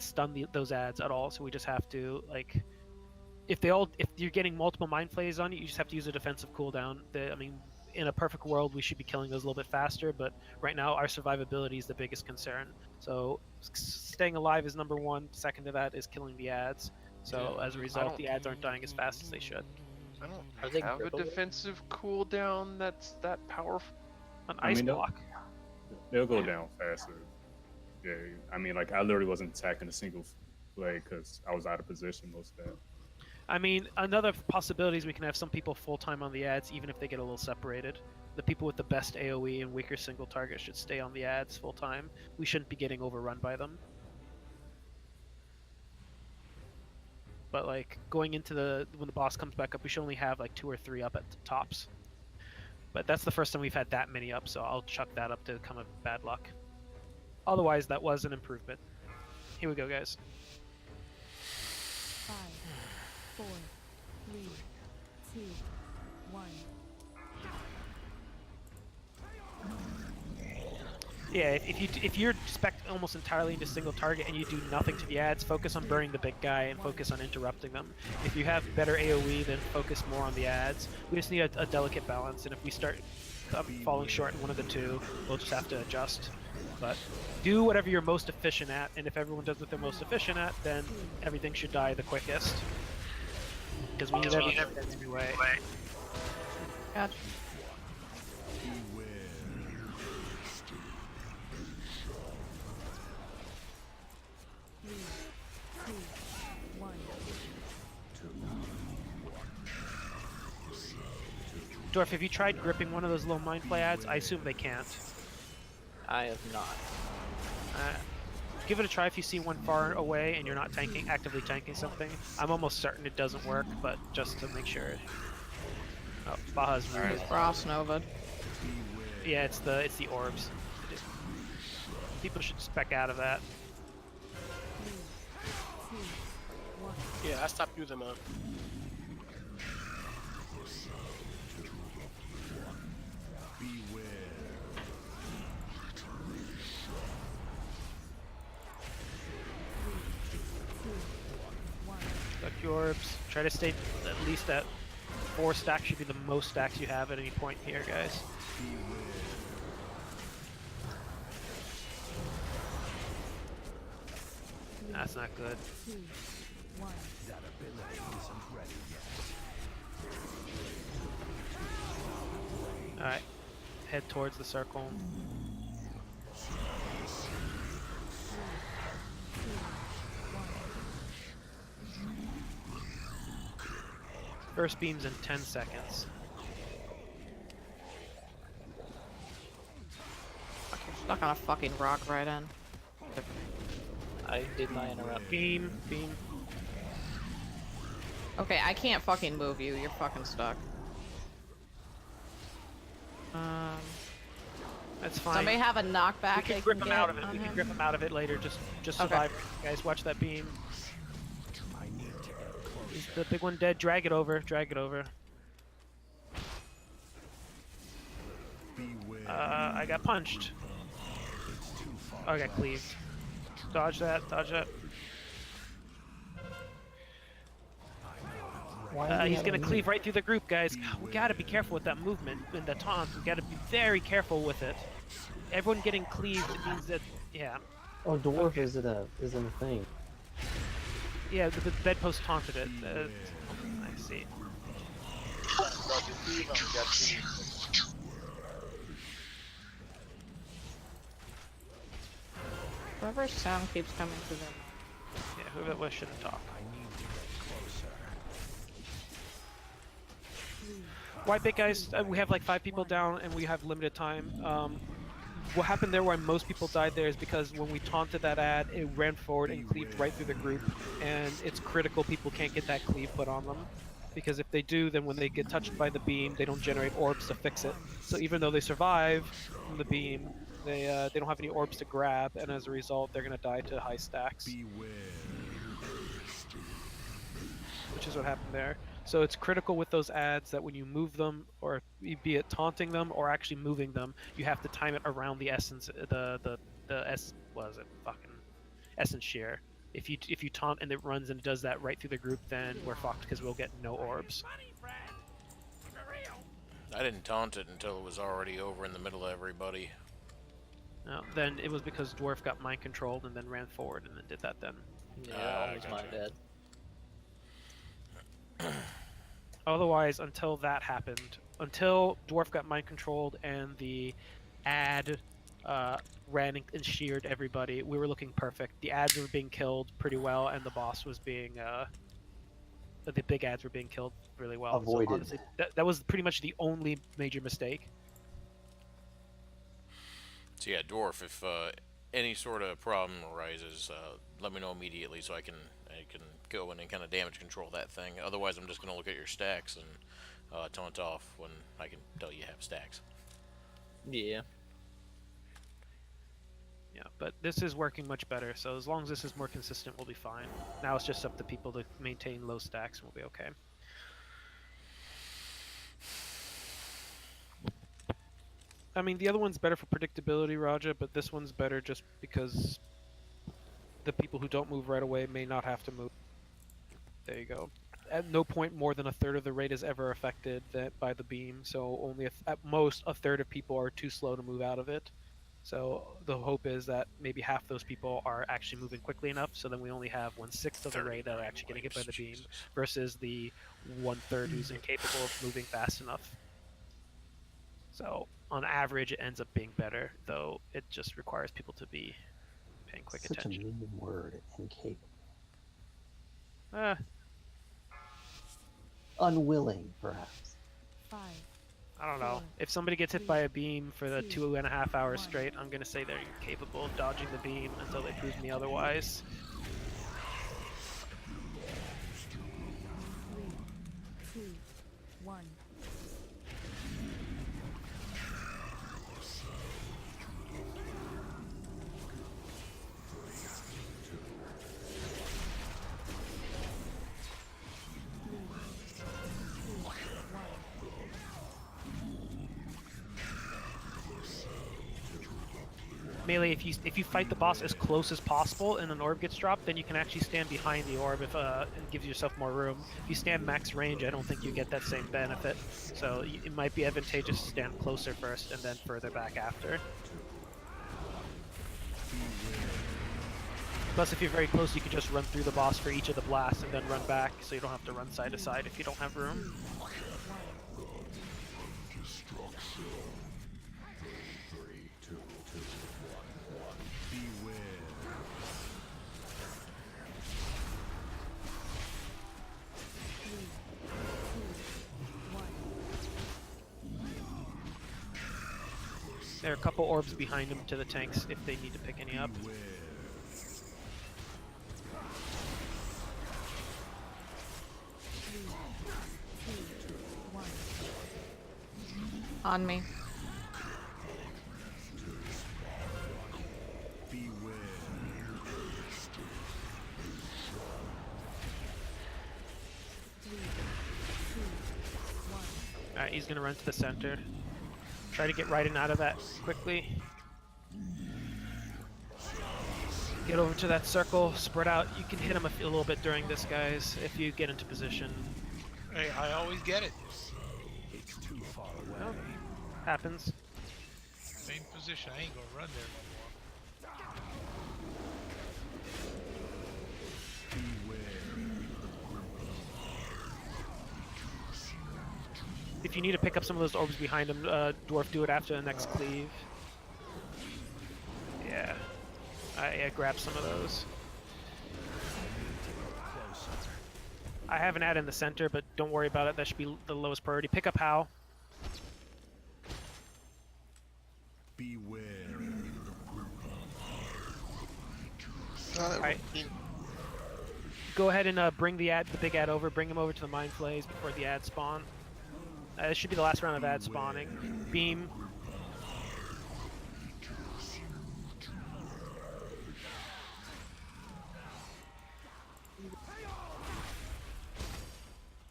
stun those ads at all. So we just have to if you're getting multiple mind flays on you just have to use a defensive cooldown. In a perfect world, we should be killing those a little bit faster, but right now our survivability is the biggest concern. So staying alive is number 1. Second to that is killing the ads. So as a result, the ads aren't dying as fast as they should. I don't have a defensive cooldown that's that powerful. An ice block. They'll go down faster. Yeah, I literally wasn't attacking a single play because I was out of position most of that. Another possibility is we can have some people full-time on the ads, even if they get a little separated. The people with the best AoE and weaker single target should stay on the ads full-time. We shouldn't be getting overrun by them. But going into when the boss comes back up, we should only have 2 or 3 up at the tops. But that's the first time we've had that many up, so I'll chuck that up to come of bad luck. Otherwise, that was an improvement. Here we go, guys. 5, 4, 3, 2, 1. Yeah, if you're spec almost entirely into single target and you do nothing to the ads, focus on burning the big guy and focus on interrupting them. If you have better AoE, then focus more on the ads. We just need a delicate balance, and if we start falling short in one of the two, we'll just have to adjust. But do whatever you're most efficient at, and if everyone does what they're most efficient at, then everything should die the quickest. Because we need evidence anyway. Gotcha. Dwarf, have you tried gripping one of those little mind play ads? I assume they can't. I have not. Give it a try if you see one far away and you're not actively tanking something. I'm almost certain it doesn't work, but just to make sure. Oh, Baja's Frost Nova. Yeah, it's the orbs. People should spec out of that. 3, 2, 1. Yeah, I stopped using mine. Beware. Spec your orbs. Try to stay at least at 4 stacks. Should be the most stacks you have at any point here, guys. That's not good. 2, 1. That ability isn't ready yet. Alright. Head towards the circle. First beam's in 10 seconds. Fuck, you're stuck on a fucking rock right in. I did my interrupt. Beam. Okay, I can't fucking move you. You're fucking stuck. That's fine. Somebody have a knockback. We can they grip can him out get of it. on We can him? grip him out of it later. Just Okay. survive, guys. Watch that beam. I need to get closer. Is the big one dead? Drag it over. Drag it over. Beware. I got punched. It's too far. Oh, I got cleaved. Dodge that. Dodge that. He's gonna cleave right through the group, guys. We gotta be careful with that movement and the taunt. We gotta be very careful with it. Everyone getting cleaved means that, yeah. Oh, dwarf isn't a thing. Yeah, the bedpost taunted it. I see. Whoever's sound keeps coming to them. Yeah, whoever was shouldn't talk. I need to get closer. Wipe it, guys. We have like 5 people down and we have limited time. What happened there why most people died there is because when we taunted that ad, it ran forward and cleaved right through the group. And it's critical people can't get that cleave put on them. Because if they do, then when they get touched by the beam, they don't generate orbs to fix it. So even though they survive from the beam, they don't have any orbs to grab, and as a result, they're going to die to high stacks. Beware. Which is what happened there. So it's critical with those ads that when you move them, or be it taunting them or actually moving them, you have to time it around the essence, essence shear. If you taunt and it runs and it does that right through the group, then we're fucked because we'll get no orbs. I didn't taunt it until it was already over in the middle of everybody. No, then it was because Dwarf got mind controlled and then ran forward and then did that then. Yeah, always my bad. Otherwise, until that happened, until Dwarf got mind controlled and the ad ran and sheared everybody, we were looking perfect. The ads were being killed pretty well, and the boss was being the big ads were being killed really well. Avoided. So honestly, that was pretty much the only major mistake. So yeah, Dwarf, if any sort of problem arises, let me know immediately so I can go in and kind of damage control that thing. Otherwise, I'm just going to look at your stacks and taunt off when I can tell you have stacks. Yeah. Yeah, but this is working much better, so as long as this is more consistent, we'll be fine. Now it's just up to people to maintain low stacks and we'll be okay. I mean, the other one's better for predictability, Raja, but this one's better just because the people who don't move right away may not have to move. There you go. At no point more than a third of the raid is ever affected by the beam, so only at most a third of people are too slow to move out of it. So the hope is that maybe half those people are actually moving quickly enough, so then we only have 1/6 of the raid that are actually getting hit by the beam, versus the 1/3 who's incapable of moving fast enough. So on average, it ends up being better, though it just requires people to be paying quick attention. Such a mean word, incapable. Unwilling, perhaps. 5. I don't know. If somebody gets hit by a beam for the 2.5 hours straight, I'm gonna say they're incapable of dodging the beam until they prove me otherwise. 3, 2, 1. Melee, if you fight the boss as close as possible and an orb gets dropped, then you can actually stand behind the orb if and gives yourself more room. If you stand max range, I don't think you get that same benefit. So it might be advantageous to stand closer first and then further back after. Plus, if you're very close, you can just run through the boss for each of the blasts and then run back, so you don't have to run side to side if you don't have room. There are a couple orbs behind him to the tanks if they need to pick any up. On me. Alright, he's gonna run to the center. Try to get Raidin out of that quickly. Get over to that circle, spread out. You can hit him a little bit during this, guys, if you get into position. Hey, I always get it. It's too far away. Oh, happens. Same position. I ain't gonna run there no more. If you need to pick up some of those orbs behind him, Dwarf, do it after the next cleave. Yeah. Yeah, grab some of those. I have an ad in the center, but don't worry about it. That should be the lowest priority. Pick up Hal. Beware. Alright. Go ahead and bring the big ad over. Bring him over to the Mind Flays before the ad spawn. This should be the last round of ad spawning. Beam.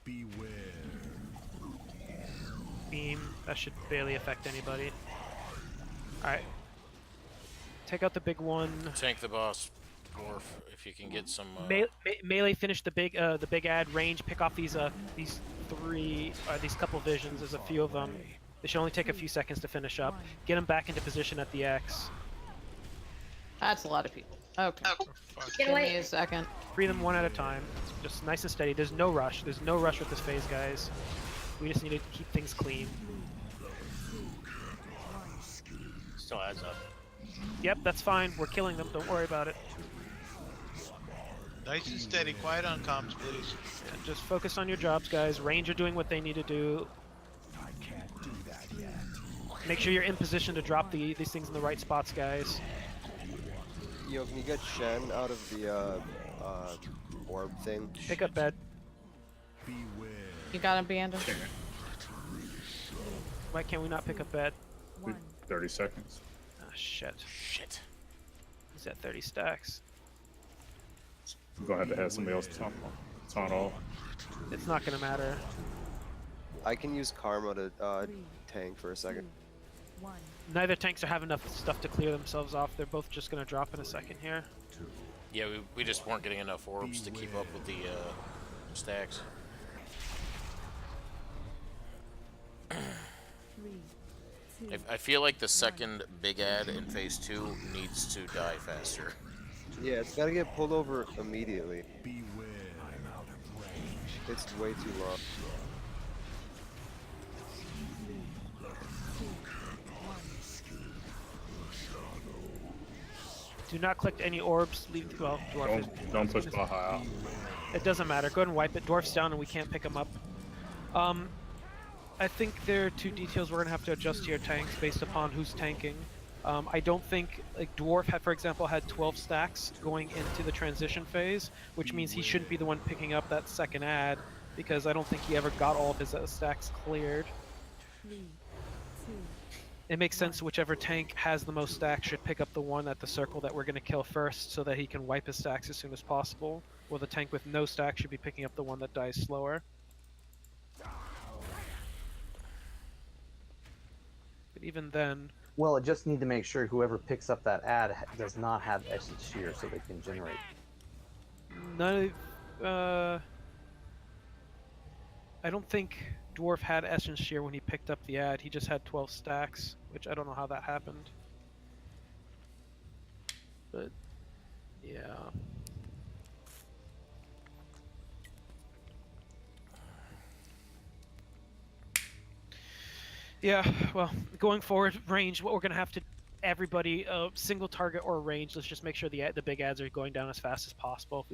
Beware. Beam. That should barely affect anybody. Alright. Take out the big one. Tank the boss, Dwarf, if you can get some. Melee finish the big ad. Range. Pick off these these couple visions. There's a few of them. They should only take a few seconds to finish up. Get them back into position at the X. That's a lot of people. Okay. Get Give away. me a second. Free them one at a time. Just nice and steady. There's no rush. There's no rush with this phase, guys. We just need to keep things clean. Still adds up. Yep, that's fine. We're killing them. Don't worry about it. Nice and steady. Quiet on comms, please. Yeah, just focus on your jobs, guys. Range are doing what they need to do. I can't do that yet. Make sure you're in position to drop these things in the right spots, guys. Yo, can you get Shen out of the orb thing? Pick up bed. You got him, Banda? Why can't we not pick up bed? 30 seconds. Ah, shit. Shit. He's at 30 stacks. We're gonna have to have somebody else taunt off. It's not gonna matter. I can use Karma to tank for a second. Neither tanks have enough stuff to clear themselves off. They're both just gonna drop in a second here. Yeah, we just weren't getting enough orbs to keep up with the stacks. I feel like the second big ad in phase 2 needs to die faster. Yeah, it's gotta get pulled over immediately. Beware. I'm out of range. It's way too long. Do not collect any orbs. Leave. Well, Dwarf is. Don't push Baja out. It doesn't matter. Go ahead and wipe it. Dwarf's down, and we can't pick him up. I think there are two details we're gonna have to adjust to your tanks based upon who's tanking. I don't think, like, Dwarf had, for example, had 12 stacks going into the transition phase, which means he shouldn't be the one picking up that second ad, because I don't think he ever got all of his stacks cleared. It makes sense whichever tank has the most stacks should pick up the one at the circle that we're going to kill first, so that he can wipe his stacks as soon as possible, while the tank with no stacks should be picking up the one that dies slower. But even then, Well, it just need to make sure whoever picks up that ad does not have Essence Shear so they can generate. None of, I don't think Dwarf had Essence Shear when he picked up the ad. He just had 12 stacks, which I don't know how that happened. But, yeah. Yeah, well, going forward, range, what we're going to have to, everybody, single target or range, let's just make sure the big ads are going down as fast as possible.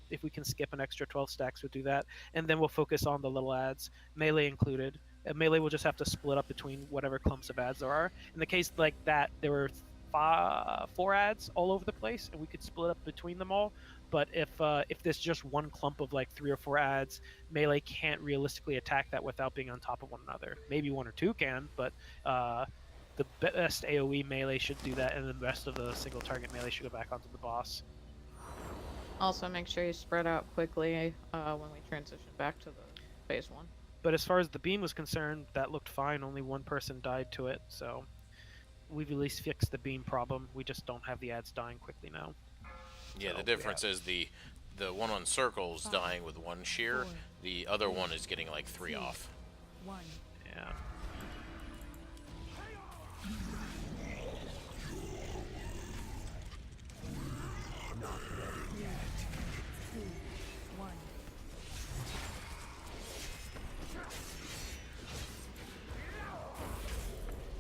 If we can skip an extra 12 stacks, we'll do that. And then we'll focus on the little ads, melee included. Melee will just have to split up between whatever clumps of ads there are. In the case like that, there were 4 ads all over the place, and we could split up between them all. But if there's just one clump of like 3 or 4 ads, melee can't realistically attack that without being on top of one another. Maybe 1 or 2 can, but the best AoE melee should do that, and then the rest of the single target melee should go back onto the boss. Also, make sure you spread out quickly when we transition back to the phase 1. But as far as the beam was concerned, that looked fine. Only 1 person died to it, so we've at least fixed the beam problem. We just don't have the ads dying quickly now. Yeah, So, the difference is the one on circle's dying with 1 shear. The other one is getting like 3 off. 1. Yeah.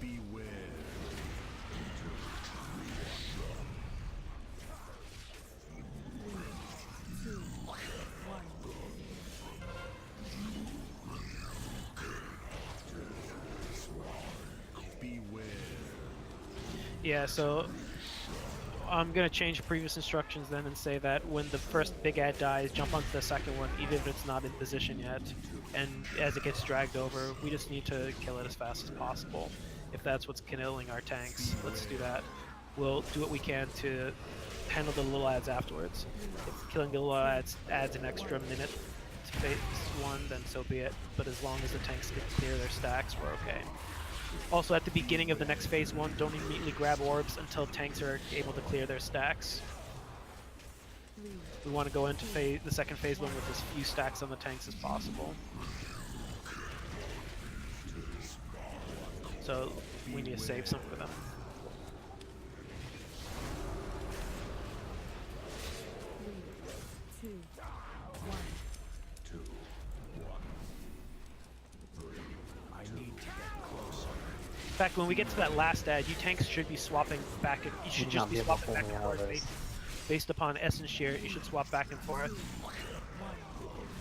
Beware. Yeah, so I'm going to change previous instructions then and say that when the first big ad dies, jump onto the second one, even if it's not in position yet. And as it gets dragged over, we just need to kill it as fast as possible. If that's what's killing our tanks, let's do that. We'll do what we can to handle the little ads afterwards. If killing the little ads adds an extra minute to phase 1, then so be it. But as long as the tanks can clear their stacks, we're okay. Also, at the beginning of the next phase 1, don't immediately grab orbs until tanks are able to clear their stacks. We want to go into the second phase 1 with as few stacks on the tanks as possible. So we need to save some for them. In fact, when we get to that last ad, you tanks should be swapping back. You should just be swapping back and forth based upon Essence Shear. You should swap back and forth.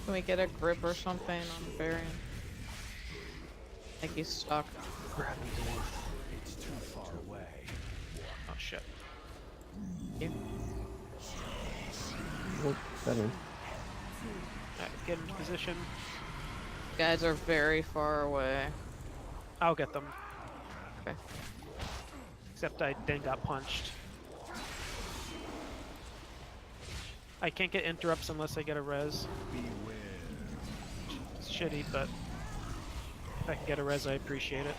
Can we get a grip or something on the Varian? I think he's stuck. It's too far away. Oh shit. Look better. Alright, get into position. Guys are very far away. I'll get them. Okay. Except I then got punched. I can't get interrupts unless I get a res. It's shitty, but if I can get a res, I appreciate it.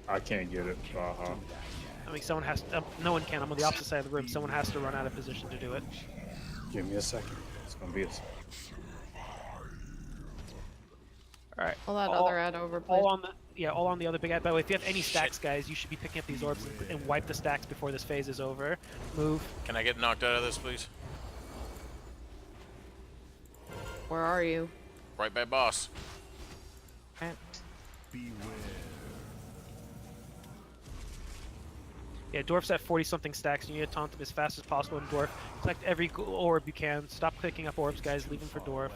I can't get it. I mean, someone has to, no one can. I'm on the opposite side of the room. Someone has to run out of position to do it. Give me a second. It's gonna be a second. Alright. Pull that other ad over, please. All on the other big ad. By the way, if you have any stacks, guys, you should be picking up these orbs and wipe the stacks before this phase is over. Move. Can I get knocked out of this, please? Where are you? Right by boss. Right. Beware. Yeah, Dwarf's at 40-something stacks, and you need to taunt them as fast as possible. And Dwarf, collect every orb you can. Stop picking up orbs, guys. Leave them for Dwarf.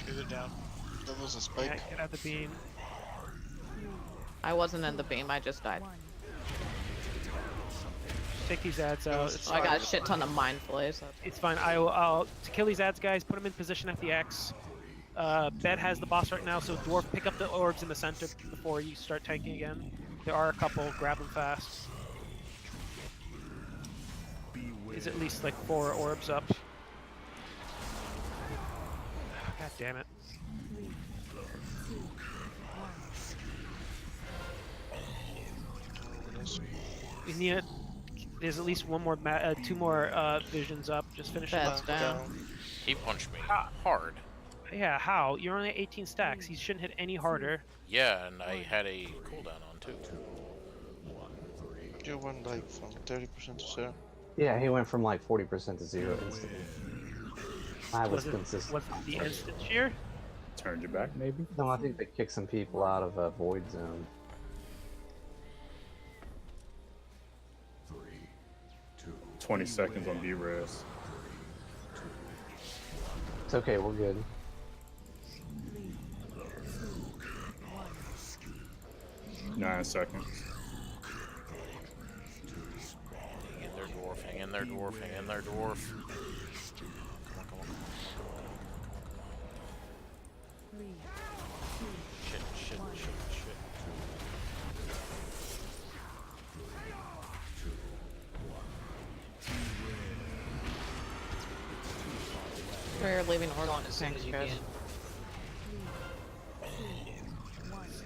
Get it down. That was a spike. Yeah, get out the beam. I wasn't in the beam, I just died. Take these ads out. It's I got a shit ton of mind flays. It's fine. I'll to kill these ads, guys. Put them in position at the X. Bed has the boss right now, so Dwarf, pick up the orbs in the center before you start tanking again. There are a couple. Grab them fast. There's at least like 4 orbs up. God damn it. We need. There's at least one more, two more visions up. Just finish them That's up. down. He punched me hard. Yeah, how? You're only at 18 stacks. He shouldn't hit any harder. Yeah, and I had a cooldown on too. You went like from 30% to 0. Yeah, he went from like 40% to 0 instantly. I was consistent. Was it the instant shear? Turned your back, maybe? No, I think they kicked some people out of a void zone. 20 seconds on B-res. It's okay, we're good. Nine seconds. Hang in there, dwarf. Hang in there, dwarf. Hang in there, dwarf. Come on, come on, come on. Shit, shit, shit, shit. We're leaving Orlon as soon as you guys. can.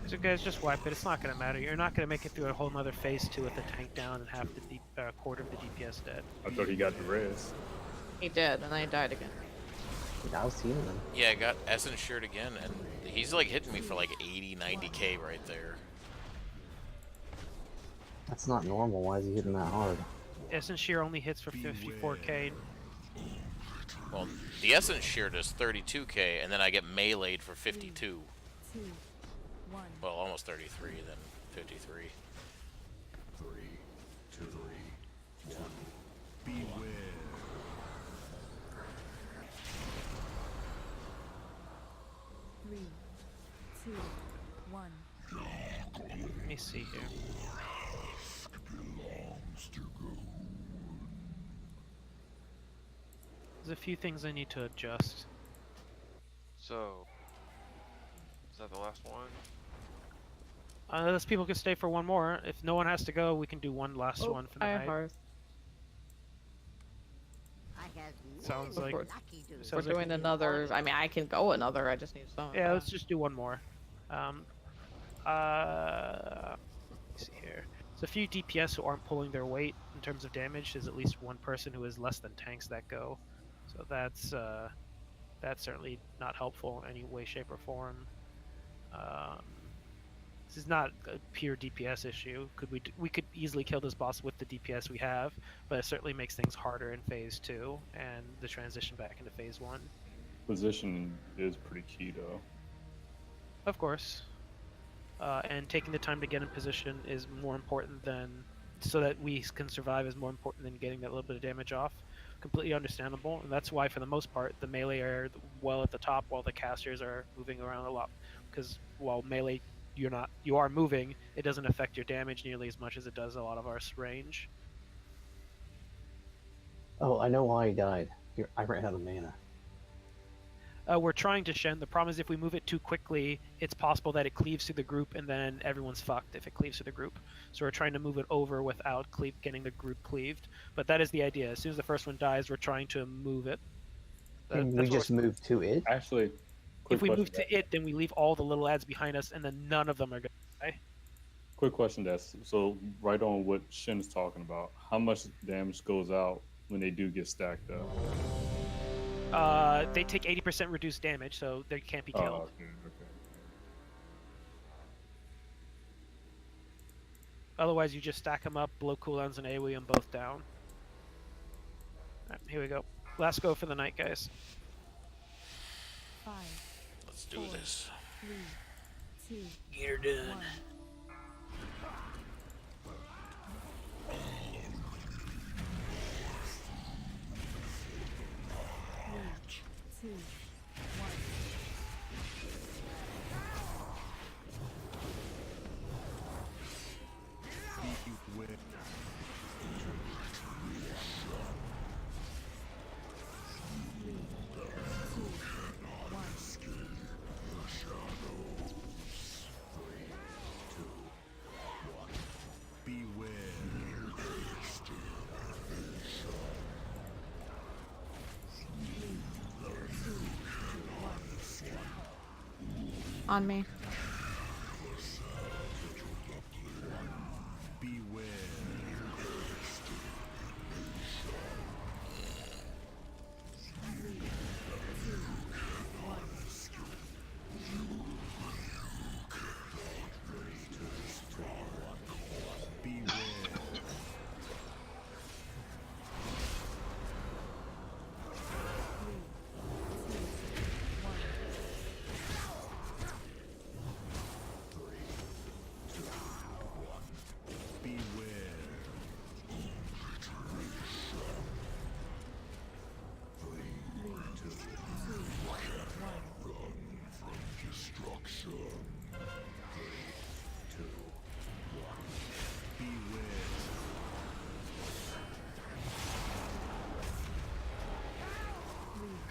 So guys, just wipe it. It's not going to matter. You're not going to make it through a whole nother phase 2 with the tank down and half the quarter of the DPS dead. I thought he got the res. He did, and then he died again. I was healing him. Yeah, I got Essence Sheared again, and he's like hitting me for like 80, 90k right there. That's not normal. Why is he hitting that hard? Essence Shear only hits for 54k. Well, the Essence Shear does 32k, and then I get meleeed for 52. Well, almost 33, then 53. 3, 2, 1. Beware. Three, two, one. Let me see here. There's a few things I need to adjust. So, is that the last one? Unless people can stay for one more. If no one has to go, we can do one last one for the night. Hearth. Sounds like We're doing another. I mean, I can go another. I just need some. Yeah, let's just do one more. Let me see here. There's a few DPS who aren't pulling their weight in terms of damage. There's at least one person who is less than tanks that go. So that's certainly not helpful in any way, shape, or form. This is not a pure DPS issue. We could easily kill this boss with the DPS we have, but it certainly makes things harder in phase 2 and the transition back into phase 1. Position is pretty key, though. Of course. And taking the time to get in position is more important than, so that we can survive is more important than getting that little bit of damage off. Completely understandable, and that's why for the most part the melee are well at the top while the casters are moving around a lot, because while melee you are moving, it doesn't affect your damage nearly as much as it does a lot of our range. Oh, I know why he died. Here, I ran out of mana. We're trying to Shen. The problem is if we move it too quickly, it's possible that it cleaves through the group and then everyone's fucked if it cleaves through the group. So we're trying to move it over without getting the group cleaved. But that is the idea. As soon as the first one dies, we're trying to move it. Can we just move to it? Actually, if we move to it, then we leave all the little ads behind us, and then none of them are going to die. Quick question, Des. So right on what Shin is talking about, how much damage goes out when they do get stacked up? They take 80% reduced damage, so they can't be killed. Oh, okay. Otherwise, you just stack them up, blow cooldowns, and AoE them both down. Alright, here we go. Last go for the night, guys. 5. Let's do this. 3, 2. Get her done. 1. Two, one. Beware. On me. Beware.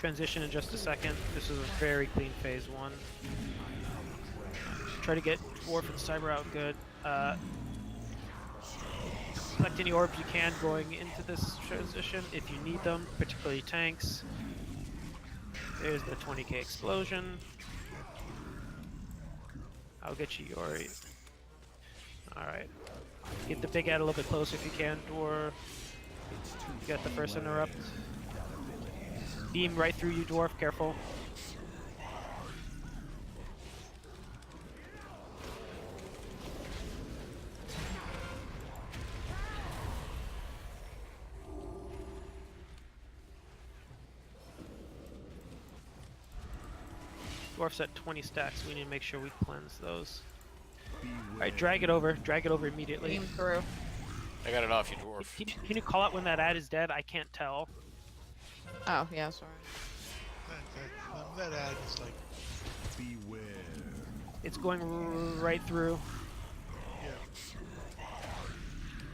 transition in just a second. This is a very clean phase 1. Try to get Dwarf and Cyber out good. Collect any orbs you can going into this transition if you need them, particularly tanks. There's the 20k explosion. I'll get you Yori. Alright. Get the big ad a little bit closer if you can, Dwarf. You got the first interrupt. Beam right through you, Dwarf, careful. Dwarf's at 20 stacks. We need to make sure we cleanse those. Alright, drag it over immediately. Beam through. I got it off you, Dwarf. Can you call out when that ad is dead? I can't tell. Oh, yeah, sorry. That ad is like... Beware. It's going right through. Yeah.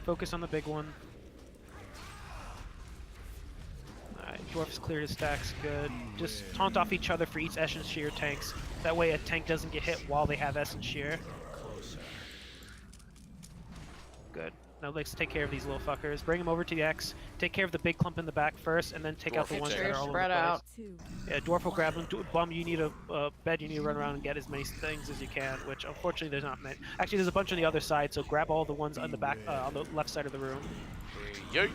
Focus on the big one. Alright, Dwarf's cleared his stacks, good. Just taunt off each other for each Essence Shear tanks. That way a tank doesn't get hit while they have Essence Shear. Good. Now let's take care of these little fuckers. Bring them over to the X. Take care of the big clump in the back first, and then take out the ones that are all spread over the out. place. Yeah, Dwarf will grab them. Bum, you need a bed. You need to run around and get as many things as you can. Which unfortunately there's not many. Actually, there's a bunch on the other side. So grab all the ones on the back, on the left side of the room. Yay.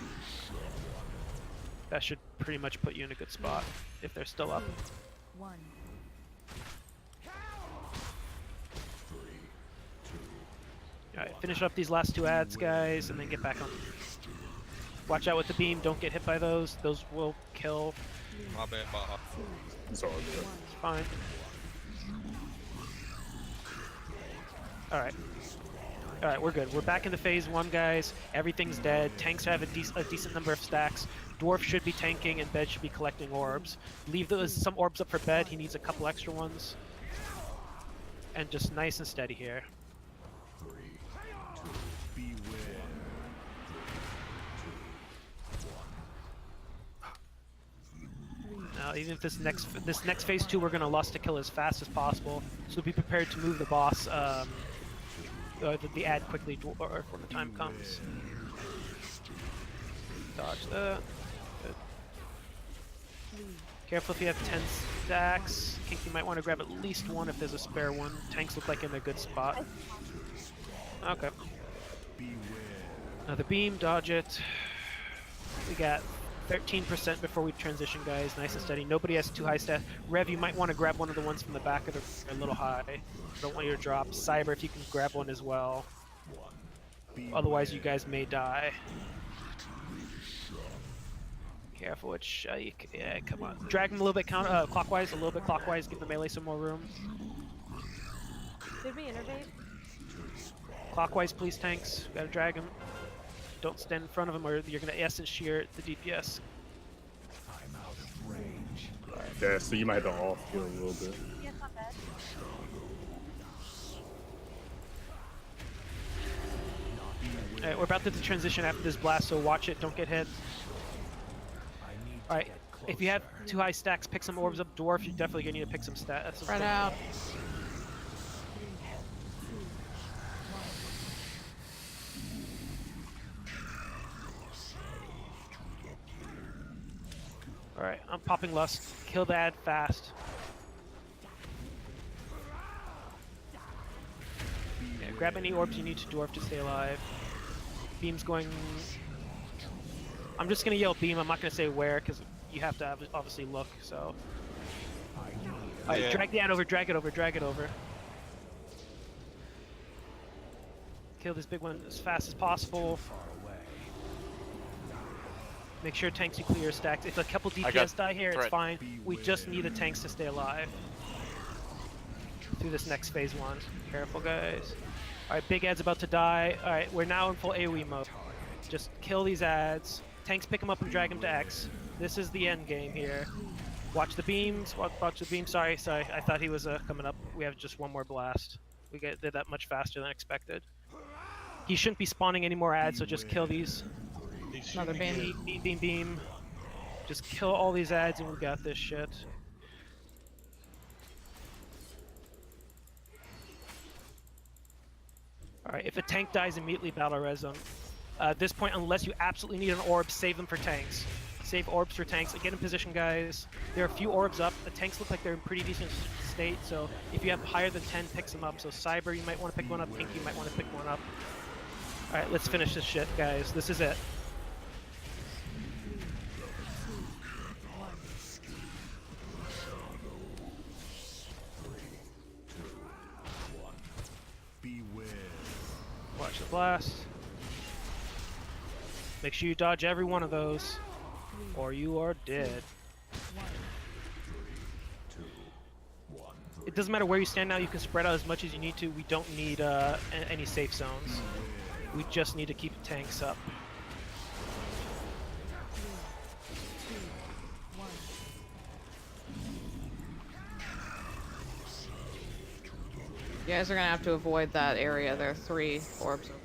That should pretty much put you in a good spot if they're still up. 1. Alright, finish up these last 2 ads, guys, and then get back on. Watch out with the beam, don't get hit by those. Those will kill. My bad, Baja. It's all good. It's fine. Alright. Alright, we're good. We're back into phase 1, guys. Everything's dead. Tanks have a decent number of stacks. Dwarf should be tanking, and Bed should be collecting orbs. Leave some orbs up for Bed. He needs a couple extra ones. And just nice and steady here. Now, even if this next phase 2, we're gonna lust to kill as fast as possible. So be prepared to move the boss, the ad quickly or when the time comes. Dodge that. Good. Careful if you have 10 stacks. I think you might want to grab at least one if there's a spare one. Tanks look like in a good spot. Okay. Another beam, dodge it. We got 13% before we transition, guys. Nice and steady. Nobody has too high stats. Rev, you might want to grab one of the ones from the back of the a little high. Don't want you to drop. Cyber, if you can grab one as well. Otherwise, you guys may die. Careful with Shike. Yeah, come on. Drag him a little bit clockwise, Give the melee some more room. Did we innervate? Clockwise, please, tanks. Gotta drag him. Don't stand in front of him or you're gonna Essence Shear the DPS. I'm out of range. Yeah, so you might have to off heal a little bit. Yes, I'm dead. Alright, we're about to transition after this blast, so watch it, don't get hit. Alright, if you have too high stacks, pick some orbs up. Dwarf, you're definitely gonna need to pick some stats. Spread out. Alright, I'm popping Lust. Kill the ad fast. Yeah, grab any orbs you need to Dwarf to stay alive. Beam's going... I'm just gonna yell beam, I'm not gonna say where, because you have to obviously look, so... Alright, drag the ad over, drag it over. Kill this big one as fast as possible. Make sure tanks you clear stacks. If a couple DPS die here, it's fine. We just need the tanks to stay alive. Through this next phase 1. Careful, guys. Alright, big ad's about to die. Alright, we're now in full AoE mode. Just kill these ads. Tanks pick them up and drag them to X. This is the end game here. Watch the beams. Watch the beam. Sorry. I thought he was coming up. We have just one more blast. We did that much faster than expected. He shouldn't be spawning any more ads, so just kill these. Another beam. Beam. Just kill all these ads and we got this shit. Alright, if a tank dies, immediately battle res them. At this point, unless you absolutely need an orb, save them for tanks. Save orbs for tanks. Get in position, guys. There are a few orbs up. The tanks look like they're in pretty decent state, so if you have higher than 10, pick them up. So Cyber, you might want to pick one up. Pink, you might want to pick one up. Alright, let's finish this shit, guys. This is it. Watch the blast. Make sure you dodge every one of those, or you are dead. It doesn't matter where you stand now, you can spread out as much as you need to. We don't need any safe zones. We just need to keep the tanks up. You guys are gonna have to avoid that area. There are 3 orbs over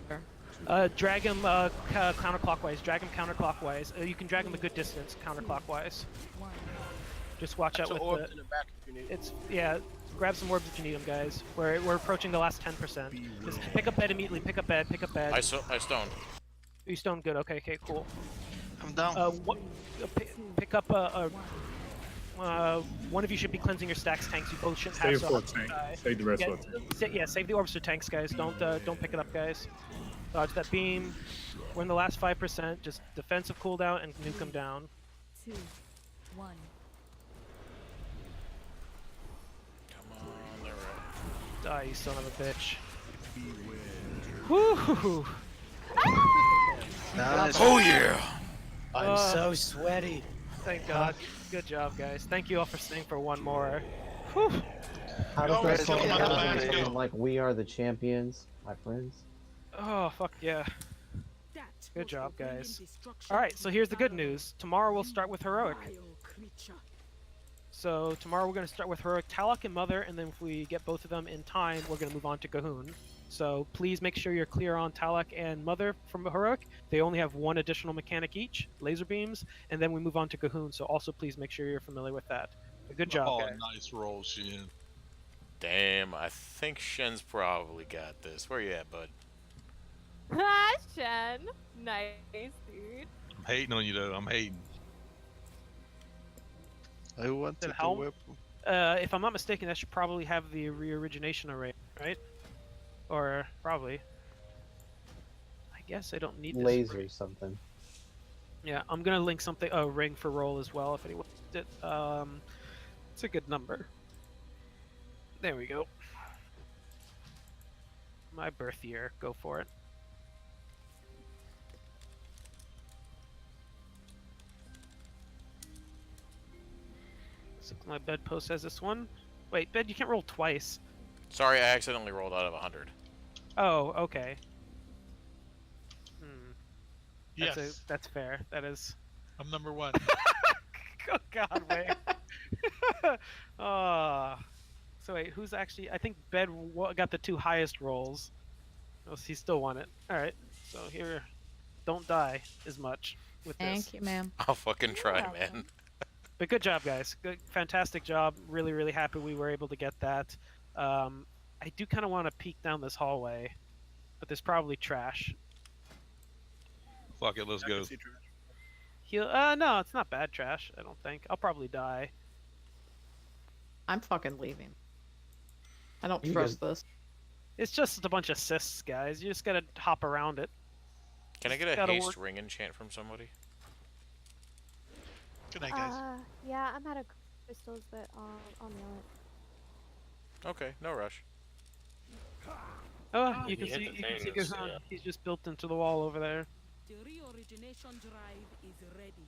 there. Drag him counterclockwise. Drag him counterclockwise. You can drag him a good distance counterclockwise. Just watch out with orbs in the back if you need. It's yeah. Grab some orbs if you need them, guys. We're approaching the last 10%. Just pick up bed immediately. Pick up bed. Pick up bed. I stoned. You stoned good. Okay. Okay. Cool. I'm down. Pick up one of you should be cleansing your stacks tanks. You both shouldn't Save have for tank. Save the rest for tank. Yeah, save the orbs for tanks, guys. Don't pick it up, guys. Dodge that beam. We're in the last 5%. Just defensive cooldown and nuke them down. 2, 1. Die, you son of a bitch. Woo! Nice. Oh yeah! I'm so sweaty. Thank God. Good job, guys. Thank you all for staying for one more. Whew. How does that sound like we are the champions, my friends? Oh, fuck yeah. Good job, guys. Alright, so here's the good news. Tomorrow we'll start with Heroic. So tomorrow we're going to start with Heroic, Talak, and Mother, and then if we get both of them in time, we're going to move on to Gahoon. So please make sure you're clear on Talak and Mother from Heroic. They only have 1 additional mechanic each, laser beams, and then we move on to Gahoon, so also please make sure you're familiar with that. But good job, guys. Nice roll, Shen. Damn, I think Shen's probably got this. Where you at, bud? Ah, Shen. Nice, dude. I'm hating on you, though. I'm hating. I wanted to Helm? whip. If I'm not mistaken, that should probably have the re-origination array, right? Or probably. I guess I don't need this. Laser or something. Yeah, I'm gonna link something. A ring for roll as well if anyone did. It's a good number. There we go. My birth year. Go for it. So my bedpost has this one. Wait, bed, you can't roll twice. Sorry, I accidentally rolled out of 100. Oh, okay. Yes. That's fair. That is. I'm number 1. Oh God, wait. So wait, who's actually? I think Bed got the 2 highest rolls. Oh, he still won it. All right. So here, don't die as much with this. Thank you, ma'am. I'll fucking try, man. But good job, guys. Good, fantastic job. Really, really happy we were able to get that. I do kind of want to peek down this hallway, but there's probably trash. Fuck it, let's go. No, it's not bad trash. I don't think. I'll probably die. I'm fucking leaving. I don't trust this. It's just a bunch of cysts, guys. You just gotta hop around it. Can I get a haste ring enchant from somebody? Good night, guys. Yeah, I'm out of crystals, but I'll nail it. Okay, no rush. Oh, you can see Gahoon. He's just built into the wall over there. The reorigination drive is ready.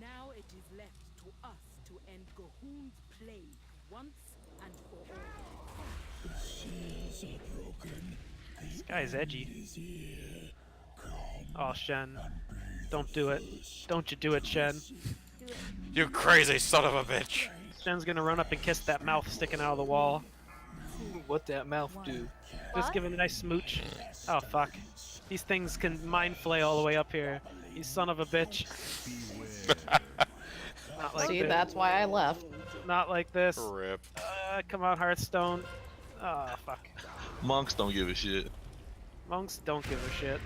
Now it is left to us to end Gahoon's plague once and for all. The seals are broken. This guy's edgy. Oh, Shen. Don't do it. Don't you do it, Shen. You crazy son of a bitch. Shen's gonna run up and kiss that mouth sticking out of the wall. What that mouth do? Just give him a nice smooch. Oh, fuck. These things can mind flay all the way up here. You son of a bitch. Not like See, this. that's why I left. Not like this. Rip. Come on, Hearthstone. Oh, fuck. Monks don't give a shit. Monks don't give a shit.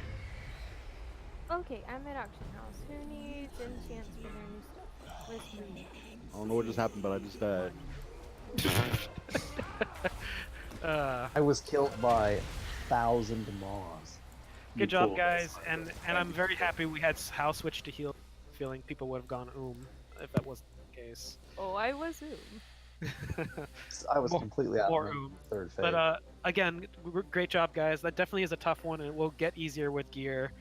Okay, I'm at auction house. Who needs enchants for their new stuff? List me. I don't know what just happened, but I just died. I was killed by 1,000 moths. Good job, guys, and I'm very happy we had Hal switch to heal. Feeling people would have gone if that wasn't the case. Oh, I was I was completely out of the third phase. But again, great job, guys. That definitely is a tough one, and it will get easier with gear.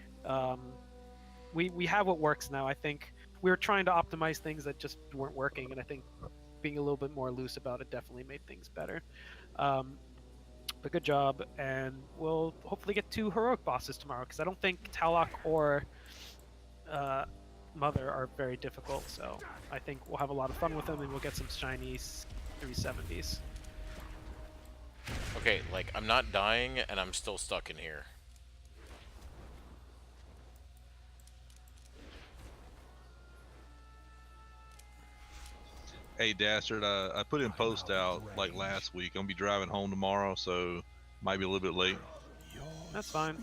We have what works now. I think we were trying to optimize things that just weren't working, and I think being a little bit more loose about it definitely made things better. But good job, and we'll hopefully get 2 heroic bosses tomorrow, because I don't think Talok or Mother are very difficult, so I think we'll have a lot of fun with them, and we'll get some shiny 370s. Okay, like, I'm not dying, and I'm still stuck in here. Hey, Dastard, I put in post out like last week. I'm gonna be driving home tomorrow, so might be a little bit late. That's fine.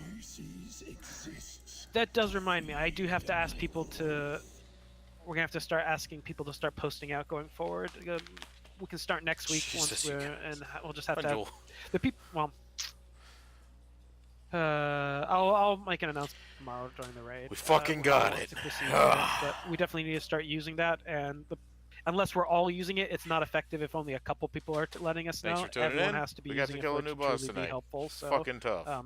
That does remind me, I do have to ask people to... We're gonna have to start asking people to start posting out going forward. We can start next week once we're... And we'll just have to have... The people... Well... I'll make an announcement tomorrow during the raid. We fucking got it! But we definitely need to start using that, and unless we're all using it, it's not effective if only a couple people are letting us know. Thanks for tuning Everyone in. has to be We got using to kill it a for new it to boss truly be tonight. helpful. So, Fucking tough.